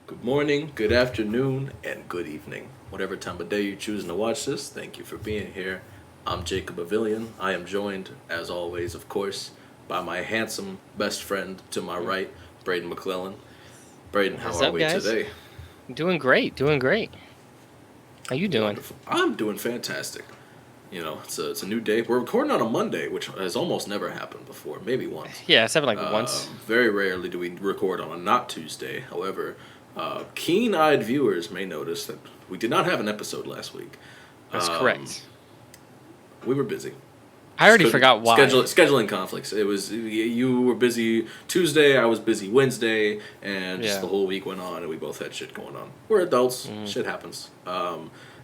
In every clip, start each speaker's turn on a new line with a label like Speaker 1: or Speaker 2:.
Speaker 1: Good morning, good afternoon, and good evening. Whatever time of day you're choosing to watch this, thank you for being here. I'm Jacob Avillion. I am joined, as always, of course, by my handsome best friend to my right, Brayden McClellan. Brayden, how
Speaker 2: What's
Speaker 1: are
Speaker 2: up,
Speaker 1: we
Speaker 2: guys?
Speaker 1: today?
Speaker 2: Doing great, doing great. How you doing?
Speaker 1: Wonderful. I'm doing fantastic. It's a new day. We're recording on a Monday, which has almost never happened before, maybe once.
Speaker 2: Yeah, it's happened like once.
Speaker 1: Very rarely do we record on a not Tuesday. However, keen-eyed viewers may notice that we did not have an episode last week.
Speaker 2: That's
Speaker 1: Um,
Speaker 2: correct.
Speaker 1: we were busy.
Speaker 2: I already
Speaker 1: Couldn't-
Speaker 2: forgot why.
Speaker 1: scheduling conflicts. It was you were busy Tuesday, I was busy Wednesday, and just
Speaker 2: Yeah.
Speaker 1: the whole week went on, and we both had shit going on. We're adults.
Speaker 2: Mm.
Speaker 1: Shit happens.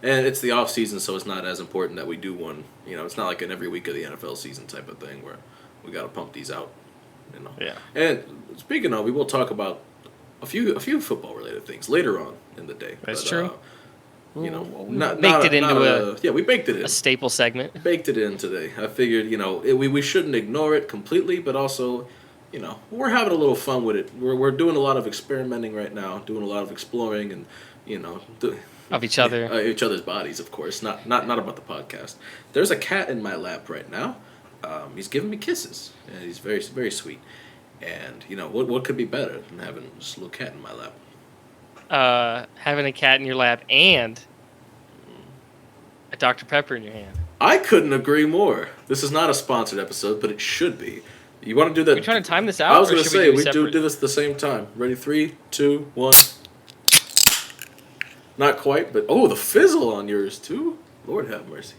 Speaker 1: And it's the off season, so it's not as important that we do one. It's not like an every week of the NFL season type of thing where we got to pump these out.
Speaker 2: Yeah.
Speaker 1: And speaking of, we will talk about a few football related things later on in the day.
Speaker 2: That's true. We baked it into
Speaker 1: we baked it in.
Speaker 2: a staple segment.
Speaker 1: Baked it in today. I figured, we shouldn't ignore it completely, but also, we're having a little fun with it. We're doing a lot of experimenting right now, doing a lot of exploring, and
Speaker 2: Of each other.
Speaker 1: each other's bodies, of course. Not about the podcast. There's a cat in my lap right now. He's giving me kisses, and he's very very sweet. And what could be better than having just a little cat in my lap?
Speaker 2: Having a cat in your lap and a Dr. Pepper in your hand.
Speaker 1: I couldn't agree more. This is not a sponsored episode, but it should be. You want to do that?
Speaker 2: Are we trying to time this out?
Speaker 1: I was
Speaker 2: or
Speaker 1: going to
Speaker 2: should
Speaker 1: say,
Speaker 2: do
Speaker 1: we
Speaker 2: separate?
Speaker 1: do this at the same time. Ready? 3, 2, 1. Not quite, but the fizzle on yours too. Lord have mercy.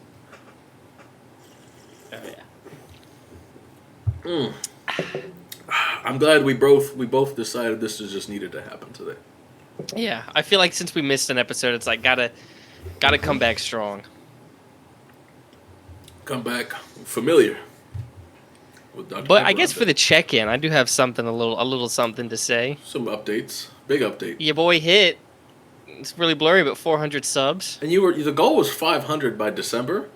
Speaker 2: Oh, yeah.
Speaker 1: I'm glad we both decided this just needed to happen today.
Speaker 2: Yeah, I feel like since we missed an episode, it's like gotta come back strong.
Speaker 1: Come back familiar with Dr.
Speaker 2: But
Speaker 1: Pepper
Speaker 2: I guess
Speaker 1: on
Speaker 2: for the
Speaker 1: deck.
Speaker 2: check-in, I do have something a little something to say.
Speaker 1: Some updates, big update.
Speaker 2: Your boy hit. It's really blurry, but 400 subs.
Speaker 1: And the goal was 500 by December.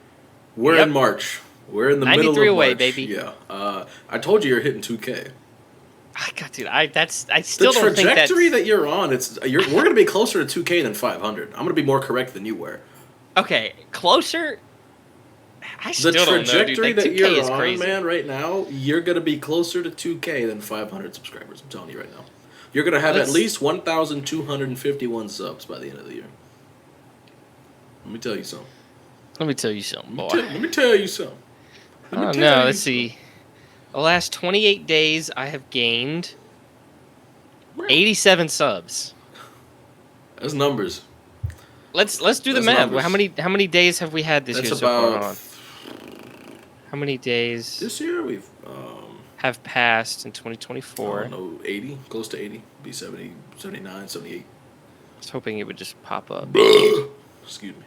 Speaker 1: We're
Speaker 2: Yep.
Speaker 1: in March. We're in the middle of
Speaker 2: 93 away,
Speaker 1: March.
Speaker 2: baby.
Speaker 1: Yeah. I told you you're hitting 2K.
Speaker 2: God, dude, I still
Speaker 1: The
Speaker 2: don't think that's...
Speaker 1: trajectory that you're on, we're gonna be closer to 2K than 500. I'm gonna be more correct than you were.
Speaker 2: Okay, closer. I
Speaker 1: The
Speaker 2: still don't know, dude.
Speaker 1: trajectory
Speaker 2: Like,
Speaker 1: that
Speaker 2: 2K
Speaker 1: you're
Speaker 2: is
Speaker 1: on,
Speaker 2: crazy.
Speaker 1: man, right now, you're gonna be closer to 2K than 500 subscribers. I'm telling you right now. You're gonna have at least 1,251 subs by the end of the year. Let me tell you something.
Speaker 2: Let me tell you something, boy.
Speaker 1: Let me tell you something. Let me
Speaker 2: Oh
Speaker 1: tell
Speaker 2: no,
Speaker 1: you
Speaker 2: let's see. The last 28 days, I have gained 87 subs.
Speaker 1: That's numbers.
Speaker 2: Let's do the
Speaker 1: That's
Speaker 2: math.
Speaker 1: numbers.
Speaker 2: How many days have we had this
Speaker 1: That's
Speaker 2: year so far
Speaker 1: about
Speaker 2: on? How many days
Speaker 1: this year. We've
Speaker 2: have passed in
Speaker 1: I
Speaker 2: 2024?
Speaker 1: don't know, 80, close to 80. Be 70, 79, 78.
Speaker 2: I was hoping it would just pop up.
Speaker 1: Excuse me.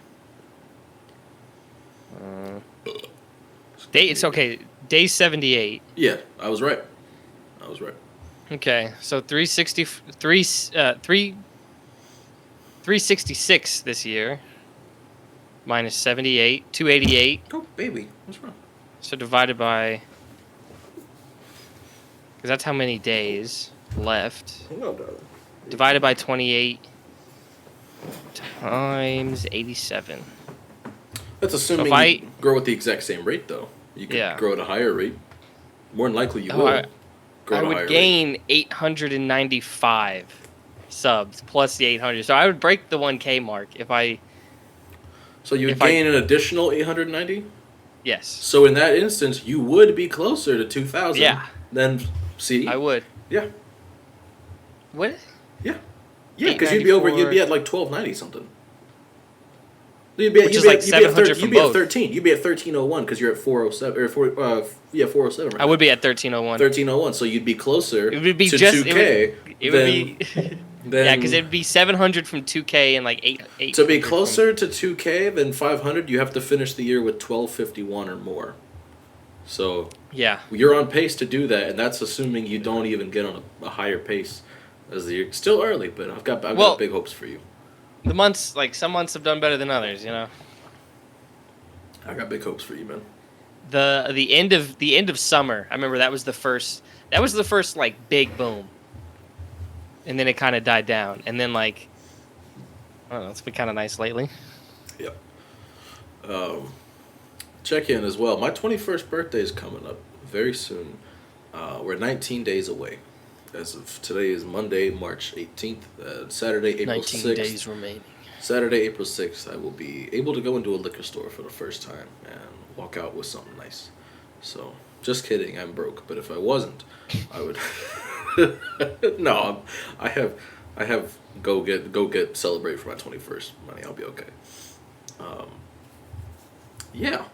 Speaker 2: It's okay. Day 78.
Speaker 1: Yeah, I was right.
Speaker 2: Okay, so 366 this year. Minus 78, 288.
Speaker 1: Oh, baby. What's wrong?
Speaker 2: So divided by... Because that's how many days left.
Speaker 1: No, darling.
Speaker 2: Divided by 28 times 87.
Speaker 1: That's assuming
Speaker 2: if I-
Speaker 1: you grow at the exact same rate, though. You could
Speaker 2: Yeah.
Speaker 1: grow at a higher rate. More than likely you
Speaker 2: Oh,
Speaker 1: will
Speaker 2: I
Speaker 1: grow at a higher
Speaker 2: would gain 895 subs plus the 800. So I would break the 1K mark if I...
Speaker 1: rate. So you would
Speaker 2: if I-
Speaker 1: gain an additional 890?
Speaker 2: Yes,
Speaker 1: So in that instance, you would be closer to 2,000
Speaker 2: Yeah.
Speaker 1: than C.
Speaker 2: I would.
Speaker 1: Yeah.
Speaker 2: What?
Speaker 1: Yeah. Yeah, because you'd be over. You'd be
Speaker 2: 894.
Speaker 1: at like 1290 something. You'd be at,
Speaker 2: Which
Speaker 1: you'd
Speaker 2: is
Speaker 1: be
Speaker 2: like
Speaker 1: at, you'd be at,
Speaker 2: 700
Speaker 1: you'd
Speaker 2: from
Speaker 1: be at
Speaker 2: both.
Speaker 1: 13. You'd be at 1301 because you're at 407 or 407. Right
Speaker 2: I would be at 1301.
Speaker 1: 1301. So you'd be closer.
Speaker 2: It would be
Speaker 1: to
Speaker 2: just
Speaker 1: 2K.
Speaker 2: It would
Speaker 1: than,
Speaker 2: be
Speaker 1: than,
Speaker 2: yeah, because it'd be 700 from 2K and like 8.
Speaker 1: to be closer to 2K than 500, you have to finish the year with 1251 or more. So
Speaker 2: Yeah,
Speaker 1: you're on pace to do that, and that's assuming you don't even get on a higher pace as the year. Still early, but I've got big hopes for you.
Speaker 2: the months some months have done better than others. You know,
Speaker 1: I got big hopes for you, man.
Speaker 2: the end of summer. I remember that was the first like big boom. and then it kind of died down, and then like I don't know, it's been kind of nice lately.
Speaker 1: Yep. Check in as well. My 21st birthday is coming up very soon. We're 19 days away. As of today is Monday, March 18th. Saturday, April
Speaker 2: 19
Speaker 1: 6th.
Speaker 2: days remaining.
Speaker 1: Saturday, April 6th, I will be able to go into a liquor store for the first time and walk out with something nice. So, just kidding, I'm broke. But if I wasn't, I would. No, I have go get celebrate for my 21st money. I'll be okay. Yeah.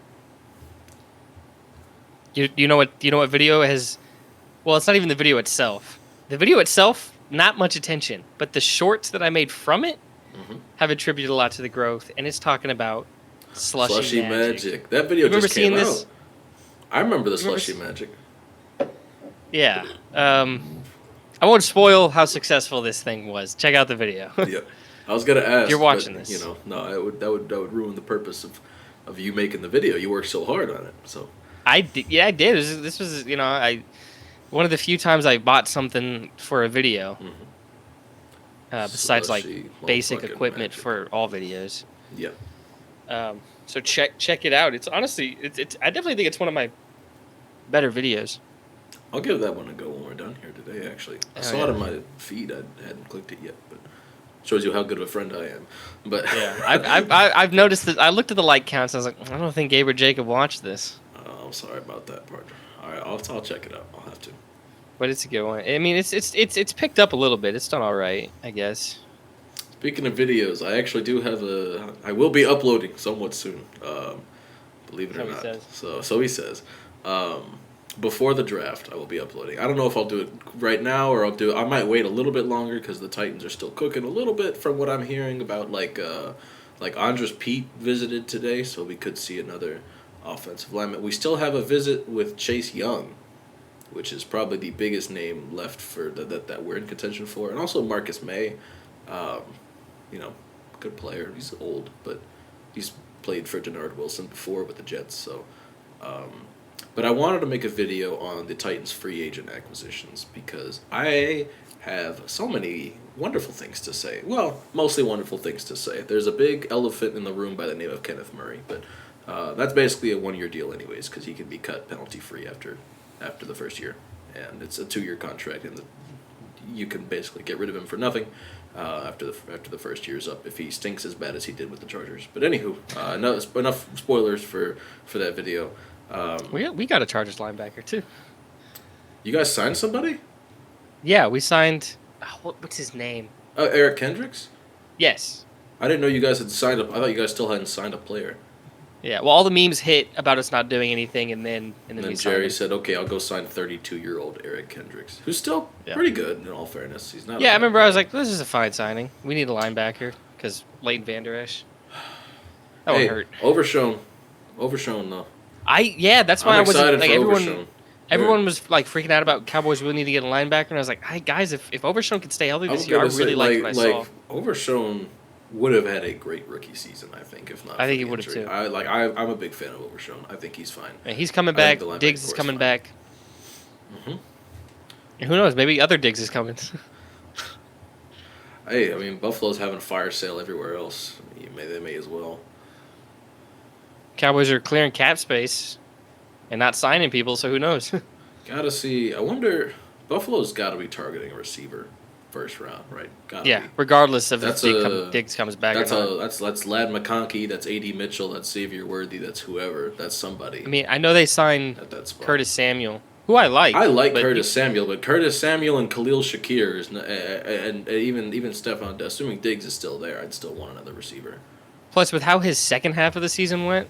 Speaker 2: You know what video has? Well, it's not even the video itself. The video itself, not much attention, but the shorts that I made from it have attributed a lot to the growth, and it's talking about slushy magic.
Speaker 1: That video
Speaker 2: Remember
Speaker 1: just came
Speaker 2: seeing
Speaker 1: out.
Speaker 2: this?
Speaker 1: I remember the slushy magic.
Speaker 2: Yeah. I won't spoil how successful this thing was. Check out the video.
Speaker 1: Yeah. I was gonna ask.
Speaker 2: You're watching
Speaker 1: but,
Speaker 2: this.
Speaker 1: No, that would ruin the purpose of you making the video. You worked so hard on it, so.
Speaker 2: I did. Yeah, I did. This was one of the few times I bought something for a video. Besides like
Speaker 1: Slushy
Speaker 2: basic
Speaker 1: motherfucking
Speaker 2: equipment
Speaker 1: magic.
Speaker 2: for all videos.
Speaker 1: Yeah.
Speaker 2: So check it out. It's honestly it's I definitely think it's one of my better videos.
Speaker 1: I'll give that one a go when we're done here today. Actually, I saw it in my feed. I hadn't clicked it yet, but shows you how good of a friend I am. But
Speaker 2: Yeah, I've noticed that. I looked at the like counts. And I was like, I don't think Gabe or Jacob watched this.
Speaker 1: I'm sorry about that part. All right, I'll check it out. I'll have to.
Speaker 2: But it's a good one. I mean, it's picked up a little bit. It's done all right, I guess.
Speaker 1: Speaking of videos, I actually do have I will be uploading somewhat soon. Believe it or
Speaker 2: So he
Speaker 1: not.
Speaker 2: says.
Speaker 1: So he says. Before the draft, I will be uploading. I don't know if I'll do it right now or I might wait a little bit longer because the Titans are still cooking a little bit from what I'm hearing about like Andres Pete visited today, so we could see another offensive lineman. We still have a visit with Chase Young, which is probably the biggest name left for that we're in contention for, and also Marcus May, good player. He's old, but he's played for Denard Wilson before with the Jets, so. But I wanted to make a video on the Titans free agent acquisitions because I have so many wonderful things to say. Well, mostly wonderful things to say. There's a big elephant in the room by the name of Kenneth Murray, but that's basically a 1-year deal anyways because he can be cut penalty-free after the first year. And it's a 2-year contract, and you can basically get rid of him for nothing after the first year's up if he stinks as bad as he did with the Chargers. But anywho, enough spoilers for that video.
Speaker 2: We got a Chargers linebacker too.
Speaker 1: You guys signed somebody?
Speaker 2: Yeah, we signed. What's his name?
Speaker 1: Eric Kendricks?
Speaker 2: Yes.
Speaker 1: I didn't know you guys had signed up. I thought you guys still hadn't signed a player.
Speaker 2: Yeah. Well, all the memes hit about us not doing anything, and then
Speaker 1: And
Speaker 2: we
Speaker 1: then
Speaker 2: signed
Speaker 1: Jerry
Speaker 2: him.
Speaker 1: said, "Okay, I'll go sign 32-year-old Eric Kendricks, who's still pretty good in all fairness. He's not."
Speaker 2: Yeah, I remember. I was like, "This is a fine signing. We need a linebacker because Leighton Vander Esch." That
Speaker 1: "Hey,
Speaker 2: would hurt.
Speaker 1: overshown though."
Speaker 2: That's why
Speaker 1: I'm
Speaker 2: I wasn't
Speaker 1: excited
Speaker 2: like
Speaker 1: for
Speaker 2: everyone.
Speaker 1: Overshown.
Speaker 2: Everyone was like freaking out about Cowboys really need to get a linebacker, and I was like, "Hey guys, if Overshown could stay healthy this year, I really like what I saw."
Speaker 1: Overshown would have had a great rookie season, I think, if not.
Speaker 2: I think
Speaker 1: for
Speaker 2: he
Speaker 1: the
Speaker 2: would have
Speaker 1: injury.
Speaker 2: too.
Speaker 1: I'm a big fan of Overshown. I think he's fine.
Speaker 2: And he's coming
Speaker 1: I think
Speaker 2: back.
Speaker 1: the linebacker
Speaker 2: Diggs is
Speaker 1: core's
Speaker 2: coming
Speaker 1: fine.
Speaker 2: back.
Speaker 1: Mhm.
Speaker 2: And who knows? Maybe other Diggs is coming.
Speaker 1: Hey, I mean, Buffalo's having a fire sale everywhere else. They may as well.
Speaker 2: Cowboys are clearing cap space and not signing people, so who knows?
Speaker 1: Gotta see. I wonder. Buffalo's got to be targeting a receiver first round, right? Gotta
Speaker 2: Yeah,
Speaker 1: be.
Speaker 2: regardless of if
Speaker 1: That's
Speaker 2: Diggs comes back
Speaker 1: That's
Speaker 2: or not.
Speaker 1: that's Lad McConkey. That's A.D. Mitchell. That's Xavier Worthy. That's whoever. That's somebody
Speaker 2: I mean, I know they signed
Speaker 1: at that spot.
Speaker 2: Curtis Samuel, who I like.
Speaker 1: I like
Speaker 2: but
Speaker 1: Curtis Samuel, but Curtis Samuel and Khalil Shakir is and even Stephon. Assuming Diggs is still there, I'd still want another receiver.
Speaker 2: Plus, with how his second half of the season went,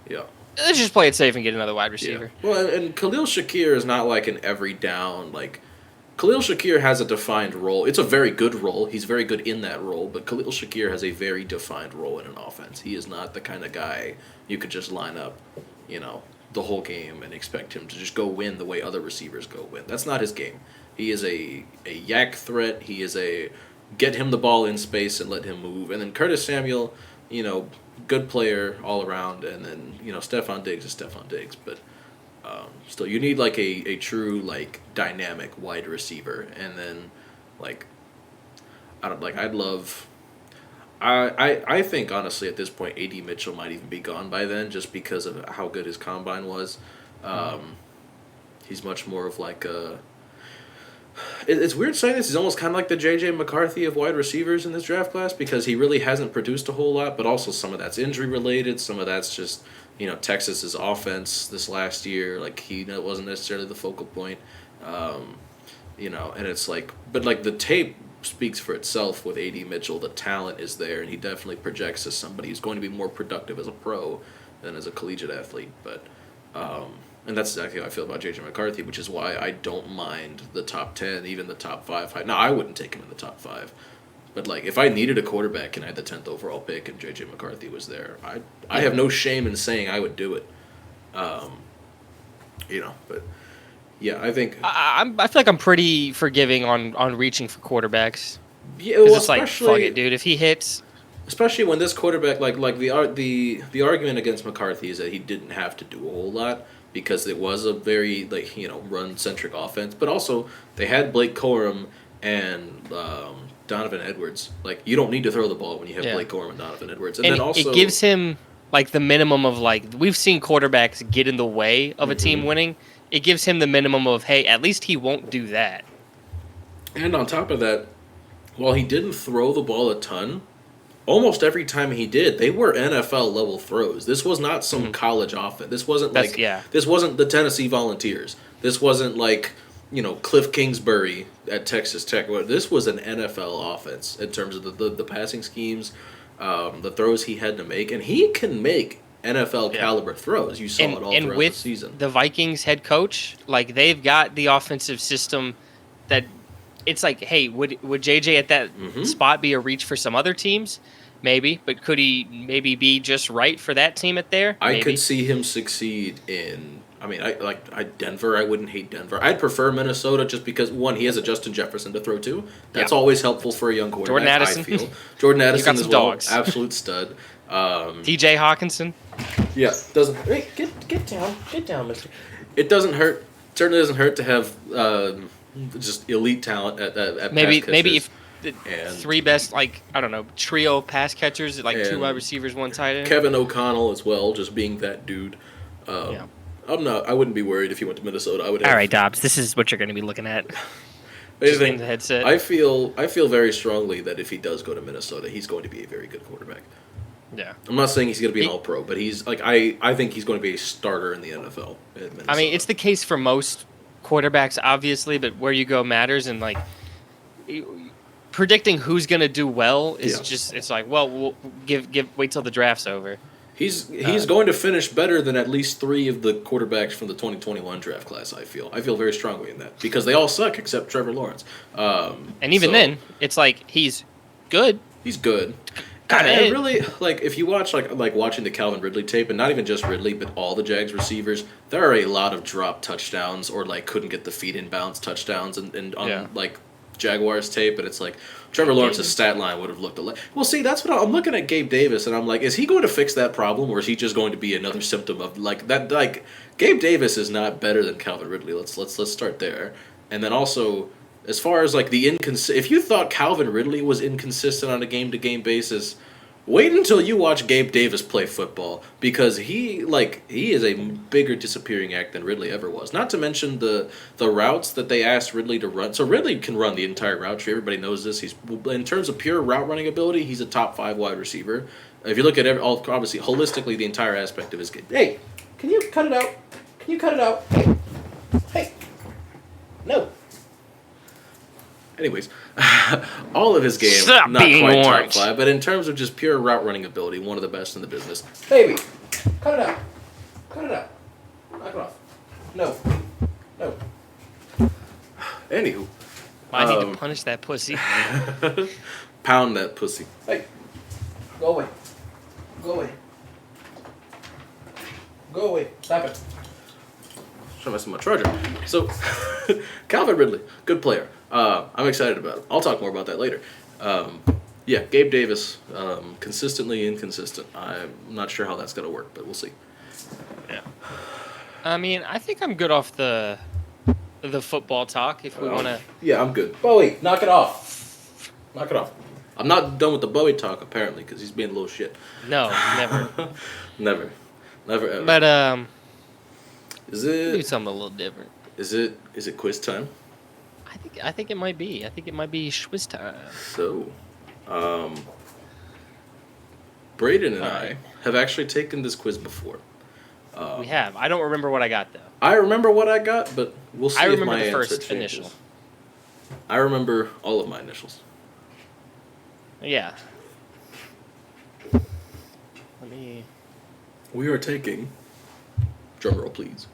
Speaker 1: Yeah.
Speaker 2: let's just play it safe and get another wide receiver.
Speaker 1: Yeah. Well, and Khalil Shakir is not like an every down like. Khalil Shakir has a defined role. It's a very good role. He's very good in that role, but Khalil Shakir has a very defined role in an offense. He is not the kind of guy you could just line up, the whole game and expect him to just go win the way other receivers go win. That's not his game. He is a yak threat. He is a get him the ball in space and let him move. And then Curtis Samuel, good player all around. And then, Stephon Diggs is Stephon Diggs. But still, you need like a true like dynamic wide receiver. And then like I don't like. I'd love. I think honestly at this point, A.D. Mitchell might even be gone by then, just because of how good his combine was. He's much more of like a. It's weird saying this. He's almost kind of like the J.J. McCarthy of wide receivers in this draft class because he really hasn't produced a whole lot, but also some of that's injury related. Some of that's just, Texas's offense this last year. Like, he wasn't necessarily the focal point. And it's like, but like the tape speaks for itself with A.D. Mitchell. The talent is there, and he definitely projects as somebody who's going to be more productive as a pro than as a collegiate athlete. But, and that's exactly how I feel about J.J. McCarthy, which is why I don't mind the top 10, even the top 5. Now, I wouldn't take him in the top 5. But, like, if I needed a quarterback and I had the 10th overall pick and J.J. McCarthy was there, I have no shame in saying I would do it. But, yeah, I think...
Speaker 2: I feel like I'm pretty forgiving on reaching for quarterbacks.
Speaker 1: Yeah, well,
Speaker 2: it's like, fuck it, dude. If he hits...
Speaker 1: Especially when this quarterback, like the argument against McCarthy is that he didn't have to do a whole lot, because it was a very, run-centric offense. But also, they had Blake Corum and Donovan Edwards. Like, you don't need to throw the ball when you have Blake Corum and Donovan Edwards. And then also...
Speaker 2: it gives him, like, the minimum of, like... We've seen quarterbacks get in the way of a team winning. It gives him the minimum of, hey, at least he won't do that.
Speaker 1: And on top of that, while he didn't throw the ball a ton... Almost every time he did, they were NFL level throws. This was not some college offense. This wasn't This wasn't the Tennessee Volunteers. This wasn't like, Cliff Kingsbury at Texas Tech. This was an NFL offense in terms of the passing schemes, the throws he had to make, and he can make NFL caliber throws. You saw it all throughout the season.
Speaker 2: The Vikings head coach, like, they've got the offensive system that. It's like, hey, would JJ at that spot be a reach for some other teams? Maybe, but could he maybe be just right for that team at there? Maybe.
Speaker 1: I could see him succeed in. I mean, Denver. I wouldn't hate Denver. I'd prefer Minnesota just because one, he has a Justin Jefferson to throw to. That's always helpful for a young quarterback.
Speaker 2: Jordan Addison.
Speaker 1: I feel Jordan Addison
Speaker 2: as
Speaker 1: well,
Speaker 2: dogs.
Speaker 1: Absolute stud.
Speaker 2: T.J. Hawkinson.
Speaker 1: Yeah, doesn't. Hey, get down, Mister. It doesn't hurt. Certainly doesn't hurt to have. Just elite talent at
Speaker 2: maybe
Speaker 1: pass
Speaker 2: if the three best, like, I don't know, trio pass catchers, like 2 wide receivers, 1 tight end.
Speaker 1: Kevin O'Connell as well, just being that dude. I wouldn't be worried if he went to Minnesota. I would.
Speaker 2: All right, Dobbs, this is what you're going to be looking at.
Speaker 1: Anything,
Speaker 2: the headset.
Speaker 1: I feel very strongly that if he does go to Minnesota, he's going to be a very good quarterback.
Speaker 2: Yeah.
Speaker 1: I'm not saying he's going to be an all-pro, but he's like I think he's going to be a starter in the NFL at Minnesota.
Speaker 2: I mean, it's the case for most quarterbacks, obviously, but where you go matters, and like predicting who's going to do well is just, it's like, well, we'll wait till the draft's over.
Speaker 1: He's going to finish better than at least 3 of the quarterbacks from the 2021 draft class. I feel very strongly in that, because they all suck except Trevor Lawrence.
Speaker 2: And even then, it's like he's good.
Speaker 1: He's good. And really, like, if you watch like watching the Calvin Ridley tape, and not even just Ridley, but all the Jags receivers, there are a lot of drop touchdowns or like couldn't get the feet in bounds touchdowns, and on like Jaguars tape, and it's like Trevor Lawrence's stat line would have looked alike. Well, see, that's what I'm looking at Gabe Davis, and I'm like, is he going to fix that problem, or is he just going to be another symptom of like that? Like, Gabe Davis is not better than Calvin Ridley. Let's start there, and then also, as far as like the if you thought Calvin Ridley was inconsistent on a game-to-game basis, wait until you watch Gabe Davis play football, because he is a bigger disappearing act than Ridley ever was. Not to mention the routes that they asked Ridley to run. So Ridley can run the entire route tree. Everybody knows this. He's, in terms of pure route running ability, he's a top 5 wide receiver. If you look at obviously holistically the entire aspect of his game. Hey, can you cut it out? Can you cut it out? Hey, no. Anyways, all of his game,
Speaker 2: Stop
Speaker 1: not quite
Speaker 2: orange.
Speaker 1: top 5, but in terms of just pure route running ability, one of the best in the business.
Speaker 3: Baby, cut it out. Cut it out. Knock it off. No.
Speaker 1: Anywho.
Speaker 2: I need to punish that pussy.
Speaker 1: Pound that pussy.
Speaker 3: Hey, go away. Go away. Go away. Stop it.
Speaker 1: Trying to mess with my charger. So, Calvin Ridley, good player. I'm excited about him. I'll talk more about that later. Yeah, Gabe Davis, consistently inconsistent. I'm not sure how that's going to work, but we'll see.
Speaker 2: Yeah. I mean, I think I'm good off the football talk if we want to.
Speaker 1: Yeah, I'm good.
Speaker 3: Bowie, knock it off.
Speaker 1: Knock it off. I'm not done with the Bowie talk apparently because he's being a little shit.
Speaker 2: No, never.
Speaker 1: Never ever.
Speaker 2: But
Speaker 1: Is
Speaker 2: do
Speaker 1: it?
Speaker 2: something a little different.
Speaker 1: Is it quiz time?
Speaker 2: I think it might be. I think it might be Schwiz time.
Speaker 1: So, Brayden and
Speaker 2: All
Speaker 1: I
Speaker 2: right.
Speaker 1: have actually taken this quiz before.
Speaker 2: We have. I don't remember what I got though.
Speaker 1: I remember what I got, but we'll see
Speaker 2: I
Speaker 1: if
Speaker 2: remember
Speaker 1: my
Speaker 2: the
Speaker 1: answer
Speaker 2: first
Speaker 1: changes.
Speaker 2: initial.
Speaker 1: I remember all of my initials.
Speaker 2: Yeah. Let me.
Speaker 1: We are taking. Drumroll, please.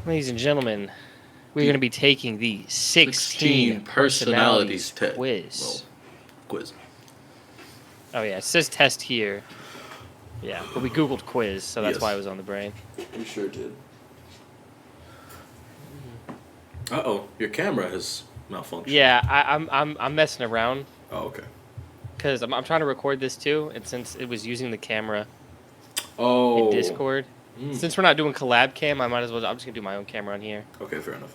Speaker 2: Ladies and gentlemen, we're going to be taking the 16 personalities
Speaker 1: test.
Speaker 2: quiz.
Speaker 1: Well, quiz.
Speaker 2: Oh, yeah. It says test here. Yeah, but we Googled quiz, so that's
Speaker 1: Yes.
Speaker 2: why it was on the brain.
Speaker 1: We sure did. Uh-oh, your camera has malfunctioned.
Speaker 2: Yeah, I'm messing around
Speaker 1: Oh, okay.
Speaker 2: because I'm trying to record this too, and since it was using the camera
Speaker 1: Oh.
Speaker 2: in Discord, since we're not doing collab cam, I might as well. I'm just gonna do my own camera on here.
Speaker 1: Okay, fair enough.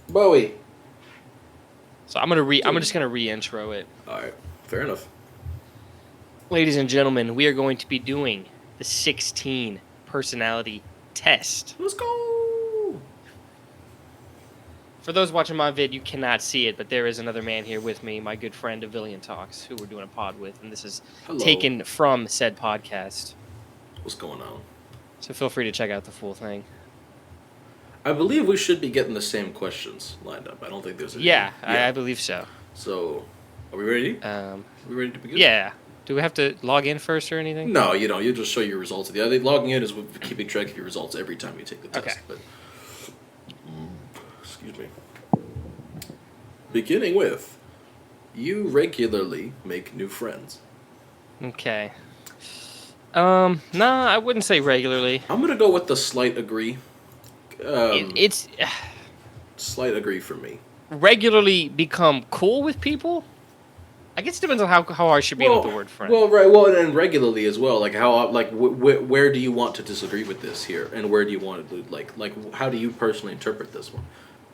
Speaker 1: Bowie.
Speaker 2: So I'm just gonna re-intro it.
Speaker 1: All right, fair enough.
Speaker 2: Ladies and gentlemen, we are going to be doing the 16 personality test.
Speaker 1: Let's go.
Speaker 2: For those watching my vid, you cannot see it, but there is another man here with me, my good friend Avillion Talks, who we're doing a pod with, and this is
Speaker 1: Hello.
Speaker 2: taken from said podcast.
Speaker 1: What's going on?
Speaker 2: So feel free to check out the full thing.
Speaker 1: I believe we should be getting the same questions lined up. I don't think there's any.
Speaker 2: Yeah, I believe so.
Speaker 1: So, are we ready?
Speaker 2: Um,
Speaker 1: Are we ready to begin?
Speaker 2: yeah. Do we have to log in first or anything?
Speaker 1: No, you don't. You just show your results. The other logging in is with keeping track of your results every time you take the test.
Speaker 2: Okay.
Speaker 1: But, excuse me. Beginning with, you regularly make new friends.
Speaker 2: Okay. Nah, I wouldn't say regularly.
Speaker 1: I'm gonna go with the slight agree.
Speaker 2: It's
Speaker 1: Slight agree for me.
Speaker 2: regularly become cool with people. I guess it depends on how harsh you're being with the word friend.
Speaker 1: Well, right. Well, and regularly as well. Like how, like, where do you want to disagree with this here, and where do you want to like, how do you personally interpret this one?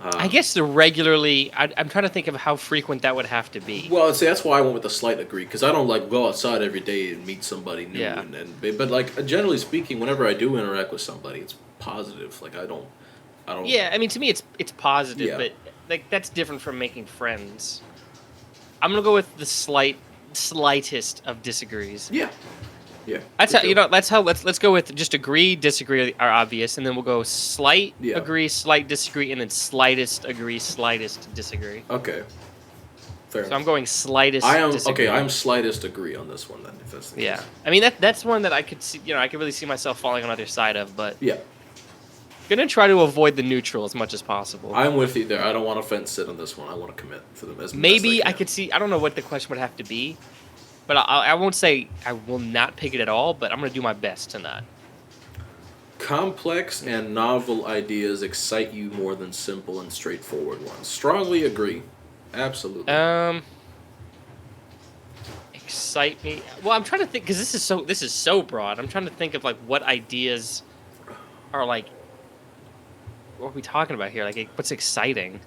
Speaker 2: I guess the regularly. I'm trying to think of how frequent that would have to be.
Speaker 1: Well, see, that's why I went with the slight agree because I don't like go outside every day and meet somebody new.
Speaker 2: Yeah.
Speaker 1: But like generally speaking, whenever I do interact with somebody, it's positive. Like I don't.
Speaker 2: Yeah, I mean, to me, it's positive,
Speaker 1: Yeah.
Speaker 2: but like that's different from making friends. I'm gonna go with the slightest of disagrees.
Speaker 1: Yeah. Yeah.
Speaker 2: That's
Speaker 1: good
Speaker 2: how you
Speaker 1: deal.
Speaker 2: know. That's how let's go with just agree, disagree are obvious, and then we'll go slight
Speaker 1: Yeah.
Speaker 2: agree, slight disagree, and then slightest agree, slightest disagree.
Speaker 1: Okay. Fair
Speaker 2: So
Speaker 1: enough.
Speaker 2: I'm going slightest.
Speaker 1: I am
Speaker 2: disagree.
Speaker 1: okay. I'm slightest agree on this one then. If that's the
Speaker 2: Yeah,
Speaker 1: case.
Speaker 2: I mean that's one that I could see. I could really see myself falling on either side of, but
Speaker 1: Yeah.
Speaker 2: gonna try to avoid the neutral as much as possible.
Speaker 1: I'm with you there. I don't want to fence sit on this one. I want to commit for them as
Speaker 2: Maybe
Speaker 1: best
Speaker 2: I
Speaker 1: can.
Speaker 2: could see. I don't know what the question would have to be, but I won't say I will not pick it at all. But I'm gonna do my best to not.
Speaker 1: Complex and novel ideas excite you more than simple and straightforward ones. Strongly agree. Absolutely.
Speaker 2: Excite me. Well, I'm trying to think because this is so broad. I'm trying to think of like what ideas are like. What are we talking about here? Like, what's exciting?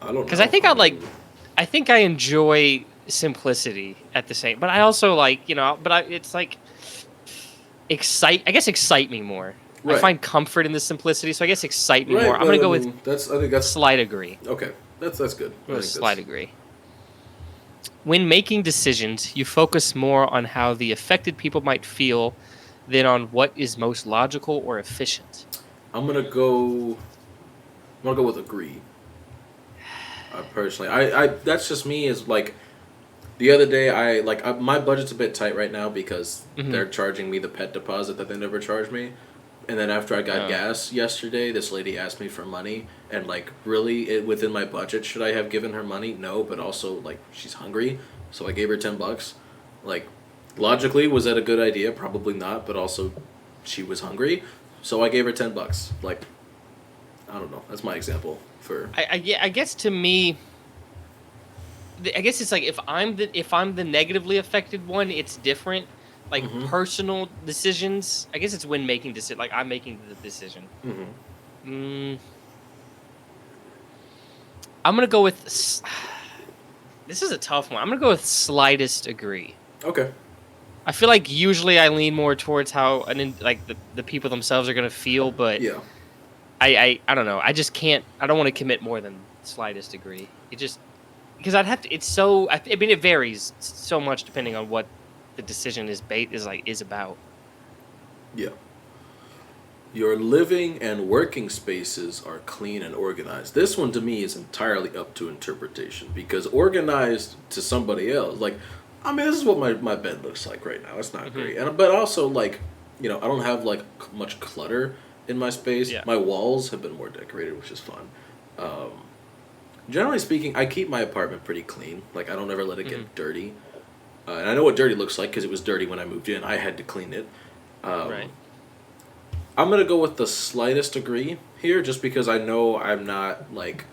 Speaker 1: I don't know.
Speaker 2: Because I think I think I enjoy simplicity at the same, but I also like it's like excite. I guess excite me more. I
Speaker 1: Right.
Speaker 2: find comfort in the simplicity, so I guess excite me
Speaker 1: Right,
Speaker 2: more. I'm
Speaker 1: but
Speaker 2: gonna go
Speaker 1: I
Speaker 2: with
Speaker 1: mean, I think that's
Speaker 2: slight agree.
Speaker 1: okay. That's good. I think
Speaker 2: Slight agree. When making decisions, you focus more on how the affected people might feel than on what is most logical or efficient.
Speaker 1: I'm gonna go with agree. Personally, I that's just me. Is like the other day, my budget's a bit tight right now because
Speaker 2: Mhm.
Speaker 1: they're charging me the pet deposit that they never charged me. And then after I got
Speaker 2: Oh.
Speaker 1: gas yesterday, this lady asked me for money, and like, really, within my budget, should I have given her money? No, but also like she's hungry, so I gave her $10. Like, logically, was that a good idea? Probably not, but also, she was hungry, so I gave her $10. Like, I don't know. That's my example for.
Speaker 2: I guess to me, I guess it's like if I'm the negatively affected one, it's different. Like
Speaker 1: Mhm.
Speaker 2: personal decisions, I guess it's when making decision. Like I'm making the decision.
Speaker 1: Mm-hmm.
Speaker 2: I'm gonna go with. This is a tough one. I'm gonna go with slightest agree.
Speaker 1: Okay.
Speaker 2: I feel like usually I lean more towards how the people themselves are gonna feel, but
Speaker 1: Yeah.
Speaker 2: I don't know. I just can't. I don't want to commit more than slightest degree. It just because I'd have to. It's so. I mean, it varies so much depending on what the decision is about.
Speaker 1: Yeah. Your living and working spaces are clean and organized. This one to me is entirely up to interpretation because organized to somebody else, like, I mean, this is what my bed looks like right now. It's not great, but also like, I don't have like much clutter in my space.
Speaker 2: Yeah.
Speaker 1: My walls have been more decorated, which is fun. Generally speaking, I keep my apartment pretty clean. Like, I don't ever let it get dirty. And I know what dirty looks like because it was dirty when I moved in. I had to clean it.
Speaker 2: Right.
Speaker 1: I'm going to go with the slightest degree here just because I know I'm not, like,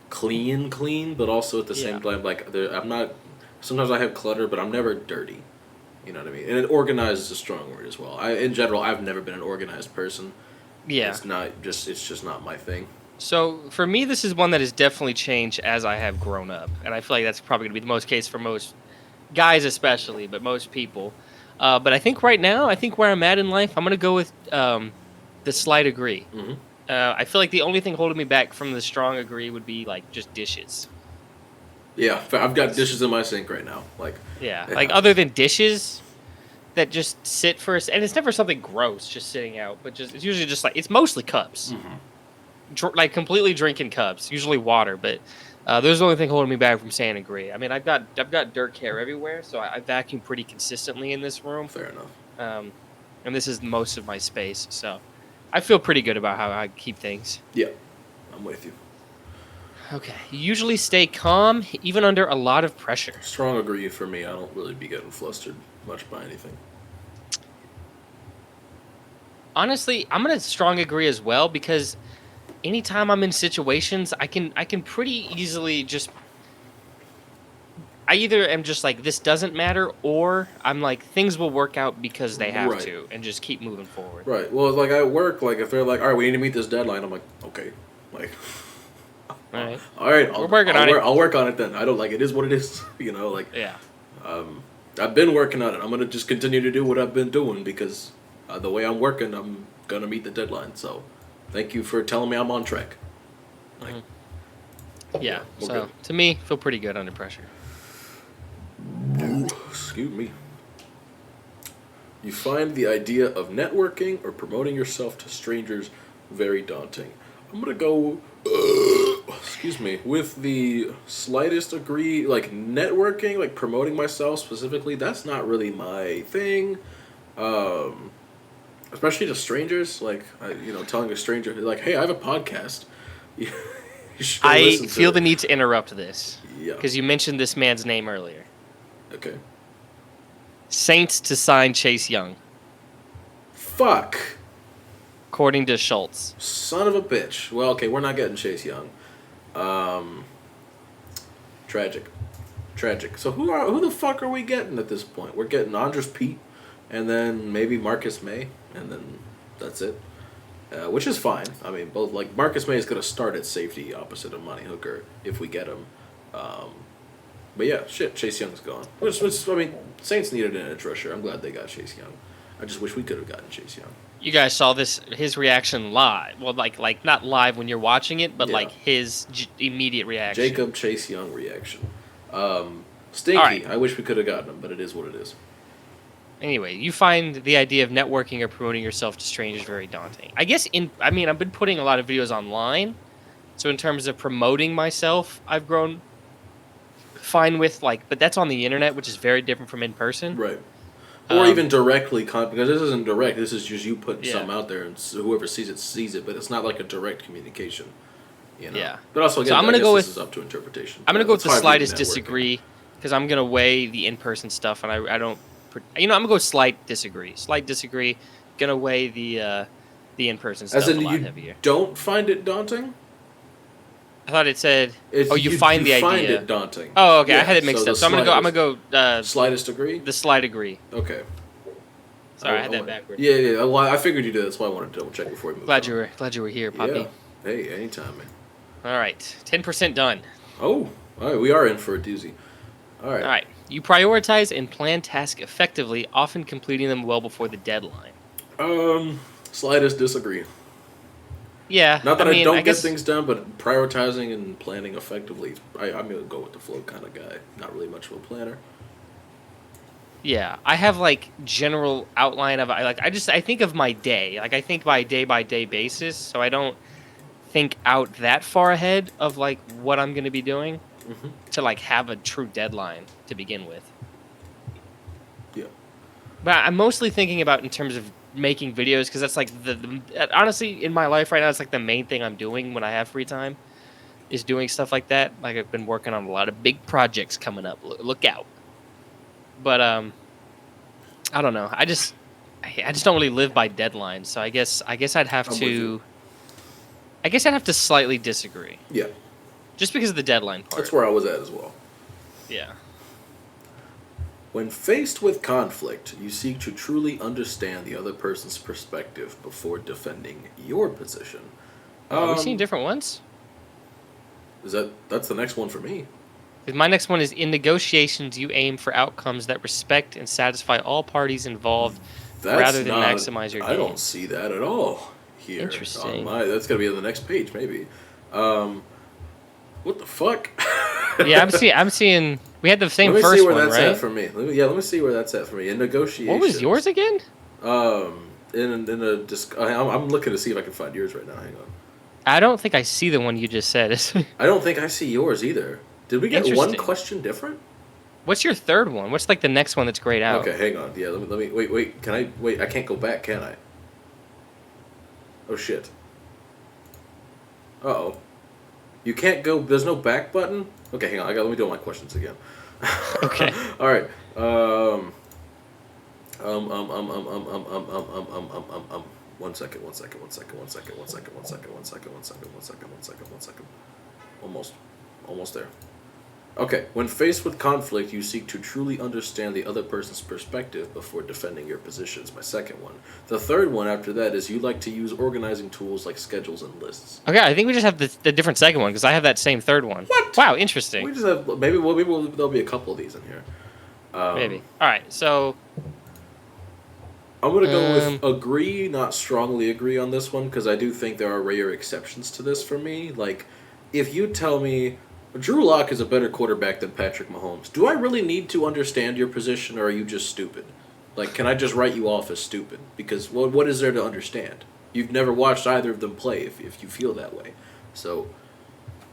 Speaker 1: clean, but also at the same time, like, I'm not... Sometimes I have clutter, but I'm never dirty. You know what I mean? And organized is a strong word as well. In general, I've never been an organized person.
Speaker 2: Yeah.
Speaker 1: It's just not my thing.
Speaker 2: So for me, this is one that has definitely changed as I have grown up, and I feel like that's probably going to be the most case for most guys, especially, but most people. But I think right now, where I'm at in life, I'm going to go with the slight agree.
Speaker 1: Mm-hmm.
Speaker 2: I feel like the only thing holding me back from the strong agree would be like just dishes.
Speaker 1: Yeah, I've got dishes in my sink right now. Like
Speaker 2: Other than dishes that just sit for and it's never something gross just sitting out, but it's usually just like it's mostly cups.
Speaker 1: Mm-hmm.
Speaker 2: Like completely drinking cups, usually water, but there's the only thing holding me back from saying agree. I mean, I've got dirt hair everywhere, so I vacuum pretty consistently in this room.
Speaker 1: Fair enough.
Speaker 2: And this is most of my space, so I feel pretty good about how I keep things.
Speaker 1: Yeah, I'm with you.
Speaker 2: Okay, you usually stay calm even under a lot of pressure.
Speaker 1: Strong agree for me. I don't really be getting flustered much by anything.
Speaker 2: Honestly, I'm gonna strong agree as well because anytime I'm in situations, I can pretty easily just. I either am just like this doesn't matter, or I'm like things will work out because they have to, and just keep moving forward.
Speaker 1: Right. Well, like at work, like if they're like, all right, we need to meet this deadline, I'm like, okay, like.
Speaker 2: All right.
Speaker 1: All right.
Speaker 2: We're working on it.
Speaker 1: I'll work on it then. I don't like it is what it is. Like.
Speaker 2: Yeah.
Speaker 1: I've been working on it. I'm gonna just continue to do what I've been doing because the way I'm working, I'm gonna meet the deadline. So, thank you for telling me I'm on track. Like,
Speaker 2: yeah.
Speaker 1: we're
Speaker 2: So
Speaker 1: good.
Speaker 2: to me, feel pretty good under pressure.
Speaker 1: Excuse me. You find the idea of networking or promoting yourself to strangers very daunting. I'm gonna go. Excuse me. With the slightest agree, like networking, like promoting myself specifically, that's not really my thing. Especially to strangers, like telling a stranger, like, "Hey, I have a podcast." You should
Speaker 2: I
Speaker 1: listen to
Speaker 2: feel
Speaker 1: it.
Speaker 2: the need to interrupt this
Speaker 1: Yeah.
Speaker 2: because you mentioned this man's name earlier.
Speaker 1: Okay.
Speaker 2: Saints to sign Chase Young,
Speaker 1: Fuck.
Speaker 2: according to Schultz.
Speaker 1: Son of a bitch. Well, okay, we're not getting Chase Young. Tragic. So who the fuck are we getting at this point? We're getting Andres Pete, and then maybe Marcus May, and then that's it. Which is fine. I mean, both like Marcus May is gonna start at safety opposite of Monty Hooker if we get him. But yeah, shit, Chase Young's gone. Which I mean, Saints needed an edge rusher. I'm glad they got Chase Young. I just wish we could have gotten Chase Young.
Speaker 2: You guys saw his reaction live. Well, like not live when you're watching it, but
Speaker 1: Yeah.
Speaker 2: like his immediate reaction.
Speaker 1: Jacob Chase Young reaction. Stinky.
Speaker 2: Right.
Speaker 1: I wish we could have gotten him, but it is what it is.
Speaker 2: Anyway, you find the idea of networking or promoting yourself to strangers very daunting. I guess I've been putting a lot of videos online, so in terms of promoting myself, I've grown fine with but that's on the internet, which is very different from in person.
Speaker 1: Right. Or even directly, because this isn't direct. This is just you putting something out there, and whoever sees it. But it's not like a direct communication.
Speaker 2: Yeah.
Speaker 1: But also, again,
Speaker 2: So I'm gonna
Speaker 1: I guess
Speaker 2: go
Speaker 1: this
Speaker 2: with-
Speaker 1: is up to interpretation.
Speaker 2: I'm gonna go with
Speaker 1: It's
Speaker 2: the
Speaker 1: fine for
Speaker 2: slightest
Speaker 1: networking.
Speaker 2: disagree because I'm gonna weigh the in-person stuff, and I don't. I'm gonna go slight disagree. Slight disagree. Gonna weigh the in-person stuff
Speaker 1: As in,
Speaker 2: a lot
Speaker 1: you
Speaker 2: heavier.
Speaker 1: don't find it daunting?
Speaker 2: I thought it said.
Speaker 1: It's,
Speaker 2: you find the
Speaker 1: find
Speaker 2: idea.
Speaker 1: it daunting.
Speaker 2: Oh, okay. I
Speaker 1: Yeah,
Speaker 2: had it mixed
Speaker 1: so
Speaker 2: up. So I'm gonna go.
Speaker 1: Slightest degree?
Speaker 2: The slight agree.
Speaker 1: Okay.
Speaker 2: Sorry, I had that backwards.
Speaker 1: Yeah. Well, I figured you did. That's why I wanted to double check before we moved
Speaker 2: Glad
Speaker 1: on.
Speaker 2: you were here, Poppy.
Speaker 1: Yeah. Hey, anytime, man.
Speaker 2: All right, 10% done.
Speaker 1: Oh, all right. We are in for a doozy. All right.
Speaker 2: All right. You prioritize and plan tasks effectively, often completing them well before the deadline.
Speaker 1: Slightest disagree.
Speaker 2: Yeah,
Speaker 1: Not
Speaker 2: I
Speaker 1: that I
Speaker 2: mean, I
Speaker 1: don't get
Speaker 2: guess.
Speaker 1: things done, but prioritizing and planning effectively. I'm gonna go with the flow kind of guy. Not really much of a planner.
Speaker 2: Yeah, I have like general outline of I think of my day. Like I think by day basis, so I don't think out that far ahead of like what I'm going to be doing
Speaker 1: Hmm.
Speaker 2: to like have a true deadline to begin with.
Speaker 1: Yeah.
Speaker 2: But I'm mostly thinking about in terms of making videos because that's like honestly in my life right now it's like the main thing I'm doing when I have free time is doing stuff like that. Like I've been working on a lot of big projects coming up. Look out. But I don't know. I just don't really live by deadlines. So I guess I'd have
Speaker 1: I'm with you.
Speaker 2: to I guess I'd have to slightly disagree.
Speaker 1: Yeah.
Speaker 2: Just because of the deadline
Speaker 1: That's
Speaker 2: part.
Speaker 1: where I was at as well.
Speaker 2: Yeah.
Speaker 1: When faced with conflict, you seek to truly understand the other person's perspective before defending your position.
Speaker 2: Oh, are we seeing
Speaker 1: Um,
Speaker 2: different ones?
Speaker 1: that's the next one for me.
Speaker 2: 'Cause my next one is in negotiations you aim for outcomes that respect and satisfy all parties involved
Speaker 1: That's
Speaker 2: rather than
Speaker 1: not.
Speaker 2: maximize your
Speaker 1: I don't
Speaker 2: gains.
Speaker 1: see that at all here on
Speaker 2: Interesting.
Speaker 1: my. That's gonna be on the next page, maybe. Um, what the fuck?
Speaker 2: Yeah, I'm seeing we had the same
Speaker 1: Let me see
Speaker 2: first
Speaker 1: where
Speaker 2: one,
Speaker 1: that's at
Speaker 2: right?
Speaker 1: for me. Let me see where that's at for me in negotiations.
Speaker 2: What was yours again?
Speaker 1: In a I'm looking to see if I can find yours right now. Hang on.
Speaker 2: I don't think I see the one you just said.
Speaker 1: I don't think I see yours either. Did we get one
Speaker 2: Interesting.
Speaker 1: question different?
Speaker 2: What's your third one? What's like the next one that's grayed out?
Speaker 1: Okay, hang on. Yeah, let me wait. Can I wait? I can't go back, can I? Oh shit. Uh-oh. You can't go. There's no back button. Okay, hang on. Let me do all my questions again.
Speaker 2: Okay.
Speaker 1: All right. One second. Almost there. Okay. When faced with conflict, you seek to truly understand the other person's perspective before defending your position. Is my second one. The third one after that is you like to use organizing tools like schedules and lists.
Speaker 2: Okay, I think we just have the different second one because I have that same third one.
Speaker 1: What?
Speaker 2: Wow, interesting.
Speaker 1: We just have there'll be a couple of these in here.
Speaker 2: Maybe. All right, so
Speaker 1: I'm gonna go with agree, not strongly agree on this one because I do think there are rare exceptions to this for me. Like, if you tell me Drew Lock is a better quarterback than Patrick Mahomes, do I really need to understand your position, or are you just stupid? Like, can I just write you off as stupid? Because what is there to understand? You've never watched either of them play if you feel that way. So,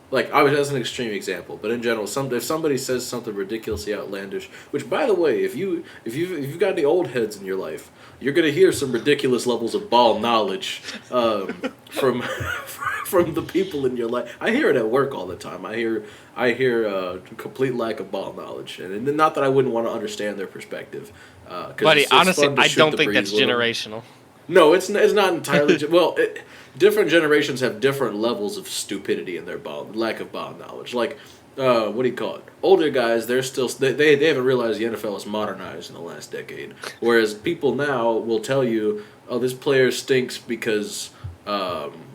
Speaker 1: like, obviously that's an extreme example, but in general, if somebody says something ridiculously outlandish, which by the way, if you've got any old heads in your life, you're gonna hear some ridiculous levels of ball knowledge from from the people in your life. I hear it at work all the time. I hear complete lack of ball knowledge, and not that I wouldn't want to understand their perspective.
Speaker 2: buddy, honestly, I don't think
Speaker 1: breeze
Speaker 2: that's
Speaker 1: with 'em.
Speaker 2: generational.
Speaker 1: No, it's not entirely. Different generations have different levels of stupidity in their lack of ball knowledge. Like, what do you call it? Older guys, they haven't realized the NFL is modernized in the last decade. Whereas people now will tell you, oh, this player stinks because,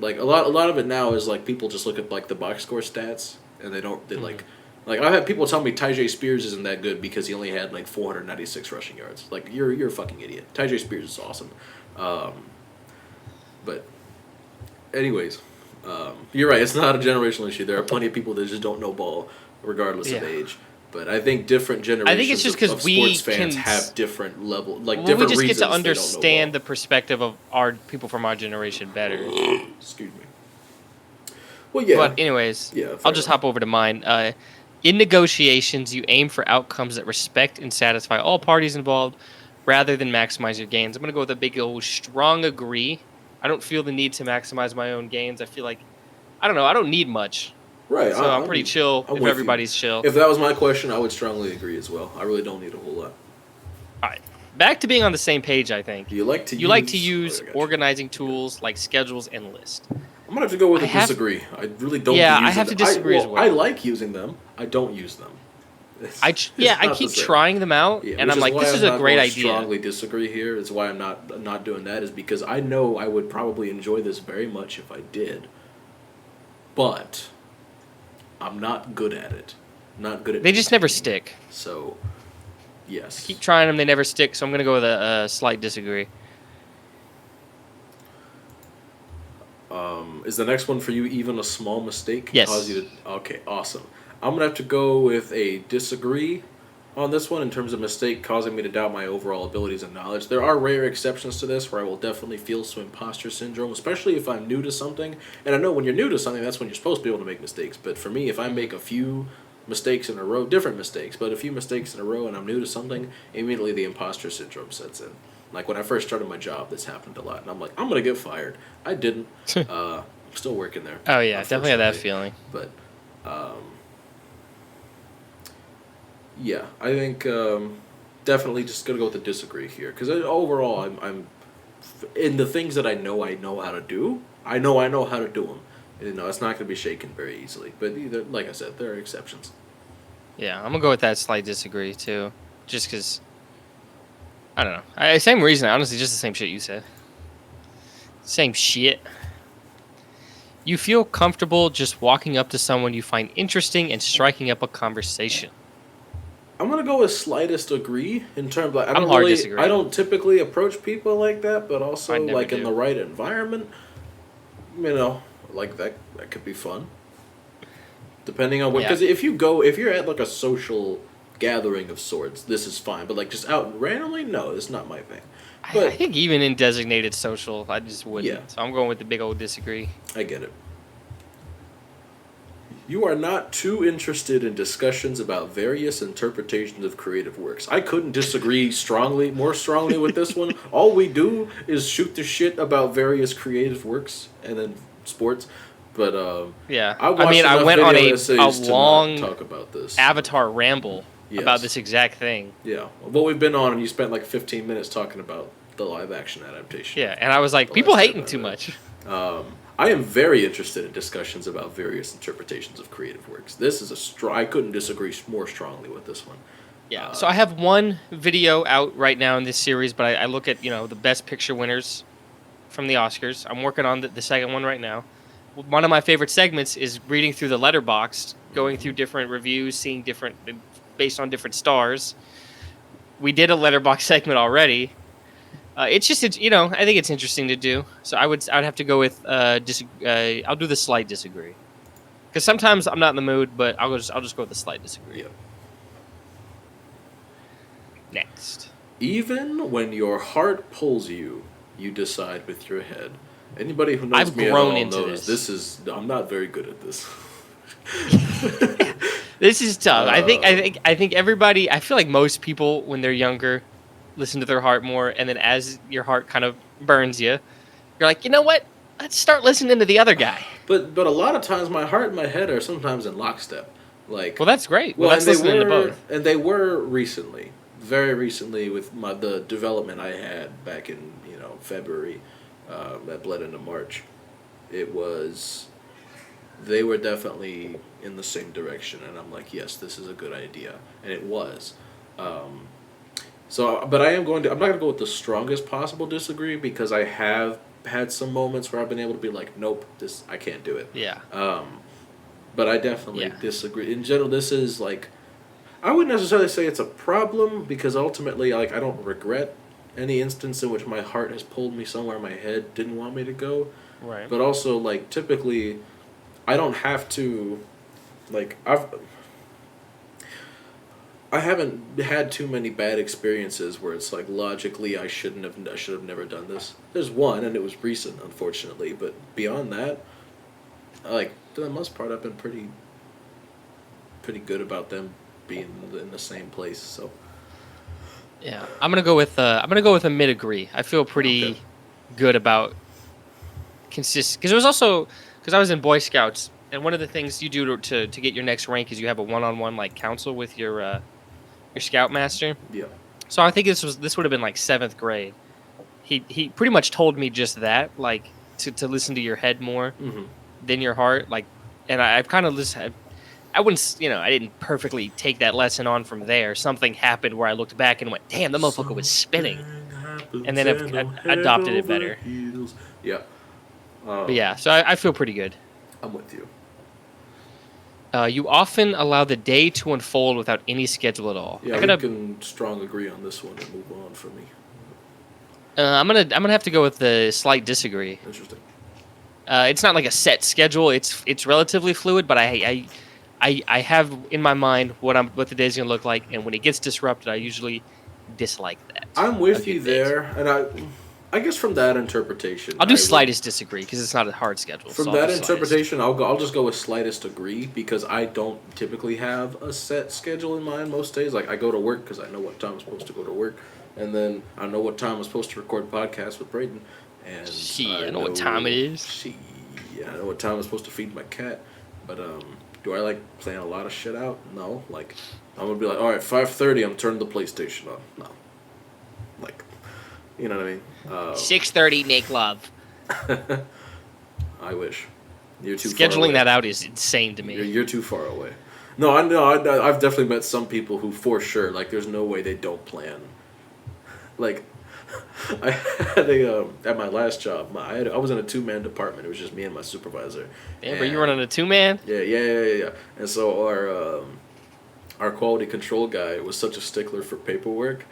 Speaker 1: like a lot of it now is like people just look at like the box score stats and like I've had people tell me Tyjae Spears isn't that good because he only had like 496 rushing yards. Like you're a fucking idiot. Tyjae Spears is awesome. But anyways, you're right. It's not a generational issue. There are plenty of people that just don't know ball, regardless of
Speaker 2: Yeah.
Speaker 1: age. But I think different generations
Speaker 2: I think it's just 'cause
Speaker 1: of
Speaker 2: we
Speaker 1: sports fans
Speaker 2: can
Speaker 1: have different level, like
Speaker 2: Well,
Speaker 1: different
Speaker 2: we just get
Speaker 1: reasons
Speaker 2: to
Speaker 1: they don't know
Speaker 2: understand
Speaker 1: ball.
Speaker 2: the perspective of our people from our generation better.
Speaker 1: Excuse me. Well, yeah.
Speaker 2: But anyways,
Speaker 1: Yeah,
Speaker 2: I'll
Speaker 1: fair
Speaker 2: just
Speaker 1: enough.
Speaker 2: hop over to mine. In negotiations, you aim for outcomes that respect and satisfy all parties involved, rather than maximize your gains. I'm gonna go with a big old strong agree. I don't feel the need to maximize my own gains. I feel like I don't know. I don't need much,
Speaker 1: Right.
Speaker 2: so I'm pretty chill
Speaker 1: I'm
Speaker 2: if
Speaker 1: with
Speaker 2: everybody's
Speaker 1: you.
Speaker 2: chill.
Speaker 1: If that was my question, I would strongly agree as well. I really don't need a whole lot.
Speaker 2: All right, back to being on the same page. I think
Speaker 1: Do you like to
Speaker 2: you
Speaker 1: use?
Speaker 2: like to use
Speaker 1: Oh, I got you.
Speaker 2: organizing tools like schedules and lists.
Speaker 1: I'm gonna have to go with
Speaker 2: I
Speaker 1: a
Speaker 2: have-
Speaker 1: disagree. I really don't.
Speaker 2: Yeah,
Speaker 1: use
Speaker 2: I have
Speaker 1: them.
Speaker 2: to disagree as well.
Speaker 1: I like using them. I don't use them.
Speaker 2: I
Speaker 1: It's
Speaker 2: I
Speaker 1: not
Speaker 2: keep
Speaker 1: the same.
Speaker 2: trying them out,
Speaker 1: Yeah,
Speaker 2: and
Speaker 1: which
Speaker 2: I'm like,
Speaker 1: why
Speaker 2: this is
Speaker 1: I'm
Speaker 2: a
Speaker 1: not
Speaker 2: great
Speaker 1: going to
Speaker 2: idea.
Speaker 1: Strongly disagree here. It's why I'm not doing that. Is because I know I would probably enjoy this very much if I did. But I'm not good at it. Not good at.
Speaker 2: They just never
Speaker 1: maintaining.
Speaker 2: stick.
Speaker 1: So, yes.
Speaker 2: Keep trying them, they never stick. So I'm gonna go with a slight disagree.
Speaker 1: Is the next one for you even a small mistake?
Speaker 2: Yes.
Speaker 1: Cause you to, okay, awesome. I'm gonna have to go with a disagree on this one in terms of mistake causing me to doubt my overall abilities and knowledge. There are rare exceptions to this where I will definitely feel some imposter syndrome, especially if I'm new to something. And I know when you're new to something, that's when you're supposed to be able to make mistakes. But for me, if I make a few mistakes in a row, different mistakes, but a few mistakes in a row and I'm new to something, immediately the imposter syndrome sets in. Like when I first started my job, this happened a lot. And I'm like, I'm going to get fired. I didn't. I'm still working there.
Speaker 2: Oh yeah, definitely had that
Speaker 1: unfortunately.
Speaker 2: feeling.
Speaker 1: But, yeah, I think definitely just going to go with the disagree here. Because overall, I'm in the things that I know how to do, I know how to do them. You know, it's not going to be shaken very easily. But either, like I said, there are exceptions.
Speaker 2: Yeah, I'm gonna go with that slight disagree too, just because. I don't know. Same reason, honestly, just the same shit you said. Same shit. You feel comfortable just walking up to someone you find interesting and striking up a conversation.
Speaker 1: I'm gonna go with slightest agree in terms of,
Speaker 2: I'm hard disagree.
Speaker 1: I don't typically approach people like that, but
Speaker 2: I
Speaker 1: also
Speaker 2: never
Speaker 1: like in
Speaker 2: do.
Speaker 1: the right environment, you know, like that could be fun. Depending on what,
Speaker 2: Yeah.
Speaker 1: because if you're at like a social gathering of sorts, this is fine. But like just out randomly, no, it's not my thing.
Speaker 2: I
Speaker 1: But
Speaker 2: think even in designated social, I just wouldn't.
Speaker 1: Yeah.
Speaker 2: So I'm going with the big old disagree.
Speaker 1: I get it. You are not too interested in discussions about various interpretations of creative works. I couldn't disagree more strongly with this one. All we do is shoot the shit about various creative works and then sports. But
Speaker 2: Yeah.
Speaker 1: I
Speaker 2: I mean, I
Speaker 1: enough
Speaker 2: went on
Speaker 1: video
Speaker 2: a
Speaker 1: essays to not
Speaker 2: long
Speaker 1: talk about this.
Speaker 2: Avatar ramble about
Speaker 1: Yes.
Speaker 2: this exact thing.
Speaker 1: Yeah, what we've been on, and you spent like 15 minutes talking about the live action adaptation.
Speaker 2: Yeah, and I was like,
Speaker 1: The
Speaker 2: people
Speaker 1: last
Speaker 2: hating
Speaker 1: time
Speaker 2: too
Speaker 1: I
Speaker 2: much.
Speaker 1: I am very interested in discussions about various interpretations of creative works. This is I couldn't disagree more strongly with this one.
Speaker 2: Yeah. So I have one video out right now in this series, but I look at the best picture winners from the Oscars. I'm working on the second one right now. One of my favorite segments is reading through the letterbox, going through different reviews, seeing different based on different stars. We did a letterbox segment already. It's just I think it's interesting to do. So I'd have to go with I'll do the slight disagree. Because sometimes I'm not in the mood, but I'll just go with the slight disagree.
Speaker 1: Yeah.
Speaker 2: Next.
Speaker 1: Even when your heart pulls you, you decide with your head. Anybody who knows
Speaker 2: I've
Speaker 1: me at
Speaker 2: grown
Speaker 1: all
Speaker 2: into
Speaker 1: knows I'm not very good at this.
Speaker 2: This is tough. I think everybody. I feel like most people when they're younger listen to their heart more, and then as your heart kind of burns you, you're like, you know what? Let's start listening to the other guy.
Speaker 1: But a lot of times my heart and my head are sometimes in lockstep. Like,
Speaker 2: Well, that's great. Well, let's listen to both.
Speaker 1: And they were recently, very recently, with the development I had back in February, that bled into March. They were definitely in the same direction, and I'm like, yes, this is a good idea, and it was. But I'm not going to go with the strongest possible disagree because I have had some moments where I've been able to be like, nope, I can't do it.
Speaker 2: Yeah.
Speaker 1: But I definitely disagree. In general, this is like, I wouldn't necessarily say it's a problem because ultimately, like, I don't regret any instance in which my heart has pulled me somewhere my head didn't want me to go.
Speaker 2: Right.
Speaker 1: But also, like, typically, I don't have to, like, I haven't had too many bad experiences where it's like logically I should have never done this. There's one, and it was recent, unfortunately. But beyond that, like for the most part, I've been pretty good about them being in the same place. So
Speaker 2: Yeah, I'm gonna go with a mid agree. I feel pretty good about consistent because it was also because I was in Boy Scouts, and one of the things you do to get your next rank is you have a one-on-one like council with your scoutmaster.
Speaker 1: yeah,
Speaker 2: So I think this would have been like 7th grade. He pretty much told me just that, like to listen to your head more than your heart. Like, and I've kind of listened. I wouldn't, I didn't perfectly take that lesson on from there. Something happened where I looked back and went, "Damn, the motherfucker was spinning," and then I've adopted it better.
Speaker 1: Yeah.
Speaker 2: But yeah, so I feel pretty good.
Speaker 1: I'm with you.
Speaker 2: You often allow the day to unfold without any schedule at all.
Speaker 1: Yeah, we can strong agree on this one and move on for me.
Speaker 2: I'm gonna have to go with the slight disagree.
Speaker 1: Interesting.
Speaker 2: It's not like a set schedule. It's relatively fluid, but I have in my mind what the day's gonna look like, and when it gets disrupted, I usually dislike that.
Speaker 1: I'm with you there, and I guess from that interpretation,
Speaker 2: I'll do slightest disagree because it's not a hard schedule.
Speaker 1: From that interpretation, I'll just go with slightest agree because I don't typically have a set schedule in mind most days. Like I go to work because I know what time I'm supposed to go to work, and then I know what time I'm supposed to record podcasts with Brayden. And
Speaker 2: I know what time it is.
Speaker 1: I know what time I'm supposed to feed my cat. But do I like playing a lot of shit out? No. Like I'm gonna be like, all right, 5:30, I'm turning the PlayStation on. No. Like, you know what I mean?
Speaker 2: 6:30, Nick Love.
Speaker 1: I wish. You're too
Speaker 2: Scheduling
Speaker 1: far away.
Speaker 2: that out is insane to me.
Speaker 1: You're too far away. No, I know. I've definitely met some people who, for sure, like, there's no way they don't plan. Like, I had at my last job, I was in a 2-man department. It was just me and my supervisor.
Speaker 2: Damn, but you running a 2-man?
Speaker 1: Yeah. And so our quality control guy was such a stickler for paperwork.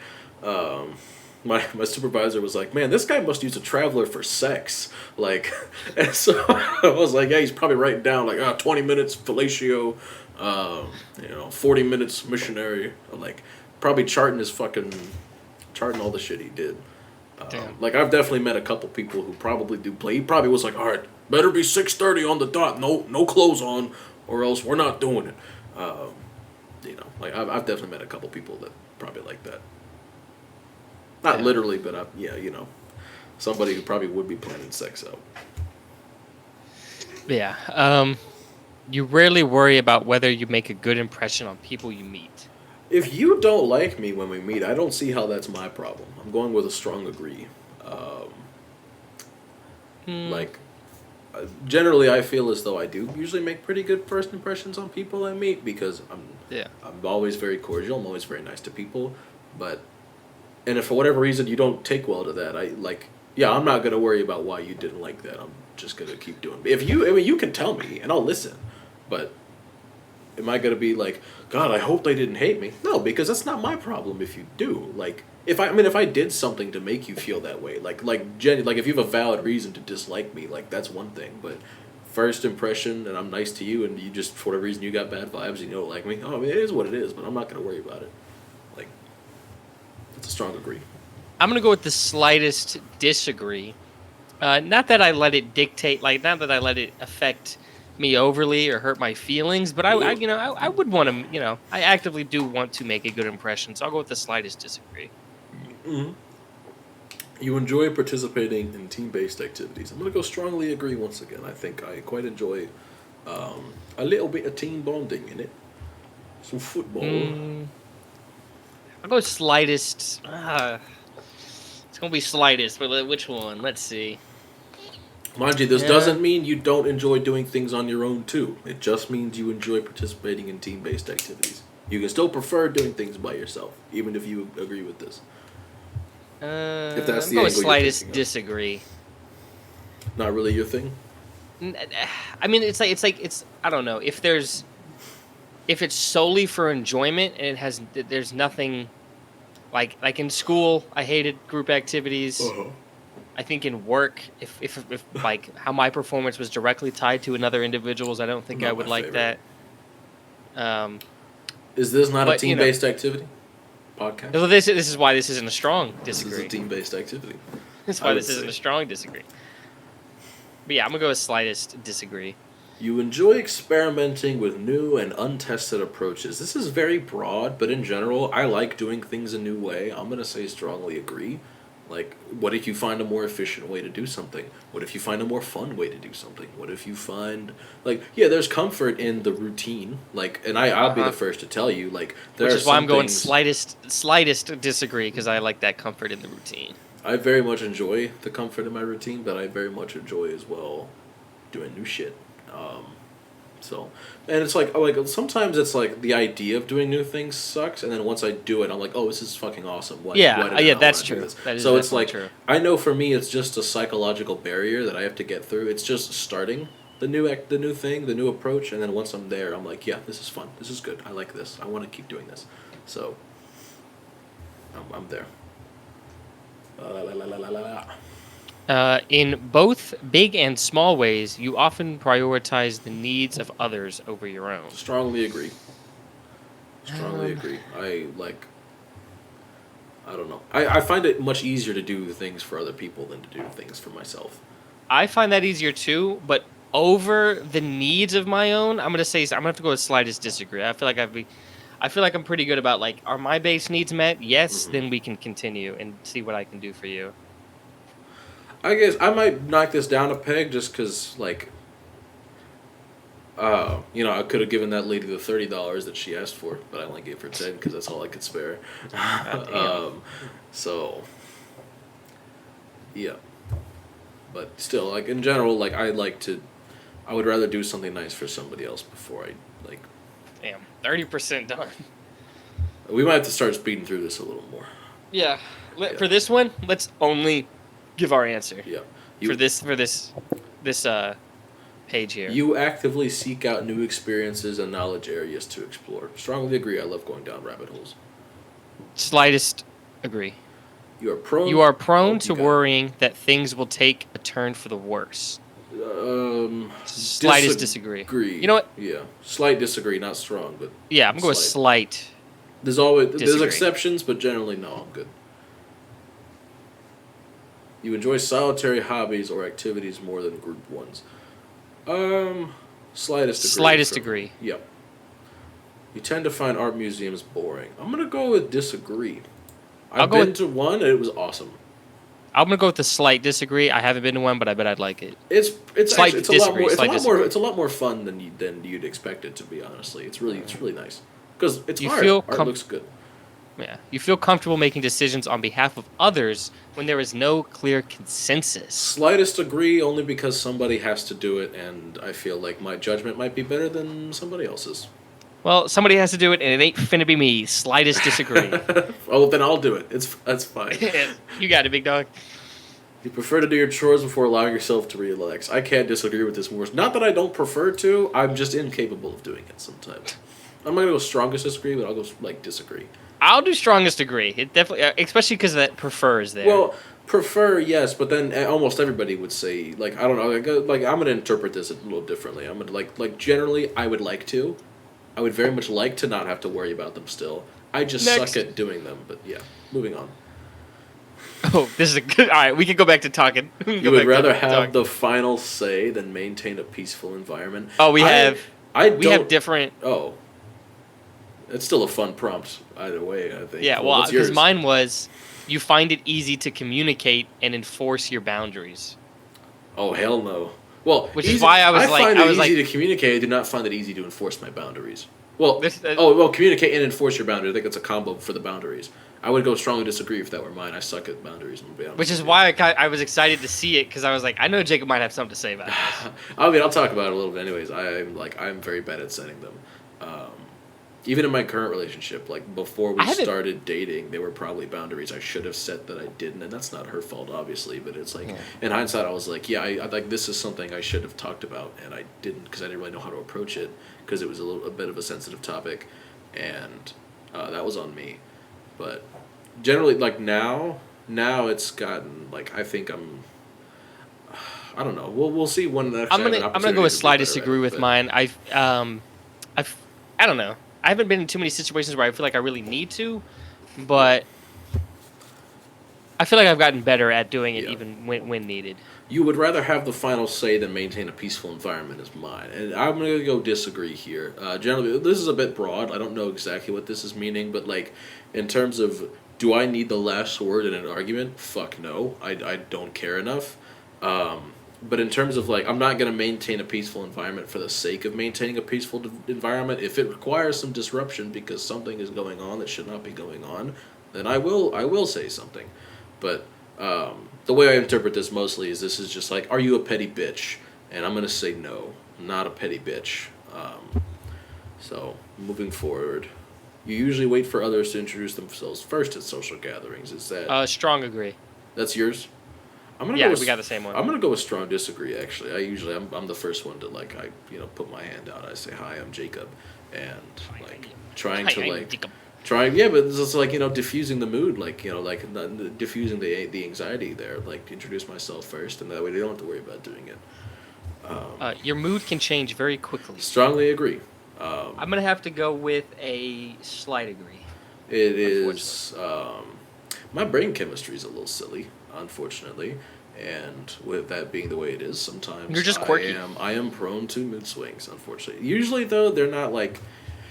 Speaker 1: My supervisor was like, man, this guy must use a traveler for sex. Like, and so I was like, yeah, he's probably writing down like 20 minutes fellatio, 40 minutes missionary. Like, probably charting all the shit he did. Like, I've definitely met a couple people who probably do play. He probably was like, all right, better be 6:30 on the dot. No clothes on, or else we're not doing it. Like I've definitely met a couple people that probably like that. Not literally, but somebody who probably would be planning sex out.
Speaker 2: Yeah. You rarely worry about whether you make a good impression on people you meet.
Speaker 1: If you don't like me when we meet, I don't see how that's my problem. I'm going with a strong agree. Like, generally, I feel as though I do usually make pretty good first impressions on people I meet because I'm always very cordial. I'm always very nice to people, and if for whatever reason you don't take well to that, I'm not gonna worry about why you didn't like that. I'm just gonna keep doing it. You can tell me and I'll listen, but am I gonna be like, God, I hope they didn't hate me? No, because that's not my problem if you do. Like, if I did something to make you feel that way, like if you have a valid reason to dislike me, like that's one thing. But first impression, and I'm nice to you, and you just for whatever reason you got bad vibes and you don't like me. Oh, I mean, it is what it is, but I'm not gonna worry about it. Like, it's a strong agree.
Speaker 2: I'm gonna go with the slightest disagree. Not that I let it dictate, not that I let it affect me overly or hurt my feelings, but I would want to, I actively do want to make a good impression, so I'll go with the slightest disagree.
Speaker 1: Mm-hmm. You enjoy participating in team-based activities. I'm going to go strongly agree once again. I think I quite enjoy a little bit of team bonding in it. Some football.
Speaker 2: I'll go slightest. It's going to be slightest, but which one? Let's see.
Speaker 1: Mind you, this doesn't mean you don't enjoy doing things on your own, too. It just means you enjoy participating in team-based activities. You can still prefer doing things by yourself, even if you agree with this. If that's the angle
Speaker 2: slightest disagree.
Speaker 1: Not really your thing?
Speaker 2: I mean, it's I don't know. If it's solely for enjoyment and there's nothing, like in school, I hated group activities.
Speaker 1: Uh-huh.
Speaker 2: I think in work, if like how my performance was directly tied to another individual's, I don't think I would like that.
Speaker 1: Is this not a team-based activity? Podcast?
Speaker 2: Well, this is why this isn't a strong disagree.
Speaker 1: This is a team-based activity.
Speaker 2: That's why this isn't a strong disagree. But yeah, I'm going to go with slightest disagree.
Speaker 1: You enjoy experimenting with new and untested approaches. This is very broad, but in general, I like doing things a new way. I'm going to say strongly agree. Like, what if you find a more efficient way to do something? What if you find a more fun way to do something? What if you find, there's comfort in the routine. And I'll be the first to tell you, which
Speaker 2: is why I'm going slightest disagree, because I like that comfort in the routine.
Speaker 1: I very much enjoy the comfort in my routine, but I very much enjoy as well doing new shit. And it's sometimes it's the idea of doing new things sucks, and then once I do it, I'm like, oh, this is fucking awesome. Why
Speaker 2: that's true. That is
Speaker 1: so it's true. I know for me, it's just a psychological barrier that I have to get through. It's just starting, the new thing, the new approach, and then once I'm there, I'm like, yeah, this is fun. This is good. I like this. I want to keep doing this. So I'm there.
Speaker 2: In both big and small ways, you often prioritize the needs of others over your own.
Speaker 1: Strongly agree. Strongly agree. I don't know. I find it much easier to do things for other people than to do things for myself.
Speaker 2: I find that easier too, but over the needs of my own, I'm gonna have to go with slightest disagree. I feel like I'm pretty good about like, are my base needs met? Yes, then we can continue and see what I can do for you.
Speaker 1: I guess I might knock this down a peg just because, like, I could have given that lady the $30 that she asked for, but I only gave her 10 because that's all I could spare. So, yeah. But still, like, in general, like, I would rather do something nice for somebody else before I, like...
Speaker 2: Damn, 30% done.
Speaker 1: We might have to start speeding through this a little more.
Speaker 2: Yeah. For this one, let's only give our answer.
Speaker 1: Yeah.
Speaker 2: For this page here.
Speaker 1: You actively seek out new experiences and knowledge areas to explore. Strongly agree. I love going down rabbit holes.
Speaker 2: Slightest agree.
Speaker 1: You are prone
Speaker 2: to worrying that things will take a turn for the worse. Slightest disagree. You know what?
Speaker 1: Yeah, slight disagree, not strong, but
Speaker 2: yeah, I'm going with slight.
Speaker 1: There's exceptions, but generally no, I'm good. You enjoy solitary hobbies or activities more than group ones. Slightest degree. Yep. You tend to find art museums boring. I'm gonna go with disagree. I've been to one and it was awesome.
Speaker 2: I'm gonna go with the slight disagree. I haven't been to one, but I bet I'd like it.
Speaker 1: It's a lot more fun than you'd expect it to be. Honestly, it's really nice because it's art. Art looks good.
Speaker 2: Yeah, you feel comfortable making decisions on behalf of others when there is no clear consensus.
Speaker 1: Slightest agree, only because somebody has to do it, and I feel like my judgment might be better than somebody else's.
Speaker 2: Well, somebody has to do it, and it ain't finna be me. Slightest disagree.
Speaker 1: Oh, then I'll do it. That's fine.
Speaker 2: You got it, big dog.
Speaker 1: You prefer to do your chores before allowing yourself to relax. I can't disagree with this more. Not that I don't prefer to, I'm just incapable of doing it sometimes. I'm not gonna go strongest disagree, but I'll go like disagree.
Speaker 2: I'll do strongest agree. It definitely, especially because that prefer is there.
Speaker 1: Well, prefer, yes, but then almost everybody would say, like, I don't know, like I'm gonna interpret this a little differently. I'm gonna like generally, I would like to. I would very much like to not have to worry about them still. I just suck at doing them, but yeah. Moving on.
Speaker 2: Oh, this is a good... All right, we can go back to talking.
Speaker 1: You would rather have the final say than maintain a peaceful environment?
Speaker 2: Oh, we have different...
Speaker 1: Oh. It's still a fun prompt either way, I think.
Speaker 2: Yeah, well, because mine was, you find it easy to communicate and enforce your boundaries.
Speaker 1: Oh, hell no. Well,
Speaker 2: which is why I find it
Speaker 1: easy to communicate. I do not find it easy to enforce my boundaries. Well, communicate and enforce your boundaries. I think it's a combo for the boundaries. I would go strongly disagree if that were mine. I suck at boundaries.
Speaker 2: Which is why I was excited to see it, because I was like, I know Jacob might have something to say about this.
Speaker 1: I mean, I'll talk about it a little bit anyways. I'm very bad at setting them. Even in my current relationship, like before we started dating, there were probably boundaries I should have set that I didn't, and that's not her fault, obviously. But it's like, in hindsight, I was like, yeah, I like this is something I should have talked about, and I didn't because I didn't really know how to approach it because it was a bit of a sensitive topic, and that was on me. But generally, like now it's gotten like I think I don't know. We'll see when the next. I'm
Speaker 2: gonna go with slightest disagree with mine. I don't know. I haven't been in too many situations where I feel like I really need to, but I feel like I've gotten better at doing it even when needed.
Speaker 1: You would rather have the final say than maintain a peaceful environment is mine. And I'm going to go disagree here. Generally, this is a bit broad. I don't know exactly what this is meaning, but like in terms of do I need the last word in an argument? Fuck no. I don't care enough. But in terms of, like, I'm not going to maintain a peaceful environment for the sake of maintaining a peaceful environment. If it requires some disruption because something is going on that should not be going on, then I will say something. But the way I interpret this mostly is this is just like, are you a petty bitch? And I'm going to say no, I'm not a petty bitch. So, moving forward. You usually wait for others to introduce themselves first at social gatherings. Is that...
Speaker 2: strong agree.
Speaker 1: That's yours? I'm gonna
Speaker 2: Yeah,
Speaker 1: go with,
Speaker 2: we got the same one.
Speaker 1: I'm gonna go with strong disagree. Actually, I'm the first one to like put my hand out. I say hi, I'm Jacob, and like trying to like trying but it's just like diffusing the mood, like diffusing the anxiety there. Like introduce myself first, and that way they don't have to worry about doing it.
Speaker 2: Your mood can change very quickly.
Speaker 1: Strongly agree.
Speaker 2: I'm gonna have to go with a slight agree.
Speaker 1: It is. My brain chemistry is a little silly, unfortunately, and with that being the way it is, sometimes
Speaker 2: You're just quirky.
Speaker 1: I am prone to mood swings. Unfortunately, usually though they're not like.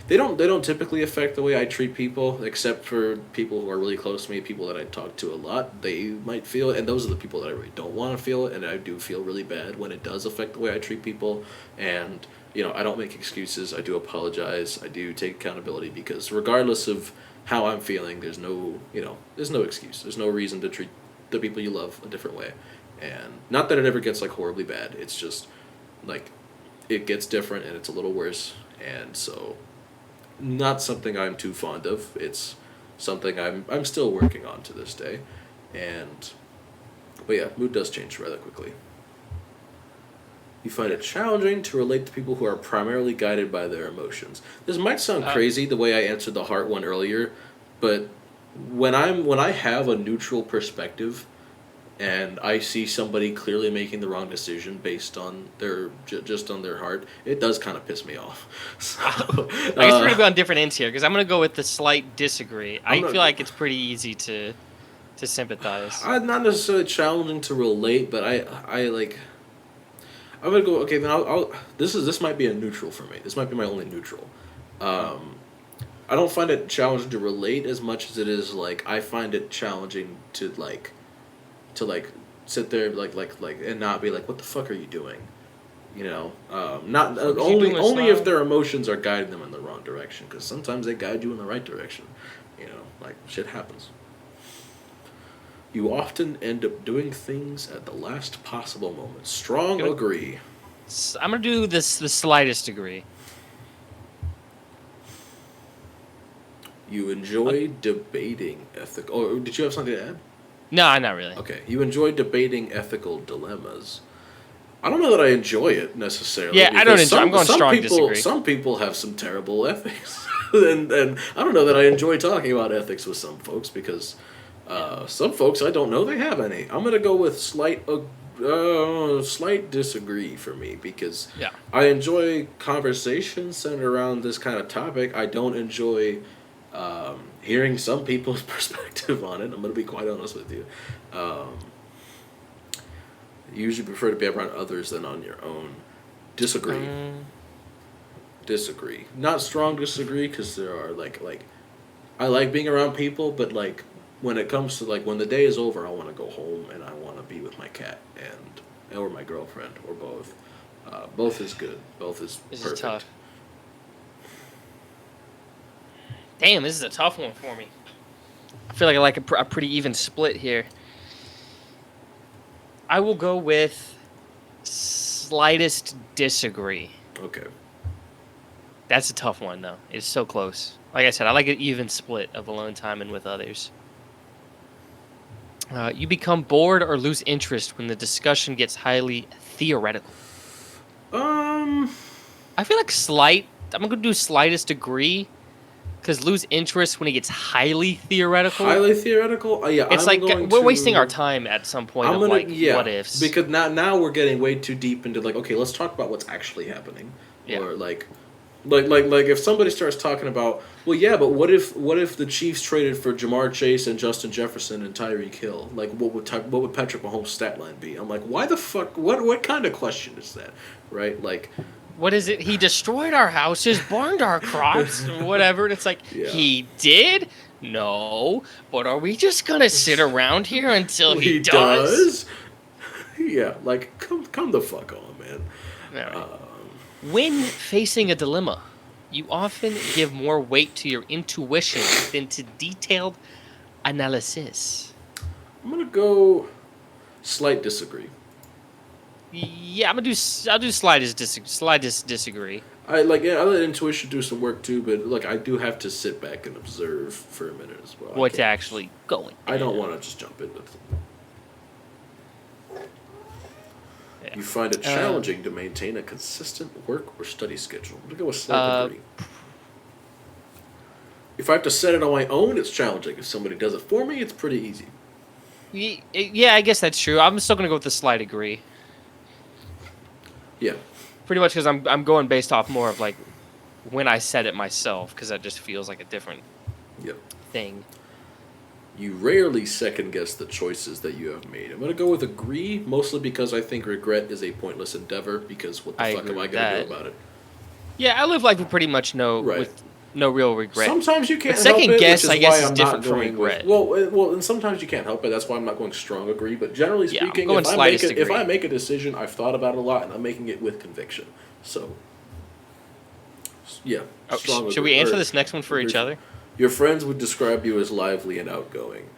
Speaker 1: They don't typically affect the way I treat people, except for people who are really close to me, people that I talk to a lot. They might feel it, and those are the people that I really don't want to feel it, and I do feel really bad when it does affect the way I treat people. And I don't make excuses. I do apologize. I do take accountability because regardless of how I'm feeling, there's no excuse. There's no reason to treat the people you love a different way, and not that it ever gets like horribly bad. It's just like it gets different, and it's a little worse, and so. Not something I'm too fond of. It's something I'm still working on to this day, but yeah, mood does change rather quickly. You find it challenging to relate to people who are primarily guided by their emotions. This might sound crazy the way I answered the heart one earlier, but when I have a neutral perspective, and I see somebody clearly making the wrong decision based on just on their heart, it does kind of piss me off. So,
Speaker 2: I guess we're gonna go on different ends here because I'm gonna go with the slight disagree. I feel like it's pretty easy to sympathize.
Speaker 1: Not necessarily challenging to relate, but I like. I'm gonna go. Okay, then I'll. This might be a neutral for me. This might be my only neutral. I don't find it challenging to relate as much as it is like I find it challenging to sit there and not be like, what the fuck are you doing? Not only if their emotions are guiding them in the wrong direction, because sometimes they guide you in the right direction. Like shit happens. You often end up doing things at the last possible moment. Strong agree.
Speaker 2: I'm gonna do the slightest degree.
Speaker 1: You enjoy debating ethical. Or did you have something to add?
Speaker 2: No, not really.
Speaker 1: Okay, you enjoy debating ethical dilemmas. I don't know that I enjoy it necessarily.
Speaker 2: Yeah, I don't enjoy. I'm going strong disagree.
Speaker 1: Some people have some terrible ethics, and I don't know that I enjoy talking about ethics with some folks because some folks I don't know they have any. I'm gonna go with slight disagree for me because I enjoy conversations centered around this kind of topic. I don't enjoy. Hearing some people's perspective on it, I'm going to be quite honest with you. You usually prefer to be around others than on your own. Disagree. Disagree. Not strong disagree because there are like I like being around people, but like when it comes to like when the day is over, I want to go home and I want to be with my cat or my girlfriend or both. Both is good. Both is perfect.
Speaker 2: This is tough. Damn, this is a tough one for me. I feel like I like a pretty even split here. I will go with slightest disagree.
Speaker 1: Okay.
Speaker 2: That's a tough one, though. It's so close. Like I said, I like an even split of alone time and with others. You become bored or lose interest when the discussion gets highly theoretical. I feel like I'm going to do slightest degree. Because lose interest when it gets highly theoretical.
Speaker 1: Highly theoretical? Yeah.
Speaker 2: It's we're wasting our time at some point what ifs.
Speaker 1: Because now we're getting way too deep into like, okay, let's talk about what's actually happening.
Speaker 2: Yeah.
Speaker 1: Or like if somebody starts talking about, well, yeah, but what if the Chiefs traded for Jamar Chase and Justin Jefferson and Tyreek Hill? Like, what would Patrick Mahomes' stat line be? I'm like, why the fuck? What kind of question is that? Right? Like.
Speaker 2: What is it? He destroyed our houses, burned our crops, whatever. And it's like, He did? No. But are we just going to sit around here until he does?
Speaker 1: Yeah, like, come the fuck on, man.
Speaker 2: Right. When facing a dilemma, you often give more weight to your intuition than to detailed analysis.
Speaker 1: I'm going to go slight disagree.
Speaker 2: Yeah, I'll do slightest disagree.
Speaker 1: I let intuition do some work too, but look, I do have to sit back and observe for a minute as well.
Speaker 2: What's actually going on.
Speaker 1: I don't want to just jump in with
Speaker 2: Yeah.
Speaker 1: You find it challenging to maintain a consistent work or study schedule. I'm going to go with slight agree. If I have to set it on my own, it's challenging. If somebody does it for me, it's pretty easy.
Speaker 2: Yeah, I guess that's true. I'm still gonna go with the slight agree.
Speaker 1: Yeah.
Speaker 2: Pretty much because I'm going based off more of like when I set it myself, because that just feels like a different
Speaker 1: Yep.
Speaker 2: thing.
Speaker 1: You rarely second guess the choices that you have made. I'm going to go with agree, mostly because I think regret is a pointless endeavor, because what the fuck am I going to do about it?
Speaker 2: Yeah, I live life with pretty much with no real regret.
Speaker 1: Sometimes you can't
Speaker 2: but
Speaker 1: help
Speaker 2: second
Speaker 1: it,
Speaker 2: guess,
Speaker 1: which is
Speaker 2: I guess,
Speaker 1: why
Speaker 2: is
Speaker 1: I'm
Speaker 2: different
Speaker 1: not
Speaker 2: from
Speaker 1: going
Speaker 2: regret.
Speaker 1: Well, and sometimes you can't help it. That's why I'm not going strong agree. But generally speaking,
Speaker 2: I'm going
Speaker 1: if I make a decision, I've thought about it a lot, and I'm making it with conviction. So, yeah.
Speaker 2: Should we answer this next one for each other?
Speaker 1: Your friends would describe you as lively and outgoing.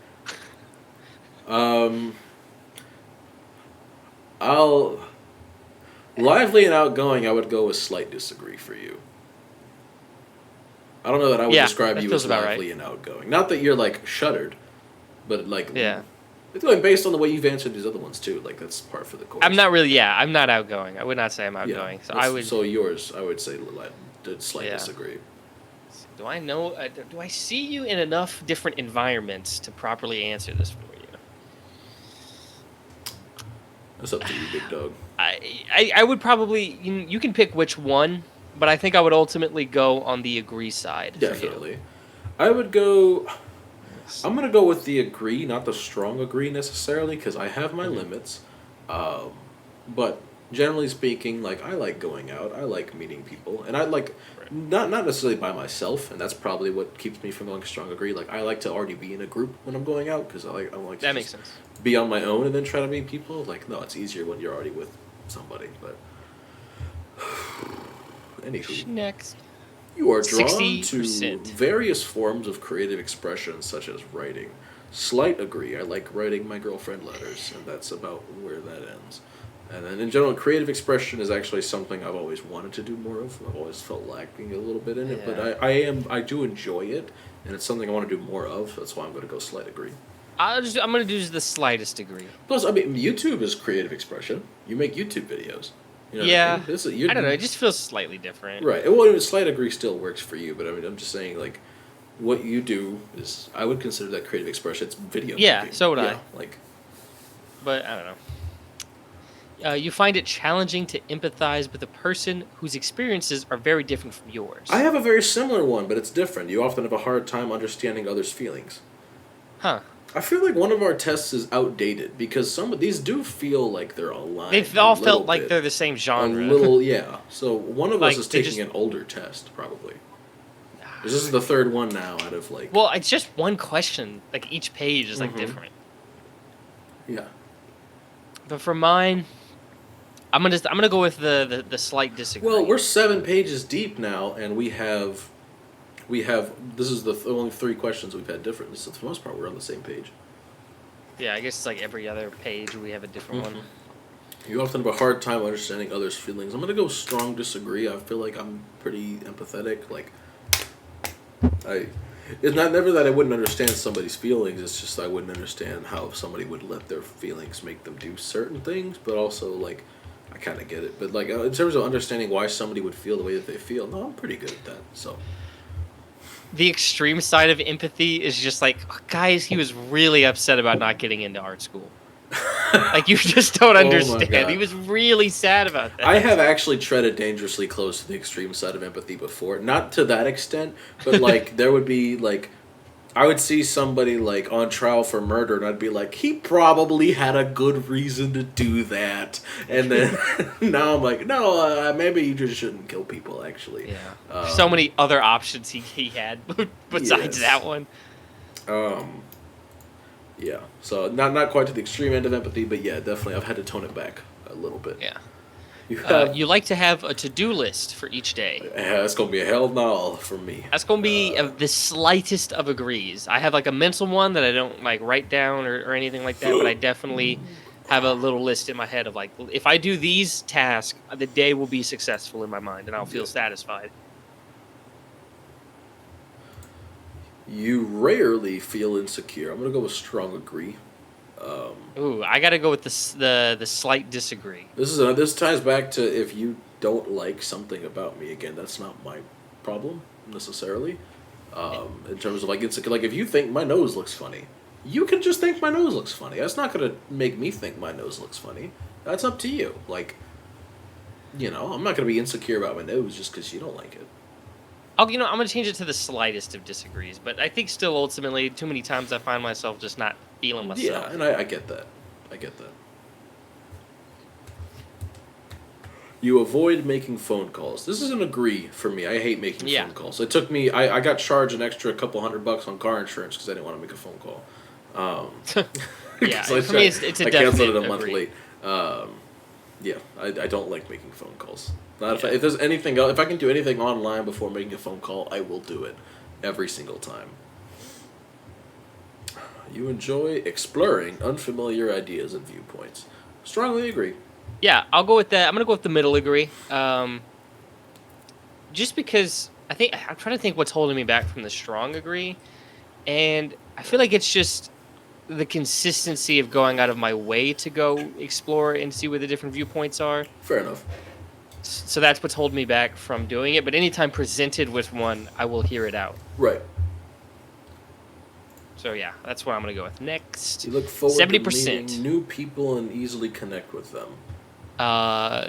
Speaker 1: Lively and outgoing, I would go with slight disagree for you. I don't know that I would describe you as lively and outgoing. Not that you're like shuttered, but like it's like based on the way you've answered these other ones too. Like that's par for the course.
Speaker 2: I'm not really. Yeah, I'm not outgoing. I would not say I'm outgoing.
Speaker 1: Yeah,
Speaker 2: so I would.
Speaker 1: So yours, I would say slight disagree.
Speaker 2: Do I know? Do I see you in enough different environments to properly answer this for you?
Speaker 1: That's up to you, big dog.
Speaker 2: I would probably. You can pick which one, but I think I would ultimately go on the agree side.
Speaker 1: Definitely. I would go. I'm going to go with the agree, not the strong agree necessarily, because I have my limits. But generally speaking, like I like going out, I like meeting people, and I like not necessarily by myself, and that's probably what keeps me from going strong agree. Like I like to already be in a group when I'm going out because I like to
Speaker 2: that makes sense.
Speaker 1: Be on my own and then try to meet people. Like no, it's easier when you're already with somebody. But anywho,
Speaker 2: next.
Speaker 1: You are drawn
Speaker 2: 60%.
Speaker 1: to various forms of creative expression, such as writing. Slight agree. I like writing my girlfriend letters, and that's about where that ends. And then in general, creative expression is actually something I've always wanted to do more of. I've always felt lacking a little bit in it, but I do enjoy it, and it's something I want to do more of. That's why I'm going to go slight agree.
Speaker 2: I'm going to do the slightest degree.
Speaker 1: Plus, I mean, YouTube is creative expression. You make YouTube videos. You know
Speaker 2: yeah,
Speaker 1: what I mean?
Speaker 2: I don't know. It just feels slightly different.
Speaker 1: Right. Well, slight agree still works for you, but I mean, I'm just saying, like, what you do is, I would consider that creative expression. It's video. making.
Speaker 2: So would I.
Speaker 1: Like,
Speaker 2: but I don't know. You find it challenging to empathize with a person whose experiences are very different from yours.
Speaker 1: I have a very similar one, but it's different. You often have a hard time understanding others' feelings.
Speaker 2: Huh.
Speaker 1: I feel like one of our tests is outdated because some of these do feel like they're aligned.
Speaker 2: They've all felt like they're the same genre.
Speaker 1: A little, yeah. So one of us is taking an older test, probably. This is the third one now out of like.
Speaker 2: Well, it's just one question. Like each page is like different.
Speaker 1: Yeah.
Speaker 2: But for mine, I'm gonna go with the slight disagree.
Speaker 1: Well, we're 7 pages deep now, and we have. This is the only 3 questions we've had different. So for the most part, we're on the same page.
Speaker 2: Yeah, I guess it's like every other page we have a different one.
Speaker 1: You often have a hard time understanding others' feelings. I'm gonna go strong disagree. I feel like I'm pretty empathetic. Like, it's never that I wouldn't understand somebody's feelings. It's just I wouldn't understand how somebody would let their feelings make them do certain things. But also, like, I kind of get it. But like in terms of understanding why somebody would feel the way that they feel, no, I'm pretty good at that. So.
Speaker 2: The extreme side of empathy is just like, guys, he was really upset about not getting into art school. Like, you just don't understand. He was really sad about that.
Speaker 1: I have actually treaded dangerously close to the extreme side of empathy before. Not to that extent, but, like, there would be, like, I would see somebody, like, on trial for murder, and I'd be like, he probably had a good reason to do that. And then now I'm like, no, maybe you just shouldn't kill people, actually.
Speaker 2: Yeah. So many other options he had besides that one.
Speaker 1: Yeah. So not quite to the extreme end of empathy, but yeah, definitely I've had to tone it back a little bit.
Speaker 2: Yeah. You like to have a to-do list for each day.
Speaker 1: That's going to be a hell no for me.
Speaker 2: That's going to be the slightest of agrees. I have like a mental one that I don't like write down or anything like that, but I definitely have a little list in my head of like, if I do these tasks, the day will be successful in my mind and I'll feel satisfied.
Speaker 1: You rarely feel insecure. I'm going to go with strong agree.
Speaker 2: Ooh, I gotta go with the slight disagree.
Speaker 1: This ties back to if you don't like something about me again, that's not my problem necessarily. In terms of like it's like if you think my nose looks funny, you can just think my nose looks funny. That's not gonna make me think my nose looks funny. That's up to you. Like, I'm not gonna be insecure about my nose just because you don't like it.
Speaker 2: I'm gonna change it to the slightest of disagrees, but I think still ultimately, too many times I find myself just not feeling myself.
Speaker 1: Yeah, and I get that. I get that. You avoid making phone calls. This is an agree for me. I hate making
Speaker 2: Yeah.
Speaker 1: phone calls. It took me. I got charged an extra couple $100 on car insurance because I didn't want to make a phone call.
Speaker 2: Yeah,
Speaker 1: 'Cause
Speaker 2: for me, it's a
Speaker 1: I canceled it
Speaker 2: definite
Speaker 1: a month
Speaker 2: agree.
Speaker 1: late. Yeah, I don't like making phone calls. Not
Speaker 2: Yeah.
Speaker 1: if there's anything else, if I can do anything online before making a phone call, I will do it every single time. You enjoy exploring unfamiliar ideas and viewpoints. Strongly agree.
Speaker 2: Yeah, I'll go with that. I'm gonna go with the middle agree. Just because I'm trying to think what's holding me back from the strong agree, and I feel like it's just the consistency of going out of my way to go explore and see where the different viewpoints are.
Speaker 1: Fair enough.
Speaker 2: So that's what's holding me back from doing it. But anytime presented with one, I will hear it out.
Speaker 1: Right.
Speaker 2: So yeah, that's what I'm gonna go with next.
Speaker 1: You look forward
Speaker 2: 70%.
Speaker 1: to meeting new people and easily connect with them.
Speaker 2: Uh,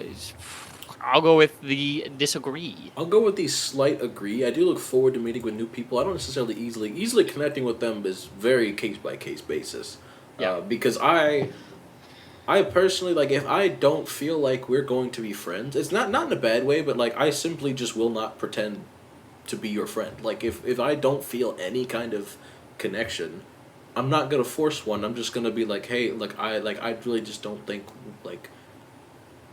Speaker 2: I'll go with the disagree.
Speaker 1: I'll go with the slight agree. I do look forward to meeting with new people. I don't necessarily easily connecting with them is very case by case basis.
Speaker 2: Yeah.
Speaker 1: Because I personally like if I don't feel like we're going to be friends, it's not in a bad way, but like I simply just will not pretend to be your friend. Like if I don't feel any kind of connection, I'm not gonna force one. I'm just gonna be like, hey, I really just don't think like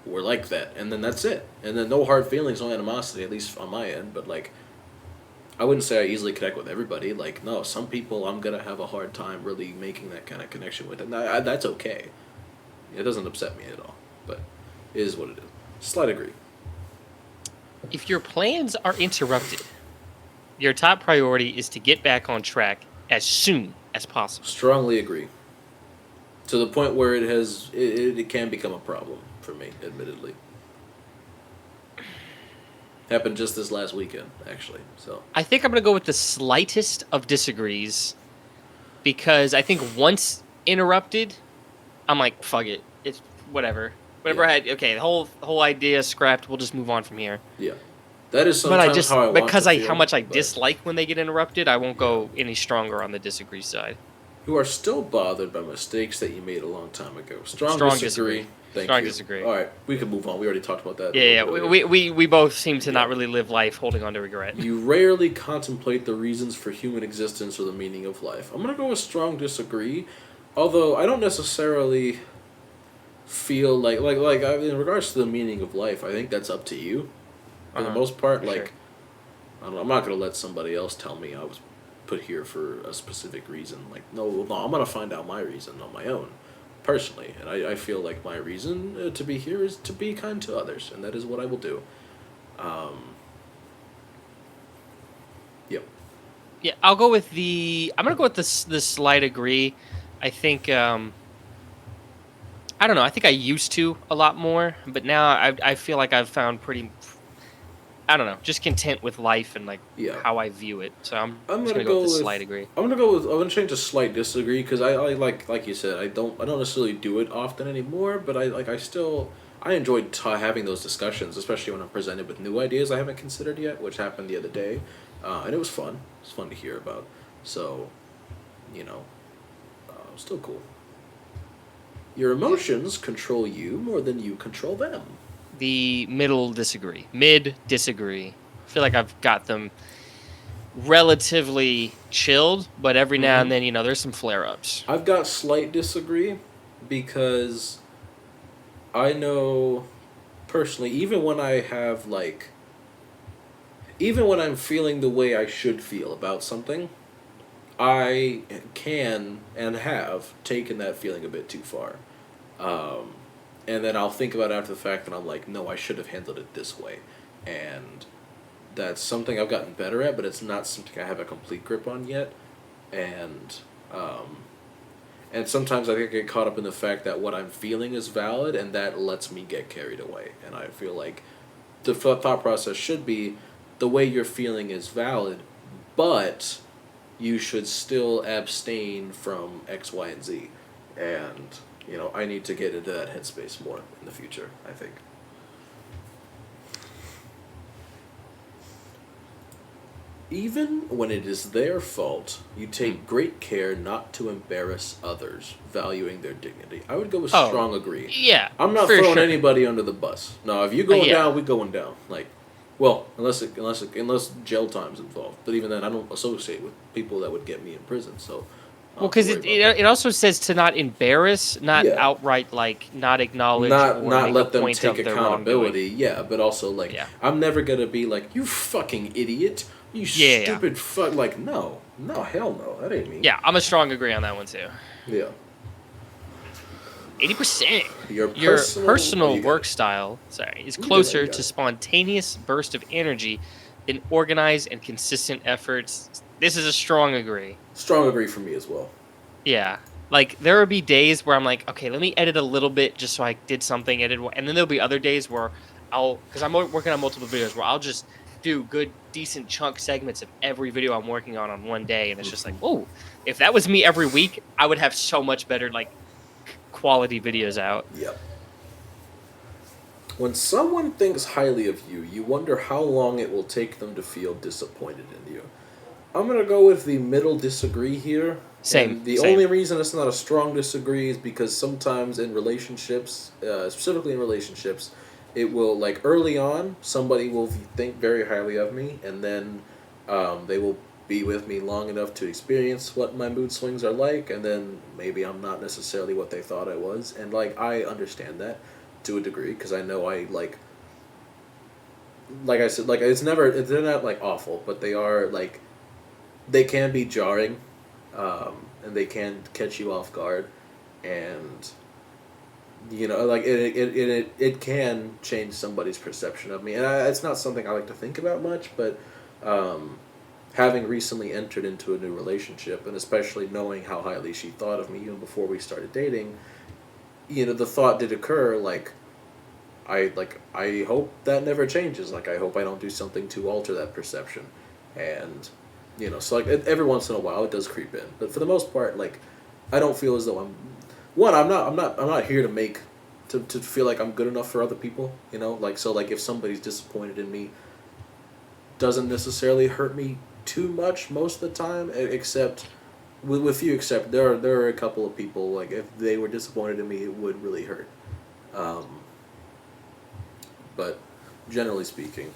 Speaker 1: we're like that, and then that's it. And then no hard feelings, no animosity, at least on my end. But like, I wouldn't say I easily connect with everybody. Like, no, some people I'm gonna have a hard time really making that kind of connection with, and that's okay. It doesn't upset me at all, but it is what it is. Slight agree.
Speaker 2: If your plans are interrupted, your top priority is to get back on track as soon as possible.
Speaker 1: Strongly agree. To the point where it can become a problem for me, admittedly. Happened just this last weekend, actually. So
Speaker 2: I think I'm going to go with the slightest of disagrees because I think once interrupted, I'm like, fuck it. It's whatever. Whatever
Speaker 1: Yeah.
Speaker 2: I had. Okay, the whole idea scrapped. We'll just move on from here.
Speaker 1: yeah, that is
Speaker 2: But
Speaker 1: sometimes
Speaker 2: I just
Speaker 1: how I want
Speaker 2: because
Speaker 1: to
Speaker 2: I
Speaker 1: feel,
Speaker 2: how much I
Speaker 1: but
Speaker 2: dislike when they get interrupted, I won't go any stronger on the disagree side.
Speaker 1: You are still bothered by mistakes that you made a long time ago. Strong disagree. Thank
Speaker 2: Strong
Speaker 1: you.
Speaker 2: disagree.
Speaker 1: All right, we can move on. We already talked about that.
Speaker 2: Yeah,
Speaker 1: a little bit
Speaker 2: yeah.
Speaker 1: earlier.
Speaker 2: We both seem to not
Speaker 1: Yeah.
Speaker 2: really live life holding on to regret.
Speaker 1: You rarely contemplate the reasons for human existence or the meaning of life. I'm gonna go with strong disagree, although I don't necessarily feel like in regards to the meaning of life. I think that's up to you. For the
Speaker 2: Uh-huh.
Speaker 1: most part,
Speaker 2: For
Speaker 1: like
Speaker 2: sure.
Speaker 1: I don't know, I'm not gonna let somebody else tell me I was put here for a specific reason. Like no, I'm gonna find out my reason on my own. Personally, and I feel like my reason to be here is to be kind to others, and that is what I will do. Yep.
Speaker 2: Yeah, I'll go with the. I'm gonna go with the slight agree. I think. I don't know. I think I used to a lot more, but now I feel like I've found pretty. I don't know, just content with life and like
Speaker 1: Yeah.
Speaker 2: how I view it. So I'm
Speaker 1: I'm
Speaker 2: just
Speaker 1: gonna
Speaker 2: gonna go
Speaker 1: go
Speaker 2: with the
Speaker 1: with
Speaker 2: slight agree.
Speaker 1: I'm gonna change to slight disagree because I like you said I don't necessarily do it often anymore, but I enjoyed having those discussions, especially when I'm presented with new ideas I haven't considered yet, which happened the other day, and it was fun. It was fun to hear about. So, you know, still cool. Your emotions control you more than you control them.
Speaker 2: The middle disagree. Mid disagree. I feel like I've got them relatively chilled, but every now and then, there's some flare ups.
Speaker 1: I've got slight disagree because I know personally, even when I'm feeling the way I should feel about something, I can and have taken that feeling a bit too far. And then I'll think about it after the fact and I'm like, no, I should have handled it this way. And that's something I've gotten better at, but it's not something I have a complete grip on yet. And And sometimes I think I get caught up in the fact that what I'm feeling is valid, and that lets me get carried away. And I feel like the thought process should be the way you're feeling is valid, but you should still abstain from X, Y, and Z. And, I need to get into that headspace more in the future, I think. Even when it is their fault, you take great care not to embarrass others, valuing their dignity. I would go with strong agree.
Speaker 2: Yeah,
Speaker 1: I'm not throwing anybody under the bus. No, if you're going down, we're going down. Unless jail time's involved. But even then, I don't associate with people that would get me in prison. So,
Speaker 2: because it also says to not embarrass, not outright not acknowledge,
Speaker 1: not
Speaker 2: make
Speaker 1: let
Speaker 2: a
Speaker 1: them
Speaker 2: point
Speaker 1: take
Speaker 2: of their
Speaker 1: accountability.
Speaker 2: wrongdoing.
Speaker 1: Yeah, but also I'm never gonna be like, you fucking idiot, you stupid fuck. Like no, hell no, that ain't me.
Speaker 2: Yeah, I'm a strong agree on that one too.
Speaker 1: Yeah.
Speaker 2: 80%. Your personal work style, is closer to spontaneous burst of energy than organized and consistent efforts. This is a strong agree.
Speaker 1: Strong agree for me as well.
Speaker 2: Yeah. Like, there will be days where I'm like, okay, let me edit a little bit just so I did something. And then there'll be other days where because I'm working on multiple videos, where I'll just do good, decent chunk segments of every video I'm working on one day. And it's just like, whoa, if that was me every week, I would have so much better, quality videos out.
Speaker 1: Yep. When someone thinks highly of you, you wonder how long it will take them to feel disappointed in you. I'm going to go with the middle disagree here.
Speaker 2: Same.
Speaker 1: And the only reason it's not a strong disagree is because sometimes in relationships, specifically in relationships, it will, early on, somebody will think very highly of me, and then they will be with me long enough to experience what my mood swings are like, and then maybe I'm not necessarily what they thought I was. And, I understand that to a degree, because I know I, like I said, they're not, awful, but they are, they can be jarring, and they can catch you off guard, and it can change somebody's perception of me, and it's not something I like to think about much, but having recently entered into a new relationship, and especially knowing how highly she thought of me even before we started dating, the thought did occur, I hope that never changes. I hope I don't do something to alter that perception, and so every once in a while it does creep in, but for the most part, I don't feel as though I'm not here to feel like I'm good enough for other people, if somebody's disappointed in me, doesn't necessarily hurt me too much most of the time, except with few except there are a couple of people, if they were disappointed in me, it would really hurt, but generally speaking,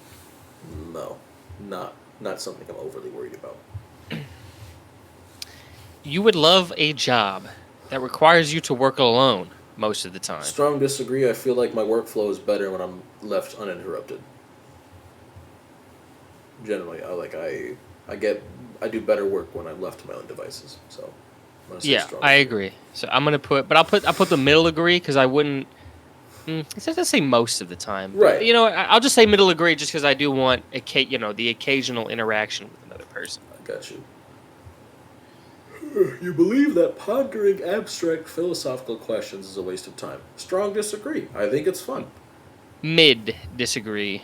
Speaker 1: no, not something I'm overly worried about.
Speaker 2: You would love a job that requires you to work alone most of the time.
Speaker 1: Strong disagree. I feel like my workflow is better when I'm left uninterrupted. Generally, I do better work when I'm left to my own devices. So,
Speaker 2: I agree. So I'm gonna put the middle agree, because I wouldn't. It doesn't say most of the time,
Speaker 1: right?
Speaker 2: But, I'll just say middle agree, just because I do want the occasional interaction with another person.
Speaker 1: I got you. You believe that pondering abstract philosophical questions is a waste of time. Strong disagree. I think it's fun.
Speaker 2: Mid disagree.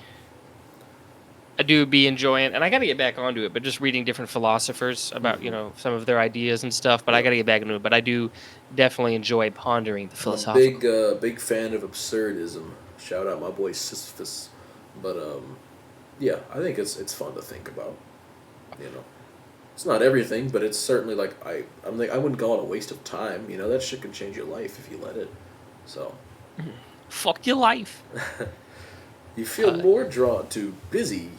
Speaker 2: I do be enjoying, and I got to get back onto it, but just reading different philosophers about, some of their ideas and stuff, but I got to get back into it. But I do definitely enjoy pondering the philosophical.
Speaker 1: Big fan of absurdism. Shout out my boy Sisyphus. But, yeah, I think it's fun to think about, It's not everything, but it's certainly, I wouldn't call it a waste of time, that shit can change your life if you let it, so.
Speaker 2: Fuck your life.
Speaker 1: You feel more drawn to busy,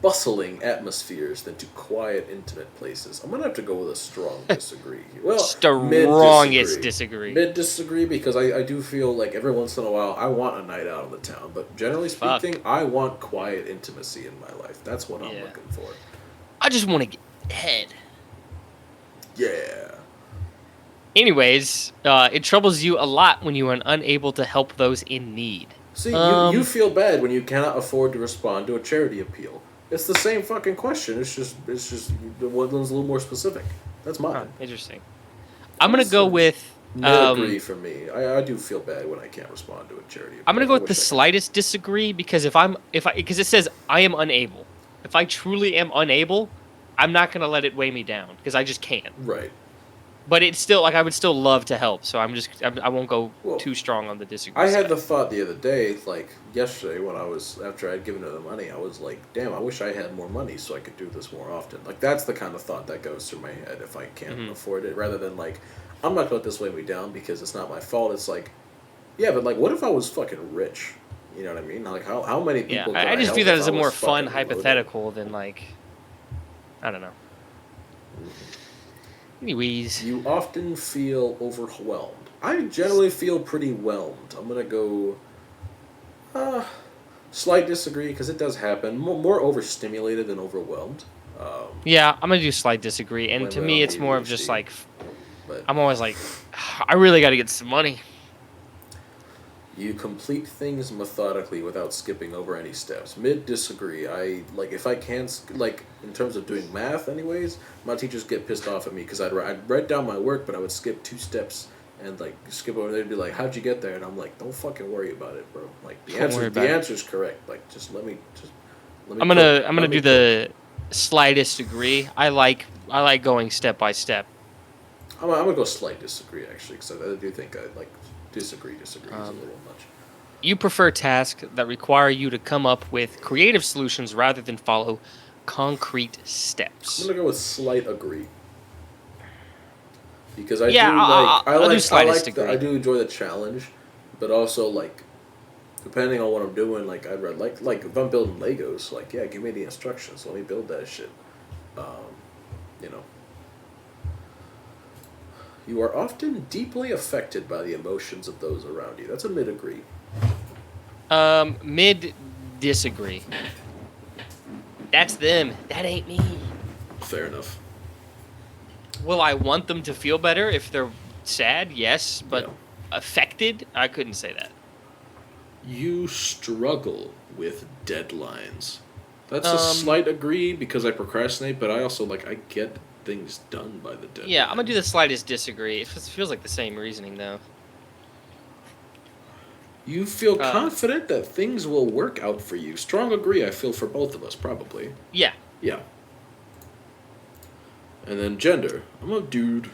Speaker 1: bustling atmospheres than to quiet, intimate places. I'm going to have to go with a strong disagree. Well,
Speaker 2: strongest disagree.
Speaker 1: Mid disagree, because I do feel like every once in a while I want a night out of the town, but generally speaking, I want quiet intimacy in my life. That's what I'm looking for.
Speaker 2: I just want to get head.
Speaker 1: Yeah.
Speaker 2: Anyways, it troubles you a lot when you are unable to help those in need.
Speaker 1: See, you feel bad when you cannot afford to respond to a charity appeal. It's the same fucking question. It's just the one that's a little more specific. That's mine.
Speaker 2: Interesting. I'm gonna go with.
Speaker 1: Mid-agree for me. I do feel bad when I can't respond to a charity.
Speaker 2: I'm gonna
Speaker 1: appeal.
Speaker 2: go
Speaker 1: I
Speaker 2: with the
Speaker 1: wish I could.
Speaker 2: slightest disagree because because it says I am unable. If I truly am unable, I'm not gonna let it weigh me down because I just can't.
Speaker 1: Right.
Speaker 2: But it's still like I would still love to help, so I won't go
Speaker 1: Well,
Speaker 2: too strong on the disagree
Speaker 1: I had
Speaker 2: side.
Speaker 1: the thought the other day, like yesterday, when after I'd given her the money, I was like, damn, I wish I had more money so I could do this more often. Like, that's the kind of thought that goes through my head if I can't afford it, rather than like, I'm not gonna let this weigh me down because it's not my fault. It's like, yeah, but like, what if I was fucking rich? You know what I mean? Like, how many
Speaker 2: Yeah,
Speaker 1: people could
Speaker 2: I just
Speaker 1: help
Speaker 2: view that
Speaker 1: if
Speaker 2: as
Speaker 1: I
Speaker 2: a more
Speaker 1: was
Speaker 2: fun
Speaker 1: fucking loaded?
Speaker 2: hypothetical than like I don't know. Anyways,
Speaker 1: You often feel overwhelmed. I generally feel pretty whelmed. I'm gonna go. Slight disagree because it does happen. More overstimulated than overwhelmed.
Speaker 2: yeah, I'm gonna do slight disagree, and
Speaker 1: Blame
Speaker 2: to
Speaker 1: that
Speaker 2: me,
Speaker 1: on
Speaker 2: it's
Speaker 1: the
Speaker 2: more of just
Speaker 1: ADHD.
Speaker 2: like
Speaker 1: But
Speaker 2: I'm always like, I really got to get some money.
Speaker 1: you complete things methodically without skipping over any steps. Mid disagree. I like if I can like in terms of doing math. Anyways, my teachers get pissed off at me because I'd write down my work, but I would skip 2 steps and like skip over. They'd be like, "How'd you get there?" And I'm like, "Don't fucking worry about it, bro. Like
Speaker 2: Don't worry about it.
Speaker 1: answer's correct. Like just let me
Speaker 2: I'm gonna do the slightest degree. I like going step by step.
Speaker 1: I'm gonna go slight disagree actually because I do think I like disagree is a little much.
Speaker 2: You prefer tasks that require you to come up with creative solutions rather than follow concrete
Speaker 1: I'm
Speaker 2: steps.
Speaker 1: gonna go with slight agree because I
Speaker 2: Yeah,
Speaker 1: do
Speaker 2: I'll do slightest agree.
Speaker 1: I do enjoy the challenge, but also like depending on what I'm doing, like I'd rather like if I'm building Legos, like yeah, give me the instructions, let me build that shit. Um, you know. You are often deeply affected by the emotions of those around you. That's a mid agree.
Speaker 2: Mid disagree. That's them. That ain't me.
Speaker 1: Fair enough.
Speaker 2: Will I want them to feel better if they're sad? Yes, but
Speaker 1: Yeah.
Speaker 2: affected? I couldn't say that.
Speaker 1: You struggle with deadlines. That's a slight agree because I procrastinate, but I also I get things done by the deadline.
Speaker 2: Yeah, I'm gonna do the slightest disagree. It feels like the same reasoning though.
Speaker 1: You feel confident that things will work out for you. Strong agree, I feel for both of us, probably.
Speaker 2: Yeah.
Speaker 1: Yeah. And then gender. I'm a dude.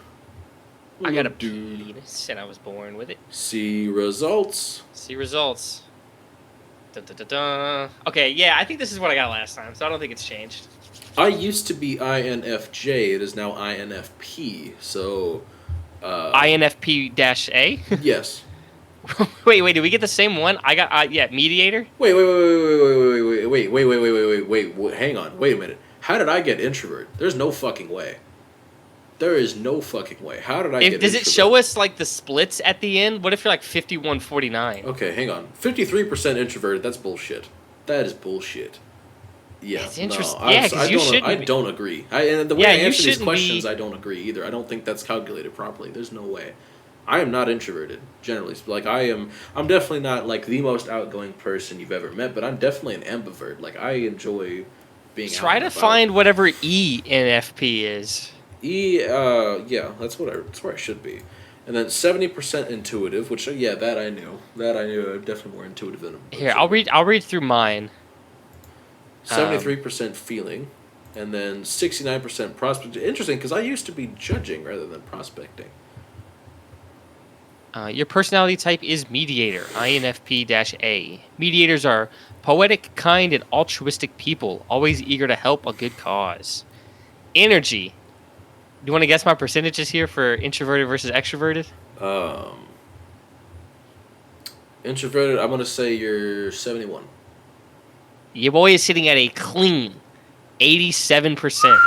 Speaker 2: I got a
Speaker 1: dude.
Speaker 2: penis and I was born with it.
Speaker 1: See results.
Speaker 2: See results. Dun, dun, dun, dun. Okay, yeah, I think this is what I got last time, so I don't think it's changed.
Speaker 1: I used to be INFJ. It is now INFP. So.
Speaker 2: INFP-A?
Speaker 1: Yes.
Speaker 2: wait, did we get the same one? I got, mediator?
Speaker 1: Wait, hang on. Wait a minute. How did I get introvert? There's no fucking way. There is no fucking way. How did I get
Speaker 2: Does
Speaker 1: introvert?
Speaker 2: it show us, the splits at the end? What if you're, 51-49?
Speaker 1: Okay, hang on. 53% introverted, that's bullshit. That is bullshit. Yeah,
Speaker 2: It's interesting.
Speaker 1: No,
Speaker 2: Yeah, because you shouldn't
Speaker 1: I
Speaker 2: be.
Speaker 1: don't agree. And the way I
Speaker 2: you
Speaker 1: answer these
Speaker 2: shouldn't
Speaker 1: questions,
Speaker 2: be.
Speaker 1: I don't agree either. I don't think that's calculated properly. There's no way. I am not introverted, generally. I'm definitely not, the most outgoing person you've ever met, but I'm definitely an ambivert. I enjoy being
Speaker 2: Try
Speaker 1: out
Speaker 2: to
Speaker 1: and about.
Speaker 2: find whatever ENFP is.
Speaker 1: Yeah, that's where I should be. And then 70% intuitive, which, yeah, that I knew. I'm definitely more intuitive than
Speaker 2: Here, I'll read through mine.
Speaker 1: 73% feeling, and then 69% prospecting. Interesting, because I used to be judging rather than prospecting.
Speaker 2: Your personality type is mediator, INFP-A. Mediators are poetic, kind, and altruistic people, always eager to help a good cause. Energy. Do you want to guess my percentages here for introverted versus extroverted?
Speaker 1: Introverted, I'm going to say you're 71.
Speaker 2: Your boy is sitting at a clean 87%.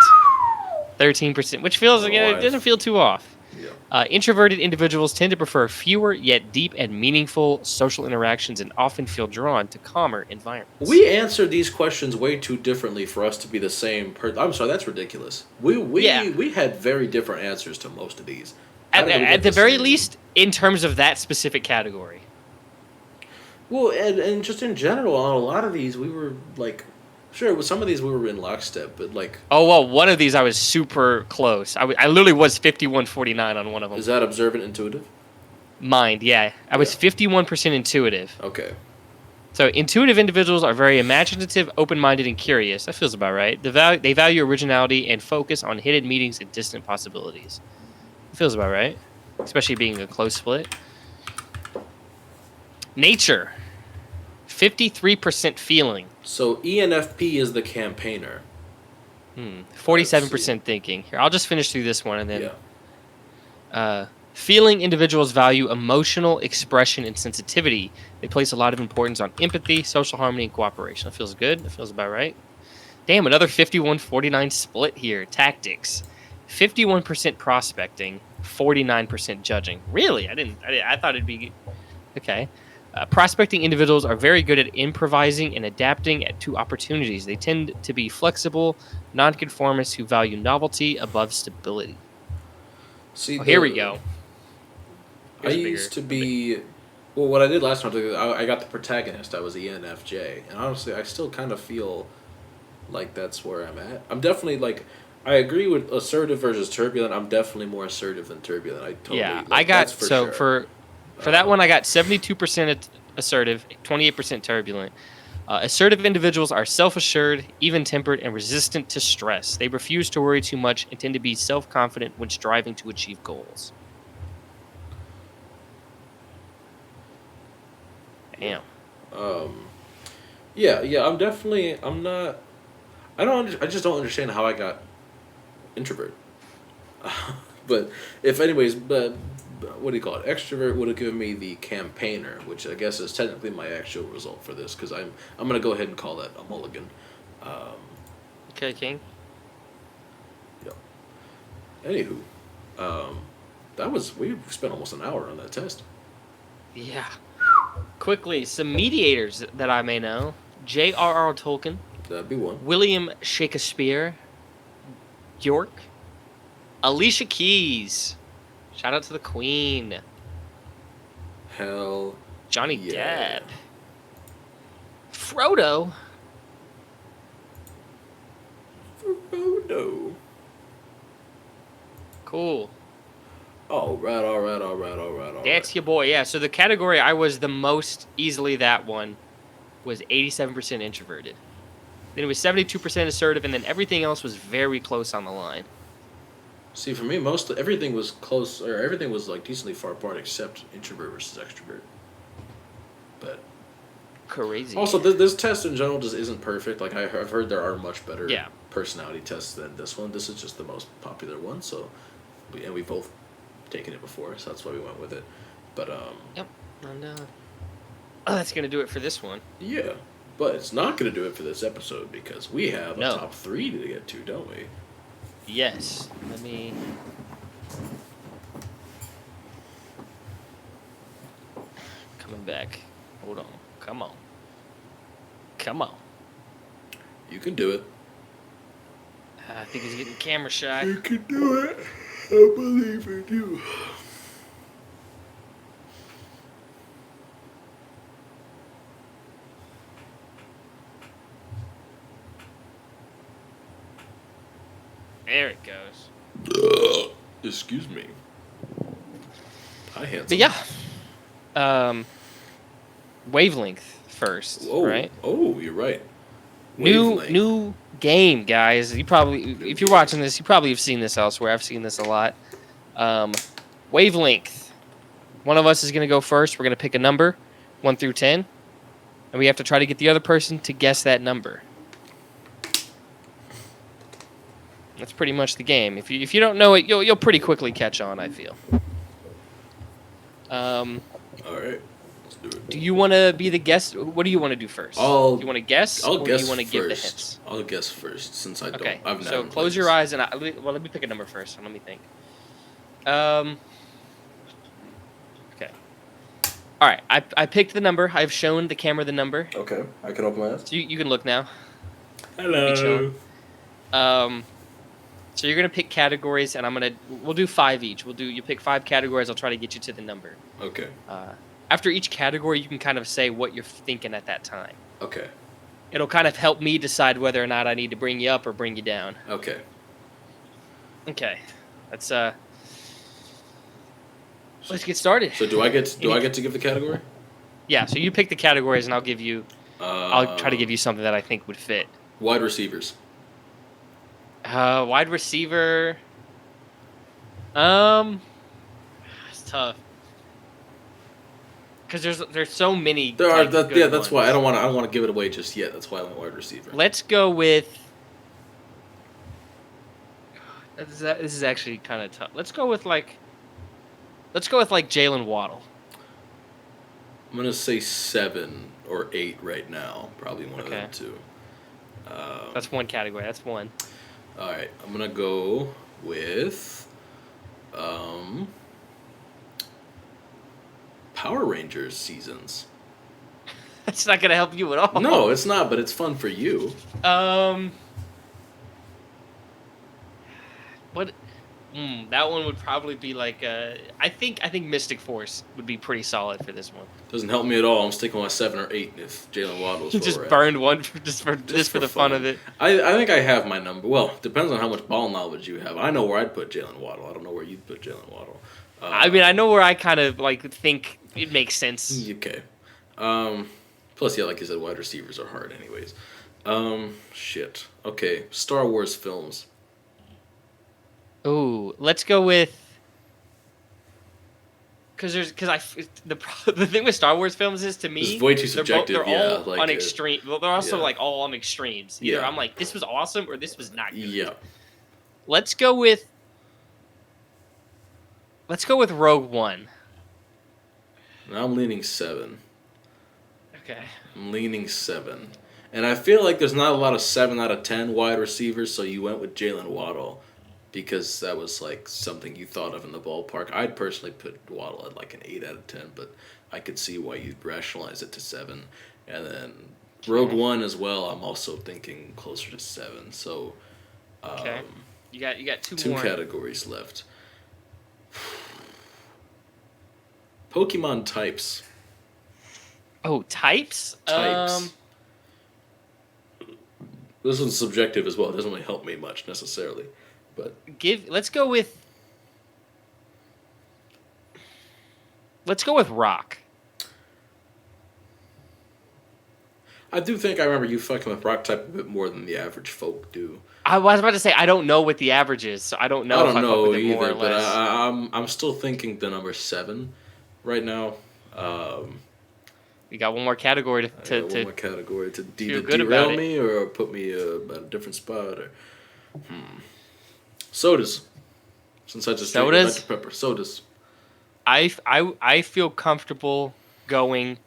Speaker 2: 13%, which feels it doesn't feel too off.
Speaker 1: Yeah.
Speaker 2: Introverted individuals tend to prefer fewer yet deep and meaningful social interactions and often feel drawn to calmer environments.
Speaker 1: We answered these questions way too differently for us to be the same person. I'm sorry, that's ridiculous. We had very different answers to most of these.
Speaker 2: At the very least, in terms of that specific category.
Speaker 1: Well, and just in general, on a lot of these, we were Sure, with some of these we were in lockstep, but like,
Speaker 2: Oh well, one of these I was super close. I literally was 51-49 on one of them.
Speaker 1: is that observant intuitive?
Speaker 2: Mind, yeah. I was
Speaker 1: Yeah.
Speaker 2: 51% intuitive.
Speaker 1: Okay.
Speaker 2: So intuitive individuals are very imaginative, open-minded, and curious. That feels about right. They value originality and focus on hidden meanings and distant possibilities. That feels about right, especially being a close split. Nature, 53% feeling,
Speaker 1: So ENFP is the campaigner.
Speaker 2: 47% thinking. Here, I'll just finish through this one and then.
Speaker 1: Yeah.
Speaker 2: Feeling individuals value emotional expression and sensitivity. They place a lot of importance on empathy, social harmony, and cooperation. That feels good. That feels about right. Damn, another 51-49 split here. Tactics. 51% prospecting, 49% judging. Really? I thought it'd be okay. Prospecting individuals are very good at improvising and adapting to opportunities. They tend to be flexible, nonconformists who value novelty above stability.
Speaker 1: See,
Speaker 2: Here we go.
Speaker 1: I used to be. Well, what I did last time, I got the protagonist. I was ENFJ, and honestly, I still kind of feel like that's where I'm at. I'm definitely like, I agree with assertive versus turbulent. I'm definitely more assertive than turbulent. I totally.
Speaker 2: Yeah,
Speaker 1: like,
Speaker 2: I got
Speaker 1: that's for sure.
Speaker 2: for that one I got 72% assertive, 28% turbulent. Assertive individuals are self-assured, even-tempered, and resistant to stress. They refuse to worry too much and tend to be self-confident when striving to achieve goals. Damn.
Speaker 1: Yeah. I'm definitely. I'm not. I don't. I just don't understand how I got introvert. But but what do you call it? Extrovert would have given me the campaigner, which I guess is technically my actual result for this because I'm gonna go ahead and call that a mulligan.
Speaker 2: Okay, King.
Speaker 1: Yep. Anywho, we spent almost an hour on that test.
Speaker 2: Yeah. Quickly, some mediators that I may know. J.R.R. Tolkien,
Speaker 1: That'd be one.
Speaker 2: William Shakespeare, York, Alicia Keys. Shout out to the Queen.
Speaker 1: Hell.
Speaker 2: Johnny
Speaker 1: yeah.
Speaker 2: Depp. Frodo.
Speaker 1: Frodo.
Speaker 2: Cool.
Speaker 1: All right.
Speaker 2: That's your boy. Yeah, so the category I was the most easily that one was 87% introverted. Then it was 72% assertive, and then everything else was very close on the line.
Speaker 1: See, for me, everything was close, or everything was like decently far apart except introvert versus extrovert. But
Speaker 2: Crazy.
Speaker 1: also, this test in general just isn't perfect. Like I've heard there are much better
Speaker 2: Yeah.
Speaker 1: personality tests than this one. This is just the most popular one. So, we both taken it before, so that's why we went with it. But
Speaker 2: Yep. And that's gonna do it for this one.
Speaker 1: yeah, but it's not gonna do it for this episode because we have
Speaker 2: No.
Speaker 1: a top 3 to get to, don't we?
Speaker 2: Yes. Let me. Coming back. Hold on. Come on. Come on.
Speaker 1: You can do it.
Speaker 2: I think he's getting camera shy.
Speaker 1: You can do it. I believe in you.
Speaker 2: There it goes.
Speaker 1: Excuse me. Hi, handsome.
Speaker 2: But yeah. Wavelength first,
Speaker 1: Whoa.
Speaker 2: right?
Speaker 1: Oh, you're right.
Speaker 2: New game, guys. You probably, if you're watching this, you probably have seen this elsewhere. I've seen this a lot. Wavelength. One of us is going to go first. We're going to pick a number, 1 through 10, and we have to try to get the other person to guess that number. That's pretty much the game. If you don't know it, you'll pretty quickly catch on, I feel.
Speaker 1: All right. Let's do it.
Speaker 2: Do you want to be the guest? What do you want to do first? Do you want to guess?
Speaker 1: I'll
Speaker 2: or
Speaker 1: guess
Speaker 2: do you want to
Speaker 1: first.
Speaker 2: give the hints?
Speaker 1: I'll guess first since I don't.
Speaker 2: Okay.
Speaker 1: I've
Speaker 2: So
Speaker 1: never
Speaker 2: close
Speaker 1: played
Speaker 2: your
Speaker 1: this.
Speaker 2: eyes and let me pick a number first. Let me think. Okay. All right. I picked the number. I've shown the camera the number.
Speaker 1: Okay, I can open my eyes.
Speaker 2: So you can look now.
Speaker 1: Hello.
Speaker 2: So you're gonna pick categories, and we'll do 5 each. You pick 5 categories. I'll try to get you to the number.
Speaker 1: Okay.
Speaker 2: After each category, you can kind of say what you're thinking at that time.
Speaker 1: Okay.
Speaker 2: it'll kind of help me decide whether or not I need to bring you up or bring you down.
Speaker 1: Okay.
Speaker 2: Okay, let's get started.
Speaker 1: So do I get to give the category?
Speaker 2: Yeah, so you pick the categories, and I'll give you. I'll try to give you something that I think would fit.
Speaker 1: Wide receivers.
Speaker 2: Wide receiver. It's tough because there's so many.
Speaker 1: There are.
Speaker 2: Good
Speaker 1: That's
Speaker 2: ones.
Speaker 1: why I don't want to give it away just yet. That's why I went wide receiver.
Speaker 2: Let's go with. This is actually kind of tough. Let's go with like Jalen Waddle.
Speaker 1: I'm gonna say 7 or 8 right now. Probably one of them two.
Speaker 2: That's one category. That's one.
Speaker 1: All right, I'm gonna go with Power Rangers seasons.
Speaker 2: That's not gonna help you at all.
Speaker 1: No, it's not, but it's fun for you.
Speaker 2: What? That one would probably be like I think Mystic Force would be pretty solid for this one.
Speaker 1: Doesn't help me at all. I'm sticking with 7 or 8 if Jalen Waddle's
Speaker 2: You just burned one for the fun of it.
Speaker 1: I think I have my number. Well, depends on how much ball knowledge you have. I know where I'd put Jalen Waddle. I don't know where you'd put Jalen Waddle.
Speaker 2: I mean, I know where I kind of like think it makes sense.
Speaker 1: Okay. Plus, yeah, like you said, wide receivers are hard anyways. Shit. Okay, Star Wars films.
Speaker 2: Ooh, let's go with. The thing with Star Wars films is, to me,
Speaker 1: It's way too subjective.
Speaker 2: They're all
Speaker 1: like
Speaker 2: on extreme. Well, they're also
Speaker 1: yeah.
Speaker 2: like all on extremes. Either
Speaker 1: Yeah.
Speaker 2: I'm like, this was awesome, or this was not good.
Speaker 1: Yeah.
Speaker 2: Let's go with Rogue One.
Speaker 1: Now I'm leaning 7.
Speaker 2: Okay.
Speaker 1: I'm leaning 7. And I feel like there's not a lot of 7 out of 10 wide receivers, so you went with Jalen Waddle because that was like something you thought of in the ballpark. I'd personally put Waddle at like an 8 out of 10, but I could see why you'd rationalize it to 7. And then Rogue One as well, I'm also thinking closer to 7. So
Speaker 2: Okay. You got two
Speaker 1: two
Speaker 2: more
Speaker 1: categories left. Pokemon types.
Speaker 2: Oh, types?
Speaker 1: Types. This one's subjective as well. It doesn't really help me much necessarily, but
Speaker 2: Let's go with rock.
Speaker 1: I do think I remember you fucking with rock type a bit more than the average folk do.
Speaker 2: I was about to say I don't know what the average is, so I don't know if I fuck with it more or
Speaker 1: either, but
Speaker 2: less.
Speaker 1: I'm still thinking the number 7 right now.
Speaker 2: We got one more category to
Speaker 1: one more category to
Speaker 2: feel good
Speaker 1: derail
Speaker 2: about it.
Speaker 1: me or put me at a different spot or sodas. Since I just drank
Speaker 2: Sodas?
Speaker 1: Dr. Pepper, sodas.
Speaker 2: I feel comfortable going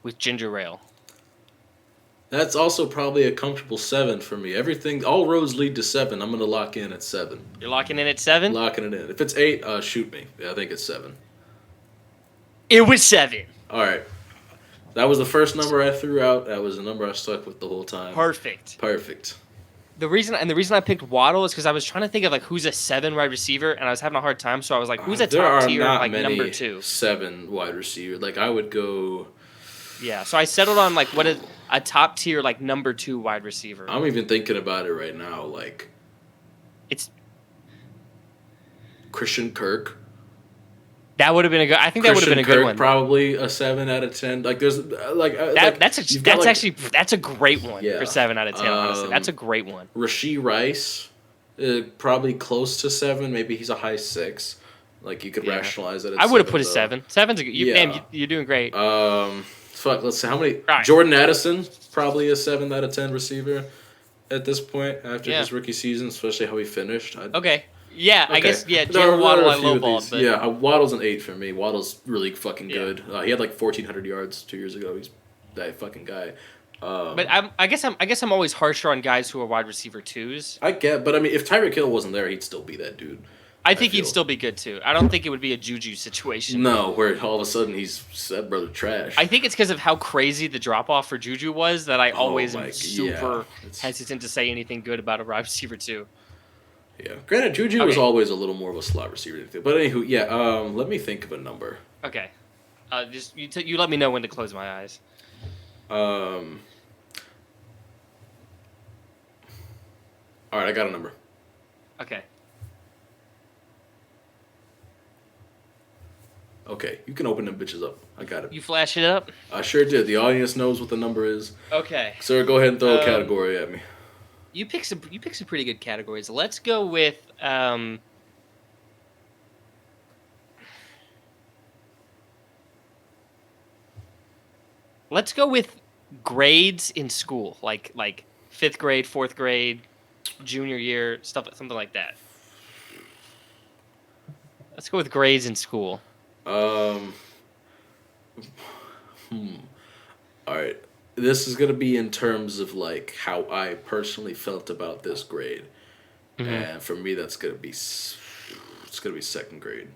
Speaker 2: with ginger ale.
Speaker 1: That's also probably a comfortable 7 for me. All roads lead to 7. I'm gonna lock in at 7.
Speaker 2: You're locking in at 7?
Speaker 1: Locking it in. If it's 8, shoot me. Yeah, I think it's 7.
Speaker 2: It was 7.
Speaker 1: All right. That was the first number I threw out. That was the number I stuck with the whole time.
Speaker 2: Perfect. The reason I picked Waddle is because I was trying to think of like who's a 7 wide receiver, and I was having a hard time. So I was like, who's a top tier like number 2?
Speaker 1: 7 wide receiver. Like I would go.
Speaker 2: Yeah. So I settled on like what is a top tier like number 2 wide receiver.
Speaker 1: I'm even thinking about it right now. Like
Speaker 2: It's
Speaker 1: Christian Kirk.
Speaker 2: that would have been a good. I think that would have been a good one.
Speaker 1: Probably a 7 out of 10. Like there's
Speaker 2: that's a great one
Speaker 1: Yeah.
Speaker 2: for 7 out of 10. Honestly, that's a great one.
Speaker 1: Rashee Rice, probably close to 7. Maybe he's a high 6. Like you could rationalize it.
Speaker 2: I would have put a 7. 7's a good.
Speaker 1: Yeah.
Speaker 2: You're doing great.
Speaker 1: Let's see how many.
Speaker 2: Right.
Speaker 1: Jordan Addison, probably a 7 out of 10 receiver at this point after
Speaker 2: Yeah.
Speaker 1: his rookie season, especially how he finished.
Speaker 2: Okay. Yeah, I guess. Yeah,
Speaker 1: There
Speaker 2: Jalen
Speaker 1: are
Speaker 2: Waddle, I
Speaker 1: a few of
Speaker 2: lowballed,
Speaker 1: these.
Speaker 2: but
Speaker 1: Yeah, Waddle's an 8 for me. Waddle's really fucking
Speaker 2: Yeah.
Speaker 1: good. He had like 1,400 yards 2 years ago. He's that fucking guy.
Speaker 2: But I guess I'm always harsher on guys who are wide receiver 2s.
Speaker 1: But I mean, if Tyreek Hill wasn't there, he'd still be that dude.
Speaker 2: I think he'd
Speaker 1: feel.
Speaker 2: still be good too. I don't think it would be a Juju situation.
Speaker 1: No, where all of a sudden he's that brother trash.
Speaker 2: I think it's because of how crazy the drop off for Juju was that I always am
Speaker 1: yeah,
Speaker 2: super
Speaker 1: it's-
Speaker 2: hesitant to say anything good about a wide receiver 2.
Speaker 1: Yeah. Granted, Juju was
Speaker 2: Okay.
Speaker 1: always a little more of a slot receiver. But anywho, yeah. Let me think of a number.
Speaker 2: Okay. Just you let me know when to close my eyes.
Speaker 1: All right, I got a number.
Speaker 2: Okay.
Speaker 1: Okay, you can open them bitches up. I got it.
Speaker 2: You flash it up?
Speaker 1: I sure did. The audience knows what the number is.
Speaker 2: Okay.
Speaker 1: Sir, go ahead and throw a category at me.
Speaker 2: You pick some pretty good categories. Let's go with let's go with grades in school, like 5th grade, 4th grade, junior year, something like that. Let's go with grades in school.
Speaker 1: All right. This is gonna be in terms of like how I personally felt about this grade, and for me, it's gonna be 2nd grade.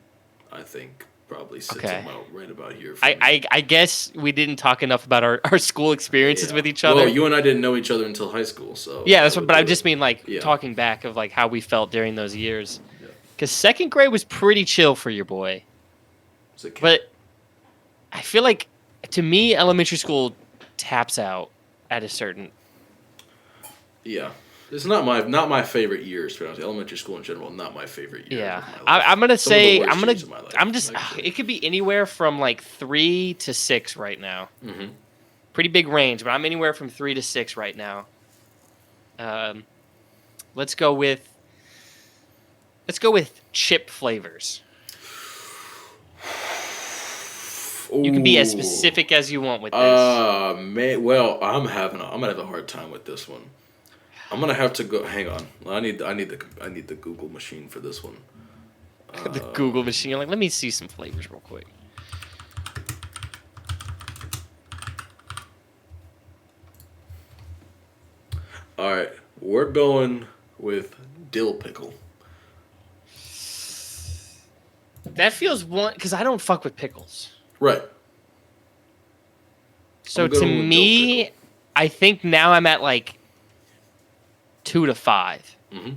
Speaker 1: I think probably sits about right about here. For me.
Speaker 2: I guess we didn't talk enough about our school experiences with each other.
Speaker 1: Well, you and I didn't know each other until high school, so
Speaker 2: yeah, that's what. But I just mean like talking back of like how we felt during those years. Because 2nd grade was pretty chill for your boy. But I feel like, to me, elementary school taps out at a certain...
Speaker 1: Yeah. It's not my favorite years, to be honest. Elementary school in general, not my favorite years.
Speaker 2: Yeah. I'm going to say... it could be anywhere from like 3 to 6 right now. Mm-hmm. Pretty big range, but I'm anywhere from 3 to 6 right now. Let's go with chip flavors. Ooh. You can be as specific as you want with this.
Speaker 1: Man, well, I'm gonna have a hard time with this one. I'm gonna have to go. Hang on, I need the Google machine for this one.
Speaker 2: The Google machine. You're like, let me see some flavors real quick.
Speaker 1: All right, we're going with dill pickle.
Speaker 2: That feels one because I don't fuck with pickles.
Speaker 1: Right.
Speaker 2: So to me, I think now I'm at like 2 to 5. Mm-hmm.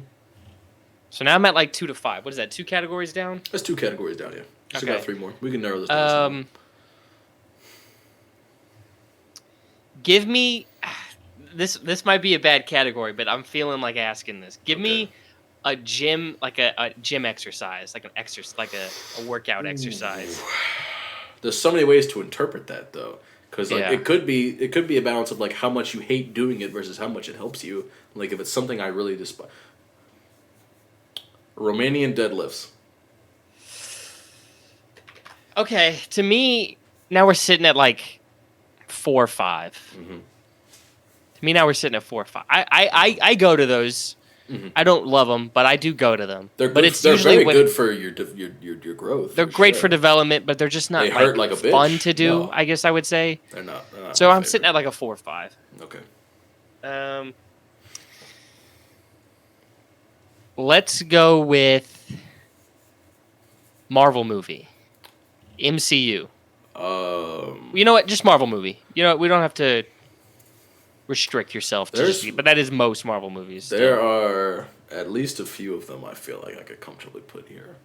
Speaker 2: So now I'm at like 2 to 5. What is that? 2 categories down?
Speaker 1: That's 2 categories down. Yeah. Still got 3 more. We can narrow this down.
Speaker 2: Give me this might be a bad category, but I'm feeling like asking this. Give me a gym, like a gym exercise, like a workout exercise.
Speaker 1: There's so many ways to interpret that though, because it could be a balance of like how much you hate doing it versus how much it helps you. Like if it's something I really despise. Romanian deadlifts.
Speaker 2: Okay, to me now we're sitting at like 4 or 5. Mm-hmm. To me now we're sitting at 4 or 5. I go to those. Mm-hmm. I don't love them, but I do go to them.
Speaker 1: They're
Speaker 2: good,
Speaker 1: but they're very good for your growth.
Speaker 2: They're great for development, but they're just not like fun to do. No. I guess I would say
Speaker 1: they're not
Speaker 2: so I'm sitting at like a 4 or 5.
Speaker 1: Okay.
Speaker 2: Let's go with Marvel movie, MCU. You know what? Just Marvel movie. You know, we don't have to restrict yourself to but that is most Marvel movies.
Speaker 1: There are at least a few of them I feel like I could comfortably put here.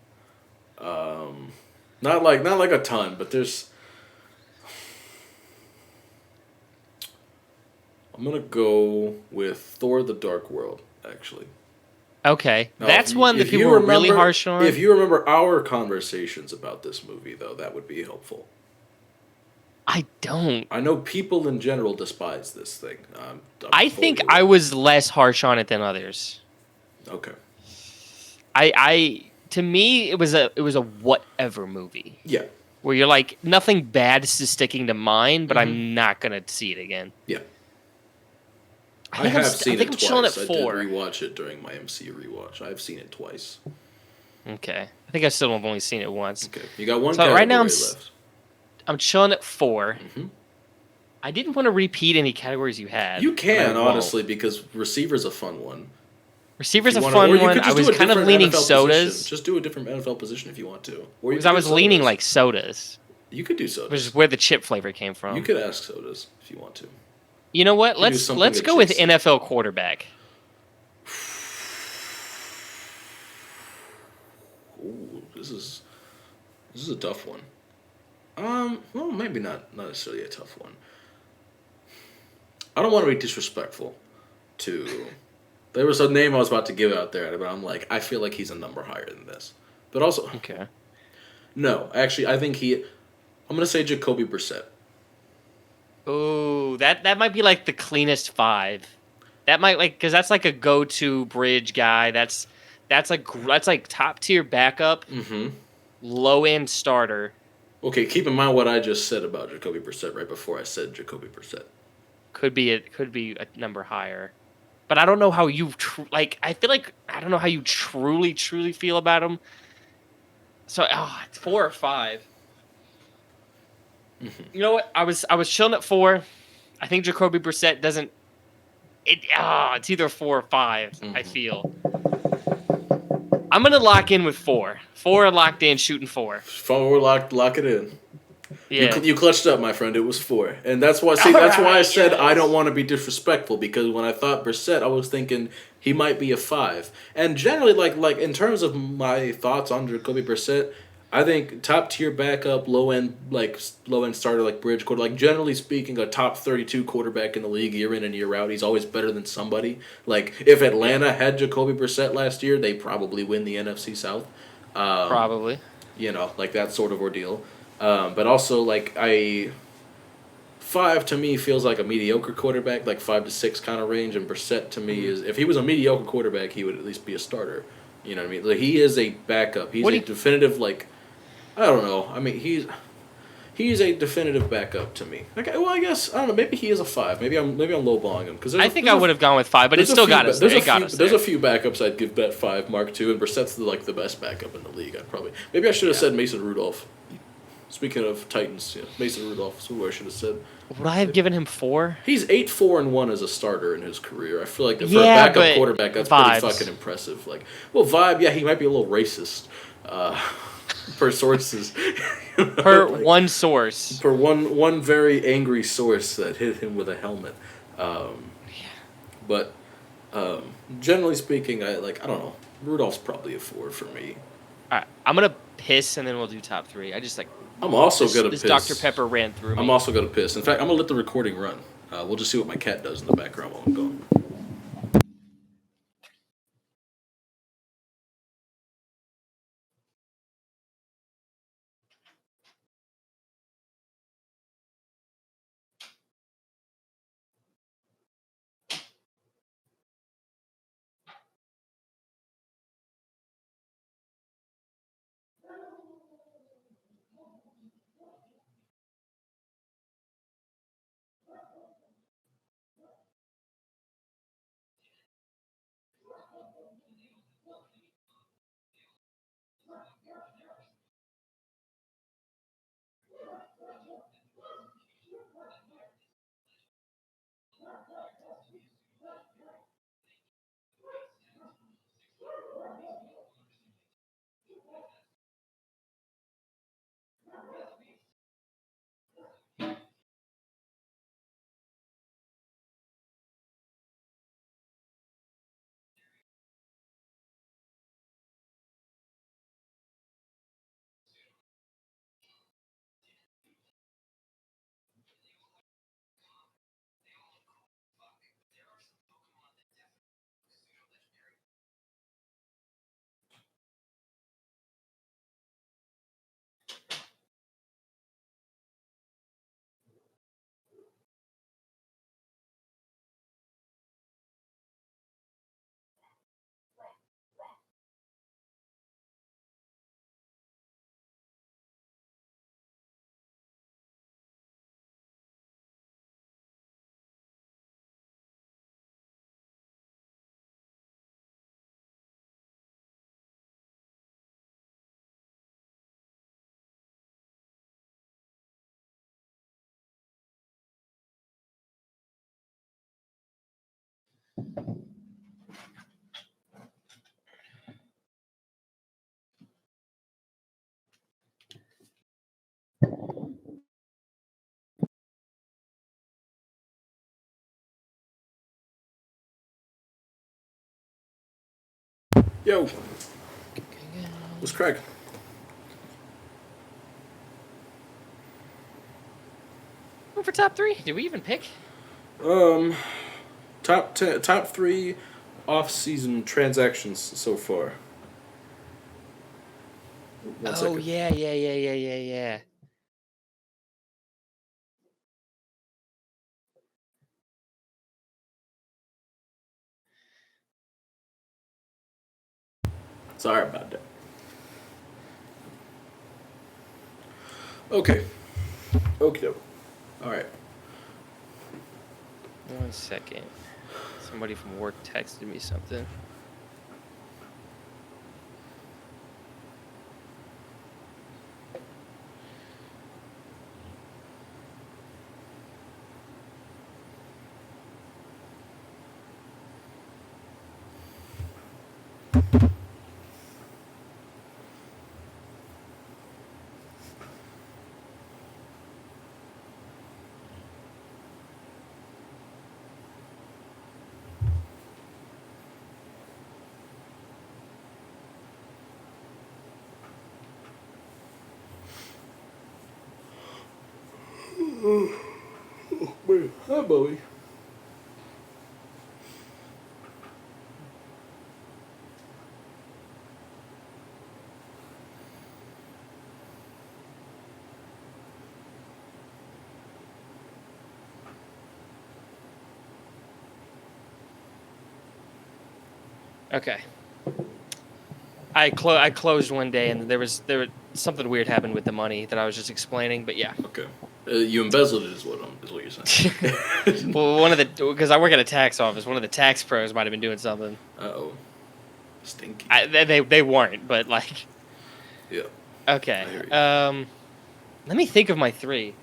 Speaker 1: Not like a ton, but there's. I'm gonna go with Thor: The Dark World. Actually.
Speaker 2: Okay, now, that's one that people were really harsh on.
Speaker 1: If you remember our conversations about this movie, though, that would be helpful.
Speaker 2: I don't.
Speaker 1: I know people in general despise this thing.
Speaker 2: I think I was less harsh on it than others.
Speaker 1: Okay.
Speaker 2: To me, it was a whatever movie.
Speaker 1: Yeah.
Speaker 2: Where you're like, nothing bad is sticking to mind, but I'm not gonna see it again.
Speaker 1: Yeah.
Speaker 2: I
Speaker 1: have seen it twice.
Speaker 2: I'm chilling at 4.
Speaker 1: I did rewatch it during my MCU rewatch. I've seen it twice.
Speaker 2: Okay. I think I still have only seen it once.
Speaker 1: Okay. You got one category
Speaker 2: right now
Speaker 1: left.
Speaker 2: I'm chilling at 4. Mm-hmm. I didn't want to repeat any categories you had.
Speaker 1: You can, honestly, because receiver's a fun one.
Speaker 2: Receiver's a fun one. I was kind of leaning
Speaker 1: NFL
Speaker 2: sodas.
Speaker 1: Position. Just do a different NFL position if you want to.
Speaker 2: Or because I was leaning like sodas.
Speaker 1: You could do sodas.
Speaker 2: Which is where the chip flavor came from.
Speaker 1: You could ask sodas if you want to.
Speaker 2: You know what? Let's go with NFL quarterback.
Speaker 1: Ooh, this is a tough one. Well, maybe not necessarily a tough one. I don't want to be disrespectful to There was a name I was about to give out there, but I'm like, I feel like he's a number higher than this. But also,
Speaker 2: Okay.
Speaker 1: no, actually, I think he. I'm gonna say Jacoby Brissett.
Speaker 2: Ooh, that might be like the cleanest 5. That might because that's like a go-to bridge guy. That's like top tier backup,
Speaker 1: Mm-hmm.
Speaker 2: low end starter.
Speaker 1: Okay, keep in mind what I just said about Jacoby Brissett right before I said Jacoby Brissett.
Speaker 2: Could be a number higher, but I don't know how you I feel like I don't know how you truly feel about him. So it's 4 or 5.
Speaker 1: Mm-hmm.
Speaker 2: You know what? I was chilling at 4. I think Jacoby Brissett doesn't. It's either 4 or 5. I
Speaker 1: Mm-hmm.
Speaker 2: feel. I'm gonna lock in with 4. 4 locked in, shooting 4.
Speaker 1: Forward lock it in.
Speaker 2: Yeah.
Speaker 1: You clutched up, my friend. It was 4, and that's why. See,
Speaker 2: All
Speaker 1: that's why I
Speaker 2: right,
Speaker 1: said I don't
Speaker 2: yes.
Speaker 1: want to be disrespectful because when I thought Brissett, I was thinking he might be a 5. And generally, like in terms of my thoughts on Jacoby Brissett, I think top tier backup, low end starter like bridge quarter. Like generally speaking, a top 32 quarterback in the league year in and year out. He's always better than somebody. Like if Atlanta had Jacoby Brissett last year, they probably win the NFC South.
Speaker 2: Probably.
Speaker 1: Like that sort of ordeal. But also, like, 5 to me feels like a mediocre quarterback, like 5 to 6 kind of range. And Brissett to me is, if he was a mediocre quarterback, he would at least be a starter. You know what I mean? Like, he is a backup. He's a definitive, like, I don't know. I mean, he's a definitive backup to me. Okay, well, I guess I don't know. Maybe he is a 5. Maybe I'm lowballing him because
Speaker 2: I think I would have gone with 5, but it still got us there.
Speaker 1: There's a few backups I'd give that 5 mark to, and Brissett's the best backup in the league. Maybe I should have said Mason Rudolph. Speaking of Titans, Mason Rudolph is who I should have said.
Speaker 2: Would I have given him 4?
Speaker 1: He's 8-4-1 as a starter in his career. I feel like for a
Speaker 2: Yeah,
Speaker 1: backup
Speaker 2: but
Speaker 1: quarterback, that's
Speaker 2: vibes.
Speaker 1: pretty fucking impressive. Like, well, vibe, yeah, he might be a little racist, per sources.
Speaker 2: Per one source.
Speaker 1: Per one very angry source that hit him with a helmet. But generally speaking, I don't know. Rudolph's probably a 4 for me.
Speaker 2: All right, I'm gonna piss and then we'll do top 3. I just
Speaker 1: I'm also gonna
Speaker 2: this
Speaker 1: piss.
Speaker 2: Dr. Pepper ran through me.
Speaker 1: I'm also gonna piss. In fact, I'm gonna let the recording run. We'll just see what my cat does in the background while I'm gone. Yo, what's crack?
Speaker 2: For top 3? Did we even pick?
Speaker 1: Top 3. off-season transactions so far. One
Speaker 2: Oh
Speaker 1: second.
Speaker 2: yeah.
Speaker 1: Sorry about that. Okay. Okay. All right.
Speaker 2: 1 second. Somebody from work texted me something.
Speaker 1: Hi, Bowie.
Speaker 2: Okay. I closed one day and there was something weird happened with the money that I was just explaining, but yeah.
Speaker 1: Okay. You embezzled it, is what you're saying.
Speaker 2: Well, because I work at a tax office, one of the tax pros might have been doing something.
Speaker 1: Uh-oh. Stinky.
Speaker 2: They weren't, but like.
Speaker 1: Yeah.
Speaker 2: Okay.
Speaker 1: I hear you.
Speaker 2: Let me think of my 3.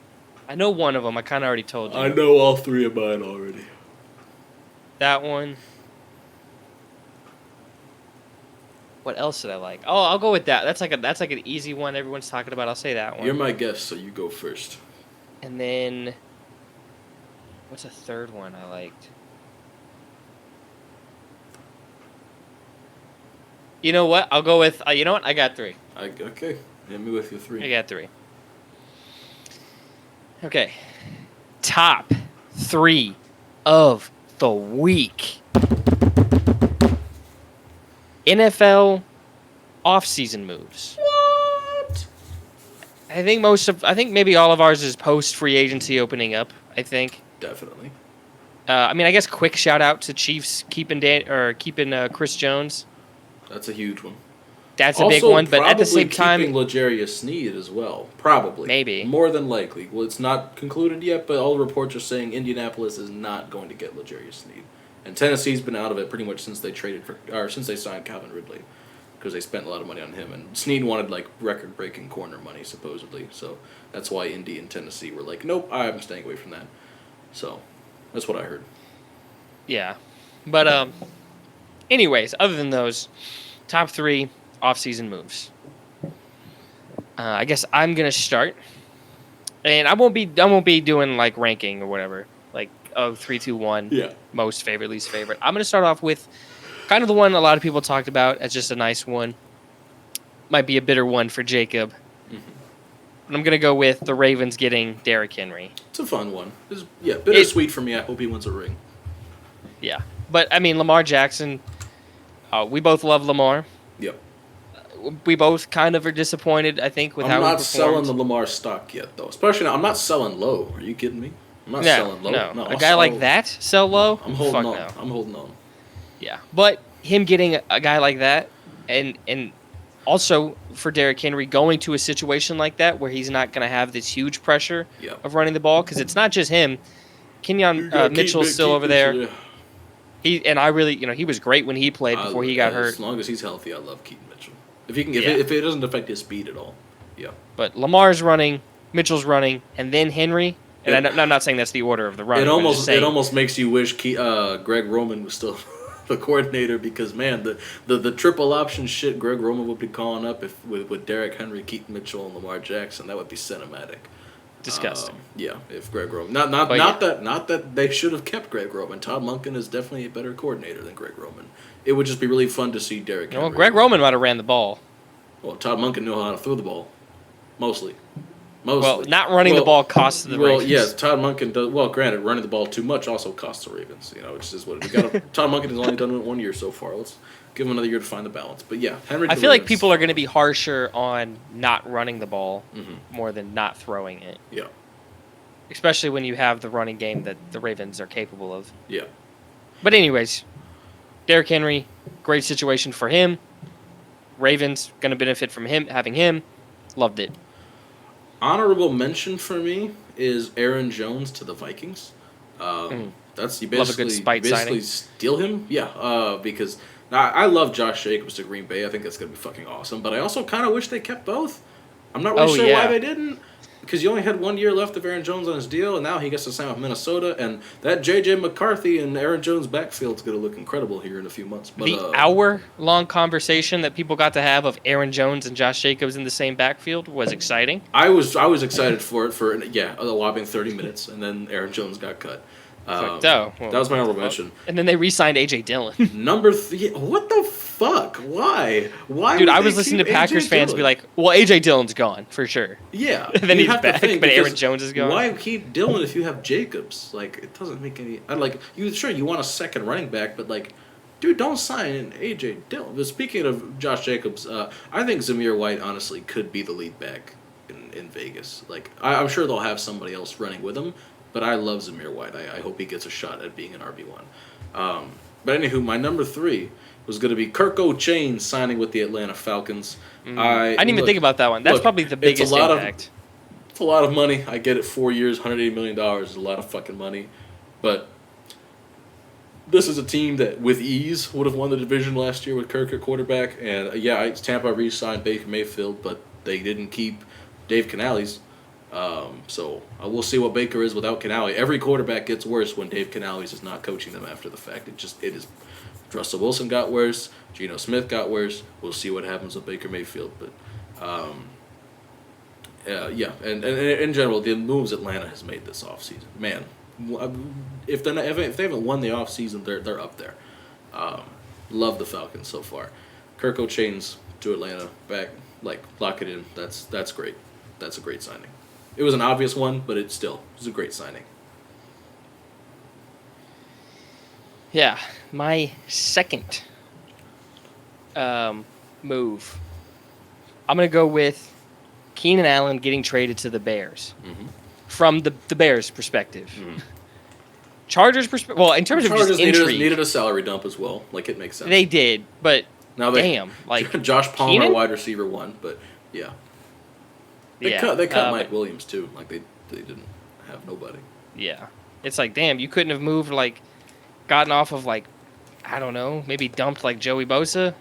Speaker 2: I know one of them. I kind of already told you.
Speaker 1: I know all 3 of mine already.
Speaker 2: That one. What else did I like? Oh, I'll go with that. That's like an easy one everyone's talking about. I'll say that one.
Speaker 1: You're my guest, so you go first.
Speaker 2: And then, what's a third one I liked? You know what? I'll go with. You know what? I got 3.
Speaker 1: Okay. Hit me with your 3.
Speaker 2: I got 3. Okay. Top 3 of the week. NFL off-season moves.
Speaker 1: What?
Speaker 2: I think maybe all of ours is post free agency opening up. I think.
Speaker 1: Definitely.
Speaker 2: I mean, I guess quick shout out to Chiefs keeping Chris Jones.
Speaker 1: That's a huge one.
Speaker 2: That's a big one, but at the same
Speaker 1: keeping
Speaker 2: time,
Speaker 1: L'Jarius Sneed as well. Probably.
Speaker 2: Maybe.
Speaker 1: More than likely. Well, it's not concluded yet, but all the reports are saying Indianapolis is not going to get L'Jarius Sneed. And Tennessee's been out of it pretty much since they signed Calvin Ridley, because they spent a lot of money on him. And Sneed wanted like record-breaking corner money supposedly, so that's why Indy and Tennessee were like, nope, I'm staying away from that. So that's what I heard.
Speaker 2: yeah. But anyways, other than those, top 3 off-season moves. I guess I'm gonna start, and I won't be doing like ranking or whatever. Like 3, 2, 1.
Speaker 1: Yeah.
Speaker 2: Most favorite, least favorite. I'm gonna start off with kind of the one a lot of people talked about as just a nice one. Might be a bitter one for Jacob.
Speaker 1: Mm-hmm.
Speaker 2: And I'm gonna go with the Ravens getting Derrick Henry.
Speaker 1: It's a fun one. Bittersweet for me. I hope he wins a ring.
Speaker 2: Yeah, but I mean Lamar Jackson. We both love Lamar.
Speaker 1: Yep.
Speaker 2: We both kind of are disappointed, I think, with how he performed.
Speaker 1: I'm not selling the Lamar stock yet, though. Especially now, I'm not selling low. Are you kidding me? I'm not selling low.
Speaker 2: No, a guy like that sell low?
Speaker 1: I'm holding on.
Speaker 2: No.
Speaker 1: I'm holding on.
Speaker 2: Yeah, but him getting a guy like that, and also for Derrick Henry going to a situation like that where he's not going to have this huge pressure of running the ball, because it's not just him. Kenyon Mitchell's still over there.
Speaker 1: Yeah.
Speaker 2: I really, he was great when he played before he got hurt.
Speaker 1: As long as he's healthy, I love Keaton Mitchell. If it doesn't affect his speed at all, yeah.
Speaker 2: But Lamar's running, Mitchell's running, and then Henry. And I'm not saying that's the order of the run.
Speaker 1: It almost makes you wish Greg Roman was still the coordinator, because man, the triple option shit Greg Roman would be calling up with Derrick Henry, Keaton Mitchell, and Lamar Jackson, that would be cinematic.
Speaker 2: Disgusting.
Speaker 1: If Greg Roman not that they should have kept Greg Roman. Todd Monken is definitely a better coordinator than Greg Roman. It would just be really fun to see Derrick Henry.
Speaker 2: Well, Greg Roman might have ran the ball.
Speaker 1: Well, Todd Monken knew how to throw the ball, mostly. Mostly.
Speaker 2: Well, not running the ball costs the
Speaker 1: Well,
Speaker 2: Ravens.
Speaker 1: yes, Todd Monken does. Well, granted, running the ball too much also costs the Ravens. Which is what we got. Todd Monken has only done it 1 year so far. Let's give him another year to find the balance. But yeah, Henry.
Speaker 2: I feel like people are going to be harsher on not running the ball more than not throwing it.
Speaker 1: Yeah.
Speaker 2: Especially when you have the running game that the Ravens are capable of.
Speaker 1: Yeah.
Speaker 2: But anyways, Derrick Henry, great situation for him. Ravens going to benefit from him having him. Loved it.
Speaker 1: Honorable mention for me is Aaron Jones to the Vikings. That's you
Speaker 2: Love a good spite signing.
Speaker 1: steal him, yeah. Because I love Josh Jacobs to Green Bay. I think that's gonna be fucking awesome. But I also kind of wish they kept both. I'm not really sure why they didn't. Because you only had 1 year left of Aaron Jones on his deal, and now he gets to sign with Minnesota, and that J.J. McCarthy and Aaron Jones backfield is going to look incredible here in a few months. But,
Speaker 2: the hour-long conversation that people got to have of Aaron Jones and Josh Jacobs in the same backfield was exciting.
Speaker 1: I was excited for it for a whopping 30 minutes, and then Aaron Jones got cut. That was my honorable mention.
Speaker 2: And then they re-signed A.J. Dillon.
Speaker 1: Number 3, what the fuck? Why?
Speaker 2: Dude, I was listening to Packers fans be like, well, A.J. Dillon's gone, for sure.
Speaker 1: Yeah.
Speaker 2: And then he's back, but Aaron Jones is gone.
Speaker 1: Why keep Dillon if you have Jacobs? Like, it doesn't make any... you want a second running back, but, dude, don't sign A.J. Dillon. But speaking of Josh Jacobs, I think Zamir White, honestly, could be the lead back in Vegas. I'm sure they'll have somebody else running with him, but I love Zamir White. I hope he gets a shot at being an RB1. But anywho, my number 3 was going to be Kirk O'Chain signing with the Atlanta Falcons.
Speaker 2: I didn't even think about that one. That's probably the biggest impact.
Speaker 1: It's a lot of money. I get it, 4 years, $180 million is a lot of fucking money. But this is a team that, with ease, would have won the division last year with Kirk at quarterback. And, Tampa re-signed Baker Mayfield, but they didn't keep Dave Canales. So we'll see what Baker is without Canale. Every quarterback gets worse when Dave Canales is not coaching them after the fact. It is. Russell Wilson got worse. Geno Smith got worse. We'll see what happens with Baker Mayfield. But and in general, the moves Atlanta has made this offseason, man. If they haven't won the offseason, they're up there. Love the Falcons so far. Kirk O'Chain's to Atlanta back, lock it in. That's great. That's a great signing. It was an obvious one, but it was a great signing.
Speaker 2: Yeah, my second move. I'm going to go with Keenan Allen getting traded to the Bears. From the Bears' perspective. Chargers' perspective. Well, in terms of just intrigue.
Speaker 1: Needed a salary dump as well. It makes sense.
Speaker 2: They did, but
Speaker 1: now Josh Palmer, Keenan? Wide receiver 1, but yeah. They cut Mike Williams too. They didn't have nobody.
Speaker 2: Yeah. It's damn, you couldn't have moved gotten off of I don't know, maybe dumped Joey Bosa.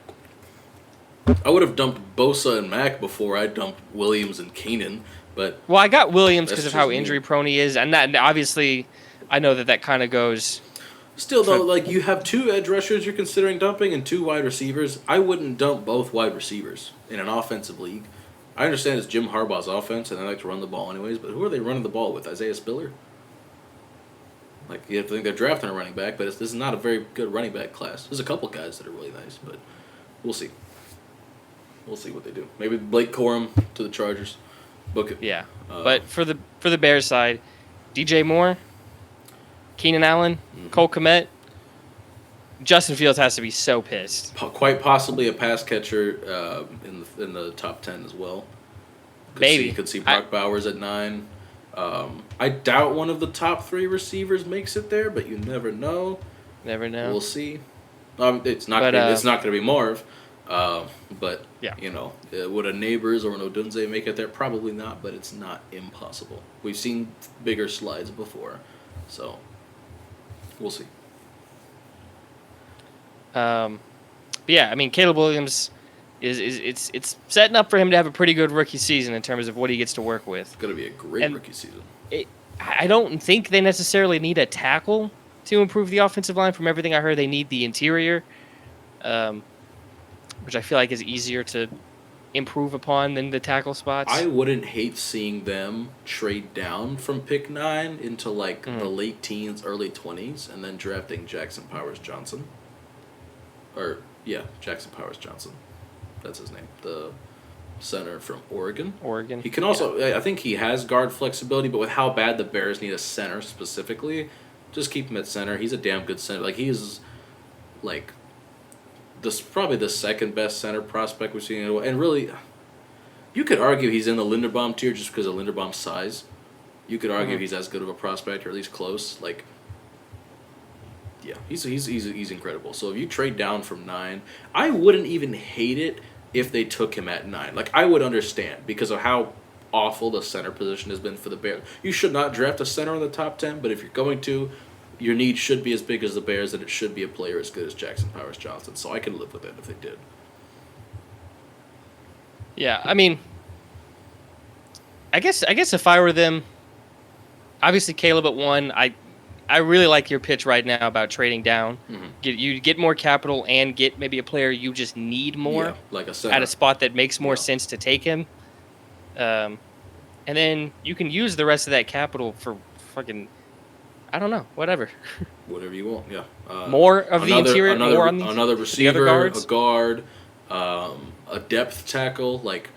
Speaker 1: I would have dumped Bosa and Mack before I dumped Williams and Keenan, but
Speaker 2: I got Williams because of how injury prone he is, and that obviously I know that kind of goes.
Speaker 1: Still though, you have 2 edge rushers you're considering dumping and 2 wide receivers. I wouldn't dump both wide receivers in an offensive league. I understand it's Jim Harbaugh's offense, and they like to run the ball anyways, but who are they running the ball with? Isaiah Spiller? You have to think they're drafting a running back, but this is not a very good running back class. There's a couple guys that are really nice, but we'll see. We'll see what they do. Maybe Blake Corum to the Chargers. Book it.
Speaker 2: Yeah, but for the Bears side, DJ Moore, Keenan Allen, Cole Kmet, Justin Fields has to be so pissed.
Speaker 1: Quite possibly a pass catcher in the top 10 as well. Could see Brock Bowers at 9. I doubt one of the top 3 receivers makes it there, but you never know.
Speaker 2: Never know.
Speaker 1: We'll see. It's not going to be Marv, but
Speaker 2: yeah.
Speaker 1: Would a Neighbors or an Odunze make it there? Probably not, but it's not impossible. We've seen bigger slides before, so we'll see.
Speaker 2: But yeah, Caleb Williams it's setting up for him to have a pretty good rookie season in terms of what he gets to work with.
Speaker 1: It's going to be a great rookie season.
Speaker 2: I don't think they necessarily need a tackle to improve the offensive line. From everything I heard, they need the interior, which I feel like is easier to improve upon than the tackle spots.
Speaker 1: I wouldn't hate seeing them trade down from pick 9 into the late teens, early 20s, and then drafting Jackson Powers Johnson. Jackson Powers Johnson. That's his name. The center from Oregon.
Speaker 2: Oregon.
Speaker 1: He can also, I think he has guard flexibility, but with how bad the Bears need a center specifically, just keep him at center. He's a damn good center. Like, he is, like, probably the second best center prospect we've seen. And really, you could argue he's in the Linderbaum tier just because of Linderbaum's size. You could argue he's as good of a prospect, or at least close. Like, yeah, he's incredible. So if you trade down from 9, I wouldn't even hate it if they took him at 9. Like, I would understand because of how awful the center position has been for the Bears. You should not draft a center in the top 10, but if you're going to, your need should be as big as the Bears, and it should be a player as good as Jackson Powers Johnson. So I can live with it if they did.
Speaker 2: Yeah, I mean, I guess if I were them, obviously Caleb at 1. I really like your pitch right now about trading down. You get more capital and get maybe a player you just need more,
Speaker 1: like a center
Speaker 2: at a spot that makes more sense to take him. And then you can use the rest of that capital for fucking, I don't know, whatever.
Speaker 1: Whatever you want, yeah.
Speaker 2: More of the interior, more on
Speaker 1: another
Speaker 2: the
Speaker 1: receiver,
Speaker 2: other guards.
Speaker 1: a guard, a depth tackle, like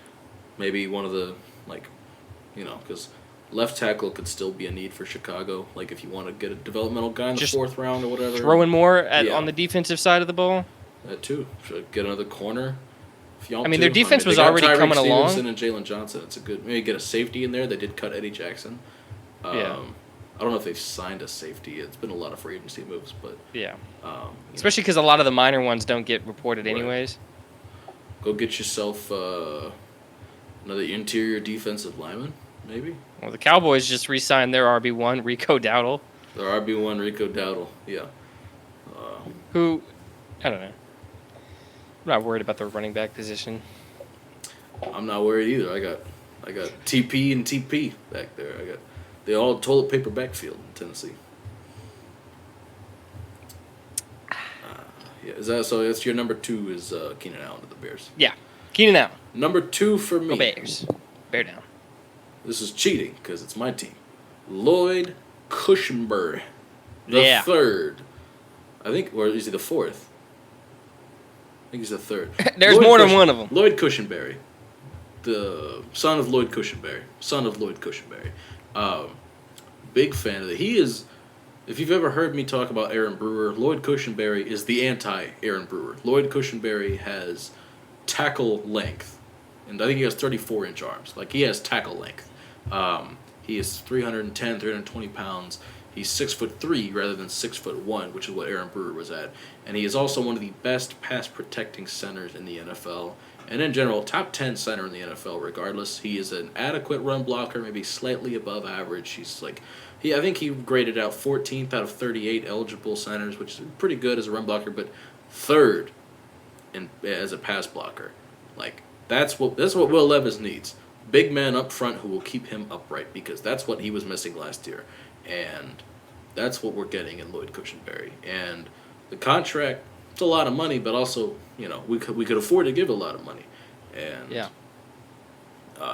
Speaker 1: maybe one of the, like, because left tackle could still be a need for Chicago. Like, if you want to get a developmental guy in the 4th round or whatever.
Speaker 2: Throwing more on the defensive side of the ball.
Speaker 1: That too. Should get another corner.
Speaker 2: Their defense was already coming along.
Speaker 1: Stevenson and Jalen Johnson. It's a good. Maybe get a safety in there. They did cut Eddie Jackson.
Speaker 2: Yeah.
Speaker 1: I don't know if they've signed a safety. It's been a lot of free agency moves, but
Speaker 2: yeah. Especially because a lot of the minor ones don't get reported
Speaker 1: Right.
Speaker 2: anyways.
Speaker 1: Go get yourself another interior defensive lineman, maybe.
Speaker 2: Well, the Cowboys just re-signed their RB1, Rico Dowdle.
Speaker 1: Their RB1, Rico Dowdle. Yeah.
Speaker 2: Who, I don't know. I'm not worried about the running back position.
Speaker 1: I'm not worried either. I got TP and TP back there. They all toilet paper backfield in Tennessee. Yeah, is that so? That's your number 2 is Keenan Allen to the Bears.
Speaker 2: Yeah, Keenan Allen.
Speaker 1: Number 2 for me.
Speaker 2: Go Bears. Bear down.
Speaker 1: This is cheating because it's my team. Lloyd Cushenberry, the 3rd. I think, or is he the 4th? I think he's the 3rd.
Speaker 2: There's more than one of them.
Speaker 1: Lloyd Cushenberry, the son of Lloyd Cushenberry. Big fan of it. He is, if you've ever heard me talk about Aaron Brewer, Lloyd Cushenberry is the anti-Aaron Brewer. Lloyd Cushenberry has tackle length, and I think he has 34-inch arms. Like, he has tackle length. He is 310, 320 pounds. He's 6'3" rather than 6'1", which is what Aaron Brewer was at. And he is also one of the best pass protecting centers in the NFL. And in general, top 10 center in the NFL regardless. He is an adequate run blocker, maybe slightly above average. He's like, I think he graded out 14th out of 38 eligible centers, which is pretty good as a run blocker, but 3rd as a pass blocker. Like, that's what Will Levis needs. Big man up front who will keep him upright, because that's what he was missing last year. And that's what we're getting in Lloyd Cushenberry. And the contract, it's a lot of money, but also, we could afford to give a lot of money. And
Speaker 2: yeah.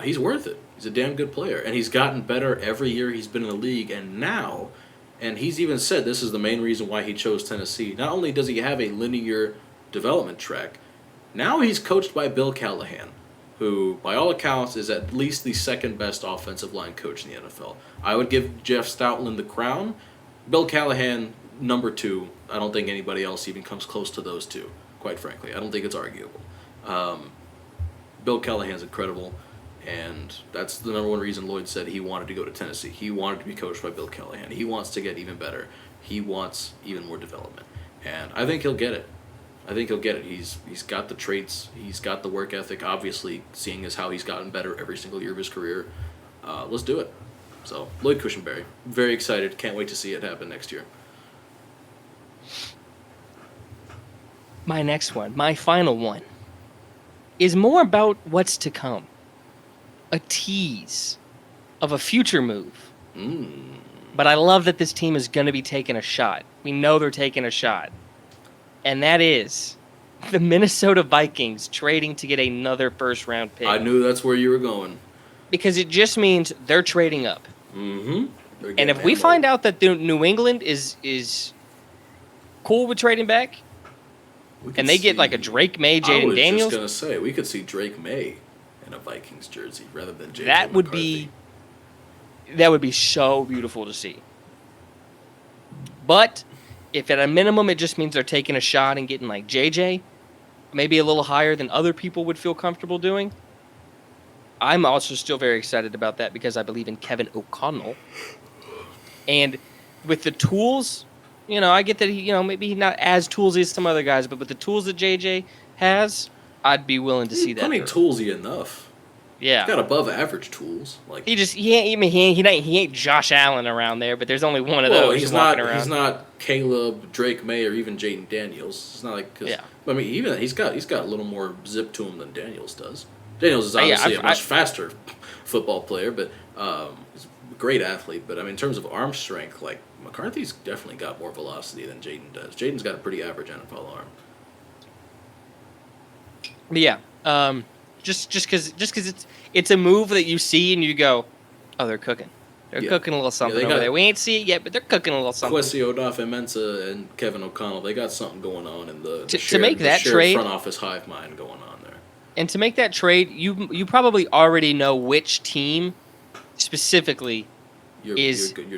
Speaker 1: He's worth it. He's a damn good player. And he's gotten better every year he's been in the league. And he's even said this is the main reason why he chose Tennessee. Not only does he have a linear development track, now he's coached by Bill Callahan, who, by all accounts, is at least the second best offensive line coach in the NFL. I would give Jeff Stoutland the crown. Bill Callahan, number 2. I don't think anybody else even comes close to those two, quite frankly. I don't think it's arguable. Bill Callahan's incredible, and that's the number 1 reason Lloyd said he wanted to go to Tennessee. He wanted to be coached by Bill Callahan. He wants to get even better. He wants even more development. And I think he'll get it. He's got the traits. He's got the work ethic, obviously, seeing as how he's gotten better every single year of his career. Let's do it. So, Lloyd Cushenberry. Very excited. Can't wait to see it happen next year.
Speaker 2: My next one, my final one, is more about what's to come. A tease of a future move. But I love that this team is going to be taking a shot. We know they're taking a shot. And that is the Minnesota Vikings trading to get another first-round pick.
Speaker 1: I knew that's where you were going.
Speaker 2: Because it just means they're trading up.
Speaker 1: Mm-hmm.
Speaker 2: And if we find out that New England is cool with trading back, and they get like a Drake May, Jaden Daniels.
Speaker 1: I was just going to say, we could see Drake May in a Vikings jersey rather than J.J.
Speaker 2: That would
Speaker 1: McCarthy.
Speaker 2: be so beautiful to see. But if at a minimum it just means they're taking a shot and getting like JJ, maybe a little higher than other people would feel comfortable doing, I'm also still very excited about that because I believe in Kevin O'Connell. And with the tools, I get that maybe he's not as toolsy as some other guys, but with the tools that JJ has, I'd be willing to see that.
Speaker 1: Plenty toolsy enough.
Speaker 2: Yeah.
Speaker 1: He's got above average tools. Like
Speaker 2: he ain't Josh Allen around there, but there's only one of those
Speaker 1: he's
Speaker 2: walking
Speaker 1: not.
Speaker 2: around.
Speaker 1: He's not Caleb, Drake May, or even Jaden Daniels. It's not like I mean, even he's got a little more zip to him than Daniels does. Daniels is obviously a much faster football player, but he's a great athlete. But I mean, in terms of arm strength, like McCarthy's definitely got more velocity than Jaden does. Jaden's got a pretty average NFL arm.
Speaker 2: But yeah, just because it's a move that you see and you go, oh, they're cooking. They're cooking a little something over there. We ain't see it yet, but they're cooking a little something.
Speaker 1: Kwesi Odafe-Mensah and Kevin O'Connell, they got something going on in the
Speaker 2: trade
Speaker 1: front office hive mind going on there.
Speaker 2: And to make that trade, you probably already know which team specifically
Speaker 1: you're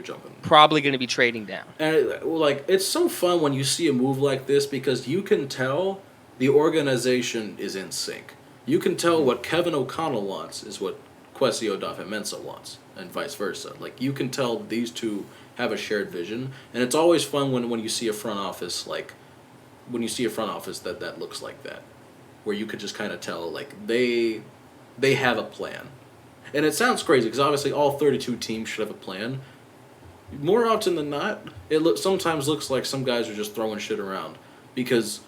Speaker 1: jumping.
Speaker 2: Probably going to be trading down.
Speaker 1: And it's so fun when you see a move like this because you can tell the organization is in sync. You can tell what Kevin O'Connell wants is what Kwesi Odafe-Mensah wants, and vice versa. Like, you can tell these two have a shared vision, and it's always fun when you see a front office, that looks like that, where you could just kind of tell, like, they have a plan. And it sounds crazy, because obviously all 32 teams should have a plan. More often than not, sometimes looks like some guys are just throwing shit around, because...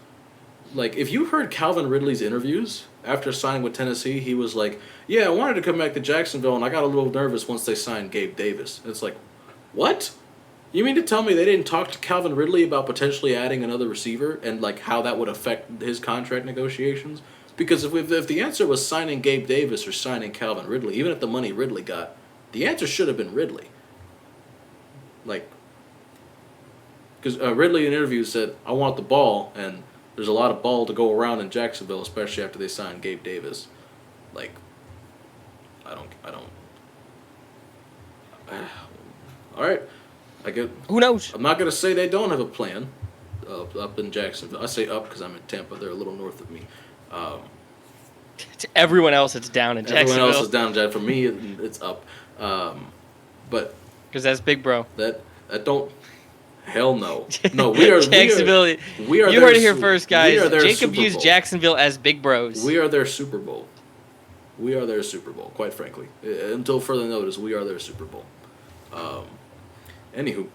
Speaker 1: Like, if you heard Calvin Ridley's interviews after signing with Tennessee, he was like, yeah, I wanted to come back to Jacksonville, and I got a little nervous once they signed Gabe Davis. And it's like, what? You mean to tell me they didn't talk to Calvin Ridley about potentially adding another receiver and, like, how that would affect his contract negotiations? Because if the answer was signing Gabe Davis or signing Calvin Ridley, even at the money Ridley got, the answer should have been Ridley. Like, because Ridley in interviews said, I want the ball, and... There's a lot of ball to go around in Jacksonville, especially after they signed Gabe Davis. Like, I don't. All right, I get.
Speaker 2: Who knows?
Speaker 1: I'm not gonna say they don't have a plan up in Jacksonville. I say up because I'm in Tampa. They're a little north of me.
Speaker 2: To everyone else, it's down in Jacksonville.
Speaker 1: Everyone else is down in Jacksonville. For me, it's up. But
Speaker 2: because that's big, bro.
Speaker 1: That don't. Hell no. No, we are
Speaker 2: Jacksonville.
Speaker 1: We are
Speaker 2: you heard it here first, guys. Jacob
Speaker 1: Super
Speaker 2: used
Speaker 1: Bowl.
Speaker 2: Jacksonville as big bros.
Speaker 1: We are their Super Bowl. We are their Super Bowl, quite frankly. Until further notice, we are their Super Bowl. Anywho,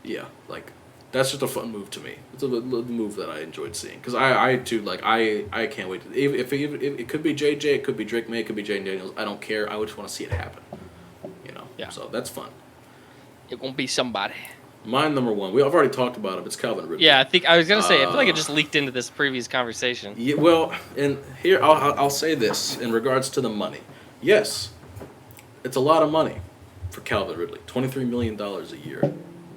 Speaker 1: yeah, like, that's just a fun move to me. It's a move that I enjoyed seeing. Because I too, like, I can't wait. If it could be JJ, it could be Drake May, it could be Jaden Daniels. I don't care. I just want to see it happen.
Speaker 2: Yeah.
Speaker 1: So that's fun.
Speaker 2: It won't be somebody.
Speaker 1: Mine number one. I've already talked about him. It's Calvin Ridley.
Speaker 2: Yeah, I was gonna say. I feel like it just leaked into this previous conversation.
Speaker 1: Yeah, well, and here I'll say this in regards to the money. Yes, it's a lot of money for Calvin Ridley. $23 million a year.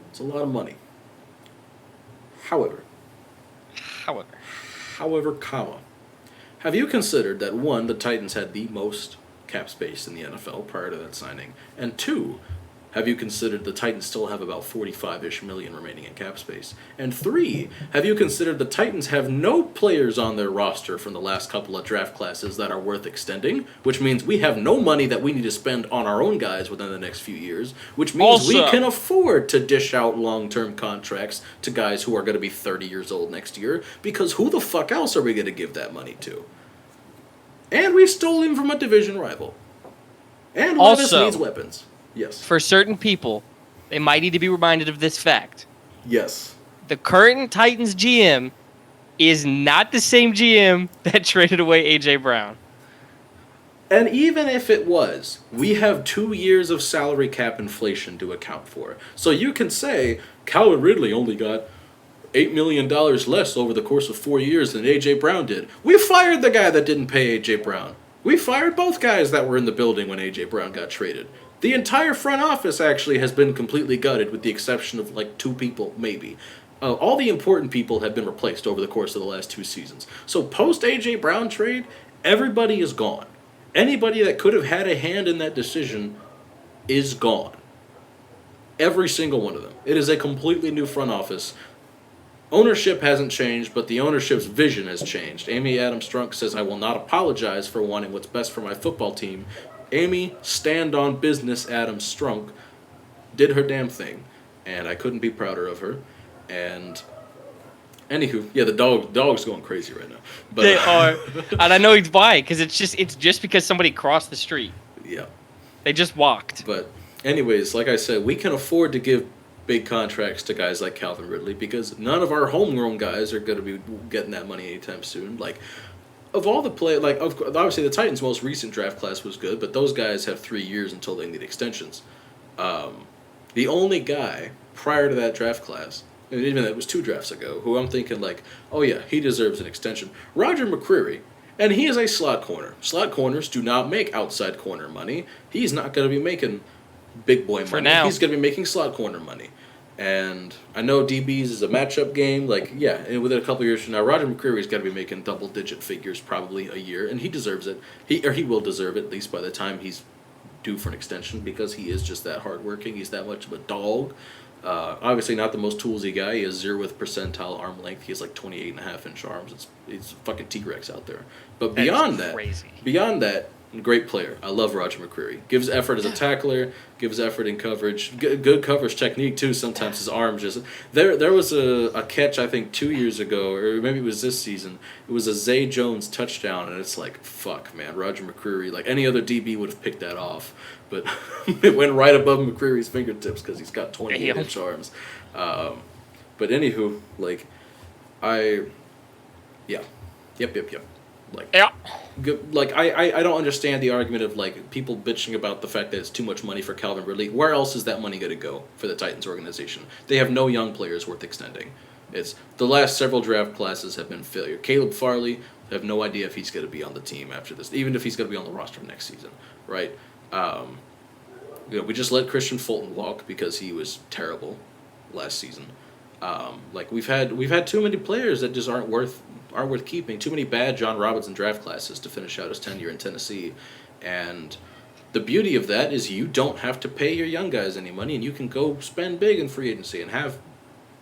Speaker 1: It's a lot of money. However, comma, have you considered that, one, the Titans had the most cap space in the NFL prior to that signing, and two, have you considered the Titans still have about 45-ish million remaining in cap space? And three, have you considered the Titans have no players on their roster from the last couple of draft classes that are worth extending, which means we have no money that we need to spend on our own guys within the next few years, which means we can afford to dish out long-term contracts to guys who are going to be 30 years old next year, because who the fuck else are we going to give that money to? And we stole him from a division rival. And one of us needs weapons. Yes.
Speaker 2: For certain people, they might need to be reminded of this fact.
Speaker 1: Yes.
Speaker 2: The current Titans GM is not the same GM that traded away A.J. Brown.
Speaker 1: And even if it was, we have 2 years of salary cap inflation to account for. So you can say Calvin Ridley only got $8 million less over the course of 4 years than A.J. Brown did. We fired the guy that didn't pay A.J. Brown. We fired both guys that were in the building when A.J. Brown got traded. The entire front office actually has been completely gutted with the exception of like 2 people, maybe. All the important people have been replaced over the course of the last 2 seasons. So post A.J. Brown trade, everybody is gone. Anybody that could have had a hand in that decision is gone. Every single one of them. It is a completely new front office. Ownership hasn't changed, but the ownership's vision has changed. Amy Adams Strunk says, I will not apologize for wanting what's best for my football team. Amy, stand on business, Adams Strunk, did her damn thing. And I couldn't be prouder of her. And anywho, yeah, the dog's going crazy right now. But,
Speaker 2: They are. And I know why, because it's just because somebody crossed the street.
Speaker 1: Yeah.
Speaker 2: They just walked.
Speaker 1: But anyways, like I said, we can afford to give big contracts to guys like Calvin Ridley because none of our homegrown guys are going to be getting that money anytime soon. Like, of all the obviously the Titans' most recent draft class was good, but those guys have 3 years until they need extensions. The only guy prior to that draft class, and even that was 2 drafts ago, who I'm thinking like, oh yeah, he deserves an extension, Roger McCreary. And he is a slot corner. Slot corners do not make outside corner money. He's not going to be making big boy money.
Speaker 2: For now.
Speaker 1: He's going to be making slot corner money. And I know DBs is a matchup game. Like, yeah, and within a couple of years from now, Roger McCreary's got to be making double-digit figures probably a year, and he deserves it. He will deserve it, at least by the time he's due for an extension, because he is just that hardworking. He's that much of a dog. Obviously not the most toolsy guy. He has 0th percentile arm length. He has like 28.5-inch arms. He's a fucking T-Rex out there. But beyond that, great player. I love Roger McCreary. Gives effort as a tackler. Gives effort in coverage. Good coverage technique too. Sometimes his arm just there was a catch I think 2 years ago, or maybe it was this season. It was a Zay Jones touchdown, and it's like fuck, man. Roger McCreary, like any other DB would have picked that off, but it went right above McCreary's fingertips because he's got 28-inch arms. But anywho, like yep. Like,
Speaker 2: yeah.
Speaker 1: Like I don't understand the argument of like people bitching about the fact that it's too much money for Calvin Ridley. Where else is that money going to go for the Titans organization? They have no young players worth extending. It's the last several draft classes have been failure. Caleb Farley, I have no idea if he's going to be on the team after this, even if he's going to be on the roster next season, right? We just let Christian Fulton walk because he was terrible last season. Like we've had too many players that just aren't worth keeping. Too many bad John Robinson draft classes to finish out his tenure in Tennessee. And the beauty of that is you don't have to pay your young guys any money, and you can go spend big in free agency and have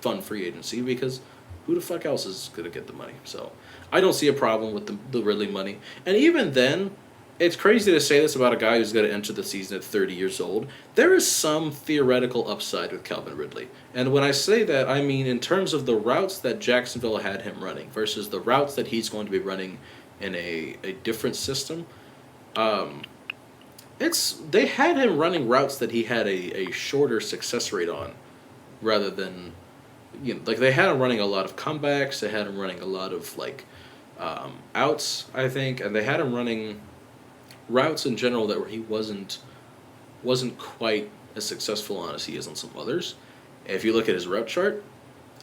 Speaker 1: fun free agency because who the fuck else is going to get the money? So I don't see a problem with the Ridley money. And even then, it's crazy to say this about a guy who's going to enter the season at 30 years old. There is some theoretical upside with Calvin Ridley. And when I say that, I mean in terms of the routes that Jacksonville had him running versus the routes that he's going to be running in a different system. They had him running routes that he had a shorter success rate on rather than, like they had him running a lot of comebacks. They had him running a lot of like outs, I think. And they had him running routes in general that he wasn't quite as successful on as he is on some others. If you look at his route chart,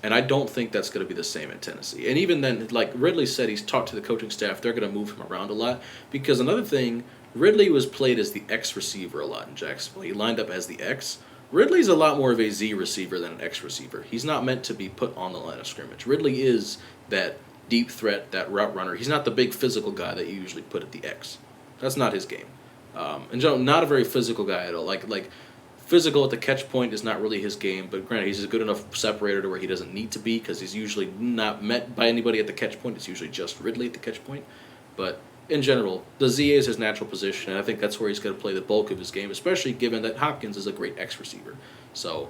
Speaker 1: and I don't think that's going to be the same in Tennessee. And even then, like Ridley said, he's talked to the coaching staff. They're going to move him around a lot because another thing, Ridley was played as the X receiver a lot in Jacksonville. He lined up as the X. Ridley's a lot more of a Z receiver than an X receiver. He's not meant to be put on the line of scrimmage. Ridley is that deep threat, that route runner. He's not the big physical guy that you usually put at the X. That's not his game. In general, not a very physical guy at all. Like physical at the catch point is not really his game, but granted, he's a good enough separator to where he doesn't need to be because he's usually not met by anybody at the catch point. It's usually just Ridley at the catch point. But in general, the Z is his natural position, and I think that's where he's going to play the bulk of his game, especially given that Hopkins is a great X receiver. So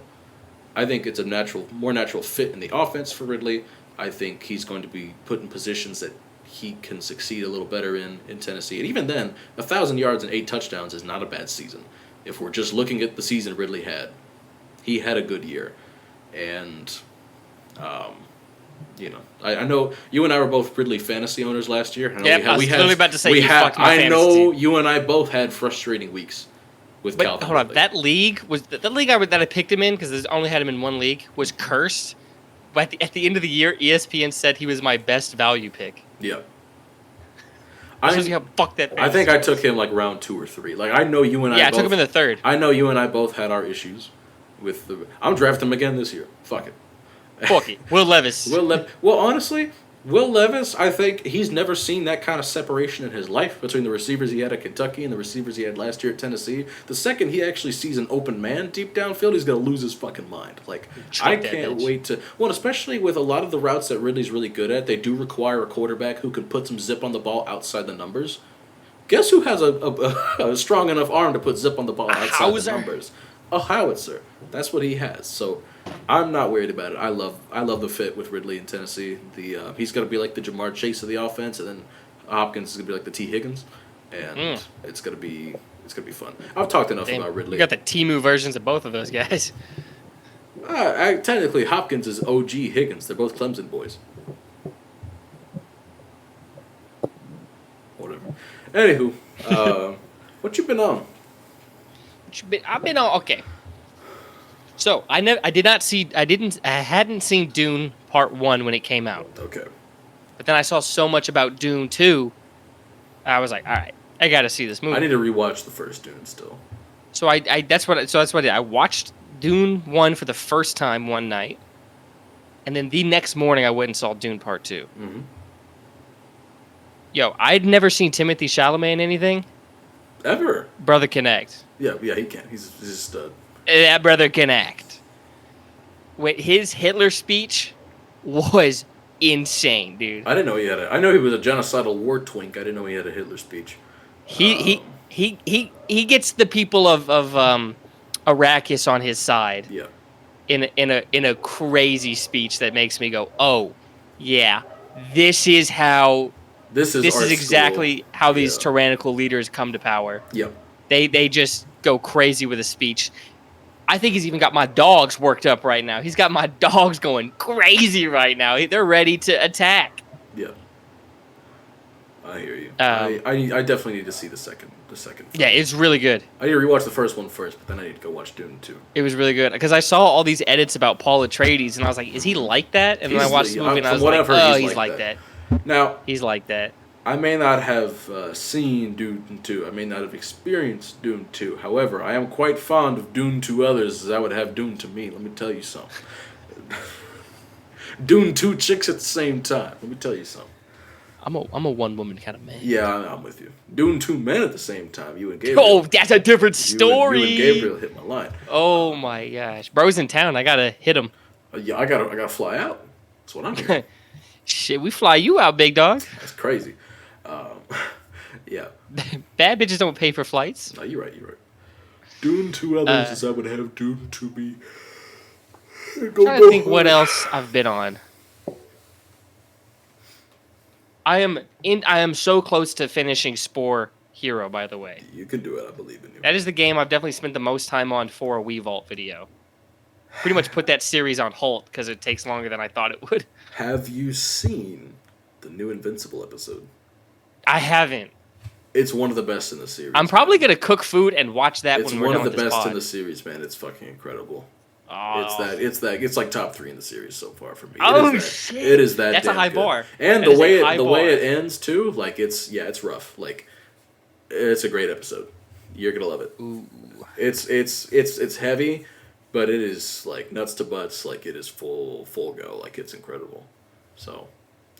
Speaker 1: I think it's a more natural fit in the offense for Ridley. I think he's going to be put in positions that he can succeed a little better in Tennessee. And even then, 1,000 yards and 8 touchdowns is not a bad season. If we're just looking at the season Ridley had, he had a good year. And, I know you and I were both Ridley fantasy owners last year.
Speaker 2: I was literally about to say you fucked my fantasy
Speaker 1: know
Speaker 2: team.
Speaker 1: you and I both had frustrating weeks with Calvin
Speaker 2: Hold on,
Speaker 1: Ridley.
Speaker 2: that league that I picked him in because I only had him in one league was cursed. But at the end of the year, ESPN said he was my best value pick.
Speaker 1: Yeah.
Speaker 2: Shows you how fucked that.
Speaker 1: I think I took him like round 2 or 3. Like I know you and I.
Speaker 2: Yeah,
Speaker 1: both,
Speaker 2: I took him in the 3rd.
Speaker 1: I know you and I both had our issues I'm drafting him again this year. Fuck it.
Speaker 2: Fuck it. Will Levis.
Speaker 1: Well, honestly, Will Levis, I think he's never seen that kind of separation in his life between the receivers he had at Kentucky and the receivers he had last year at Tennessee. The second he actually sees an open man deep downfield, he's gonna lose his fucking mind. Like I can't wait to. Well, especially with a lot of the routes that Ridley's really good at, they do require a quarterback who can put some zip on the ball outside the numbers. Guess who has a strong enough arm to put zip on the ball outside the numbers? A howitzer. That's what he has. So. I'm not worried about it. I love the fit with Ridley in Tennessee. He's gonna be like the Jamar Chase of the offense, and then Hopkins is gonna be like the T Higgins, and it's gonna be fun. I've talked enough about Ridley.
Speaker 2: You got the Timu versions of both of those guys.
Speaker 1: Technically, Hopkins is OG Higgins. They're both Clemson boys. Whatever. Anywho, what you been on?
Speaker 2: I've been on. Okay. So I hadn't seen Dune Part 1 when it came out.
Speaker 1: Okay.
Speaker 2: But then I saw so much about Dune 2. I was like, all right, I got to see this movie.
Speaker 1: I need to rewatch the first Dune still.
Speaker 2: So that's what I did. I watched Dune 1 for the first time one night, and then the next morning I went and saw Dune Part 2.
Speaker 1: Mm-hmm.
Speaker 2: Yo, I'd never seen Timothée Chalamet in anything.
Speaker 1: Ever.
Speaker 2: Brother can act.
Speaker 1: Yeah, he can. He's a stud.
Speaker 2: That brother can act. Wait, his Hitler speech was insane, dude.
Speaker 1: I didn't know he had I know he was a genocidal war twink. I didn't know he had a Hitler speech.
Speaker 2: He gets the people of Arrakis on his side.
Speaker 1: Yeah.
Speaker 2: In a crazy speech that makes me go, oh, yeah, this is exactly how these tyrannical leaders come to power.
Speaker 1: Yep.
Speaker 2: They just go crazy with a speech. I think he's even got my dogs worked up right now. He's got my dogs going crazy right now. They're ready to attack.
Speaker 1: Yeah. I hear you. I definitely need to see the second film.
Speaker 2: Yeah, it's really good.
Speaker 1: I need to rewatch the first one first, but then I need to go watch Dune 2.
Speaker 2: It was really good because I saw all these edits about Paul Atreides, and I was like, "Is he like that?" And then I watched the movie, and I was like, "Oh, he's like that."
Speaker 1: Now,
Speaker 2: he's like that.
Speaker 1: I may not have seen Dune 2. I may not have experienced Dune 2. However, I am quite fond of Dune to others as I would have Dune to me. Let me tell you something. Dune 2 chicks at the same time. Let me tell you something.
Speaker 2: I'm a one-woman kind of man.
Speaker 1: Yeah, I'm with you. Dune 2 men at the same time. You and Gabriel.
Speaker 2: Oh, that's a different story.
Speaker 1: You and Gabriel hit my line.
Speaker 2: Oh my gosh, bro's in town. I gotta hit him.
Speaker 1: Yeah, I gotta fly out. That's what I'm hearing.
Speaker 2: Shit, we fly you out, big dog.
Speaker 1: That's crazy. Yeah.
Speaker 2: Bad bitches don't pay for flights.
Speaker 1: No, you're right. Dune to others as I would have Dune to me.
Speaker 2: I'm trying to think what else I've been on. I am so close to finishing Spore Hero, by the way.
Speaker 1: You can do it. I believe in you.
Speaker 2: That is the game I've definitely spent the most time on for a Wii Vault video. Pretty much put that series on hold because it takes longer than I thought it would.
Speaker 1: Have you seen the new Invincible episode?
Speaker 2: I haven't.
Speaker 1: It's one of the best in the series.
Speaker 2: I'm probably going to cook food and watch that when we're done with this pod.
Speaker 1: It's one of the best in the series, man. It's fucking incredible.
Speaker 2: Oh.
Speaker 1: It's like top 3 in the series so far for me.
Speaker 2: Shit.
Speaker 1: It is that.
Speaker 2: That's a high bar.
Speaker 1: And the way it ends too, like it's rough. Like it's a great episode. You're gonna love it.
Speaker 2: Ooh.
Speaker 1: It's heavy, but it is like nuts to butts. Like it is full go. Like it's incredible. So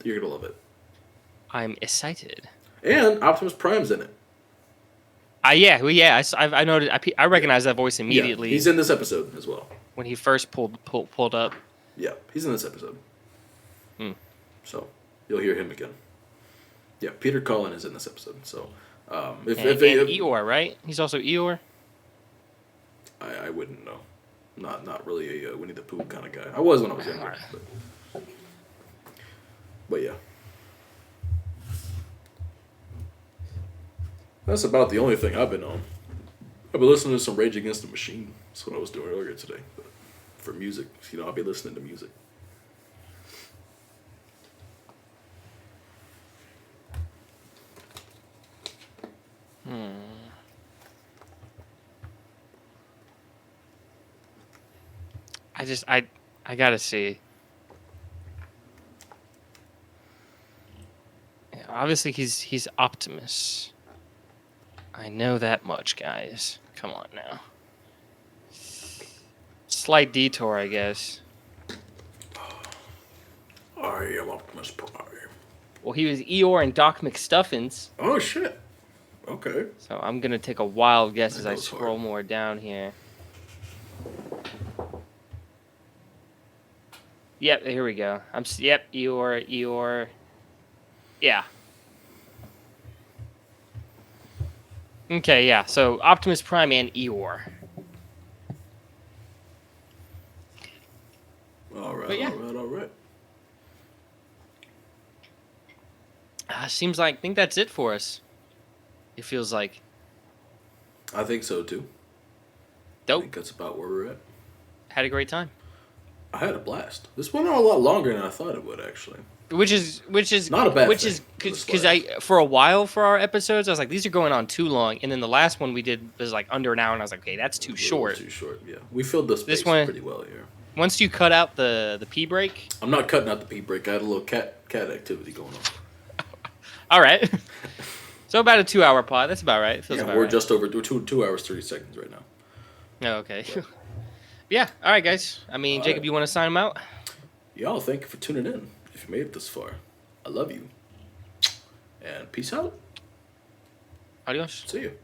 Speaker 1: you're gonna love it.
Speaker 2: I'm excited.
Speaker 1: And Optimus Prime's in it.
Speaker 2: I noted. I recognize that voice immediately.
Speaker 1: Yeah, he's in this episode as well.
Speaker 2: When he first pulled up.
Speaker 1: Yeah, he's in this episode. So you'll hear him again. Yeah, Peter Cullen is in this episode. So if
Speaker 2: Eeyore, right? He's also Eeyore.
Speaker 1: I wouldn't know. Not really a Winnie the Pooh kind of guy. I was when I was younger, but yeah. That's about the only thing I've been on. I've been listening to some Rage Against the Machine. That's what I was doing earlier today. But for music, I'll be listening to music.
Speaker 2: I gotta see. Yeah, obviously, he's Optimus. I know that much, guys. Come on now. Slight detour, I guess.
Speaker 1: I am Optimus Prime.
Speaker 2: Well, he was Eeyore and Doc McStuffins.
Speaker 1: Oh shit. Okay.
Speaker 2: So I'm gonna take a wild guess as I
Speaker 1: goes
Speaker 2: scroll
Speaker 1: hard.
Speaker 2: more down here. Yep, here we go. Yep, Eeyore. Yeah. Okay, yeah. So Optimus Prime and Eeyore.
Speaker 1: All right.
Speaker 2: But yeah.
Speaker 1: All right.
Speaker 2: Seems like I think that's it for us. It feels like
Speaker 1: I think so too. I
Speaker 2: dope.
Speaker 1: think that's about where we're at.
Speaker 2: Had a great time.
Speaker 1: I had a blast. This went on a lot longer than I thought it would, actually.
Speaker 2: Which is
Speaker 1: Not a bad
Speaker 2: which
Speaker 1: thing
Speaker 2: is
Speaker 1: for this
Speaker 2: because
Speaker 1: blast.
Speaker 2: for a while for our episodes I was like these are going on too long, and then the last one we did was like under an hour, and I was like, okay, that's too short.
Speaker 1: Too short, yeah. We filled the space
Speaker 2: one-
Speaker 1: pretty well here.
Speaker 2: Once you cut out the pee break,
Speaker 1: I'm not cutting out the pee break. I had a little cat activity going on.
Speaker 2: all right. So about a 2-hour pod. That's about right. It feels
Speaker 1: Yeah,
Speaker 2: about
Speaker 1: we're
Speaker 2: right.
Speaker 1: just over 2 hours 30 seconds right now.
Speaker 2: Oh, okay. Yeah. All right, guys. I mean,
Speaker 1: All
Speaker 2: Jacob,
Speaker 1: right.
Speaker 2: you want to sign them out?
Speaker 1: Y'all, thank you for tuning in. If you made it this far, I love you. And peace out.
Speaker 2: Adios.
Speaker 1: See you.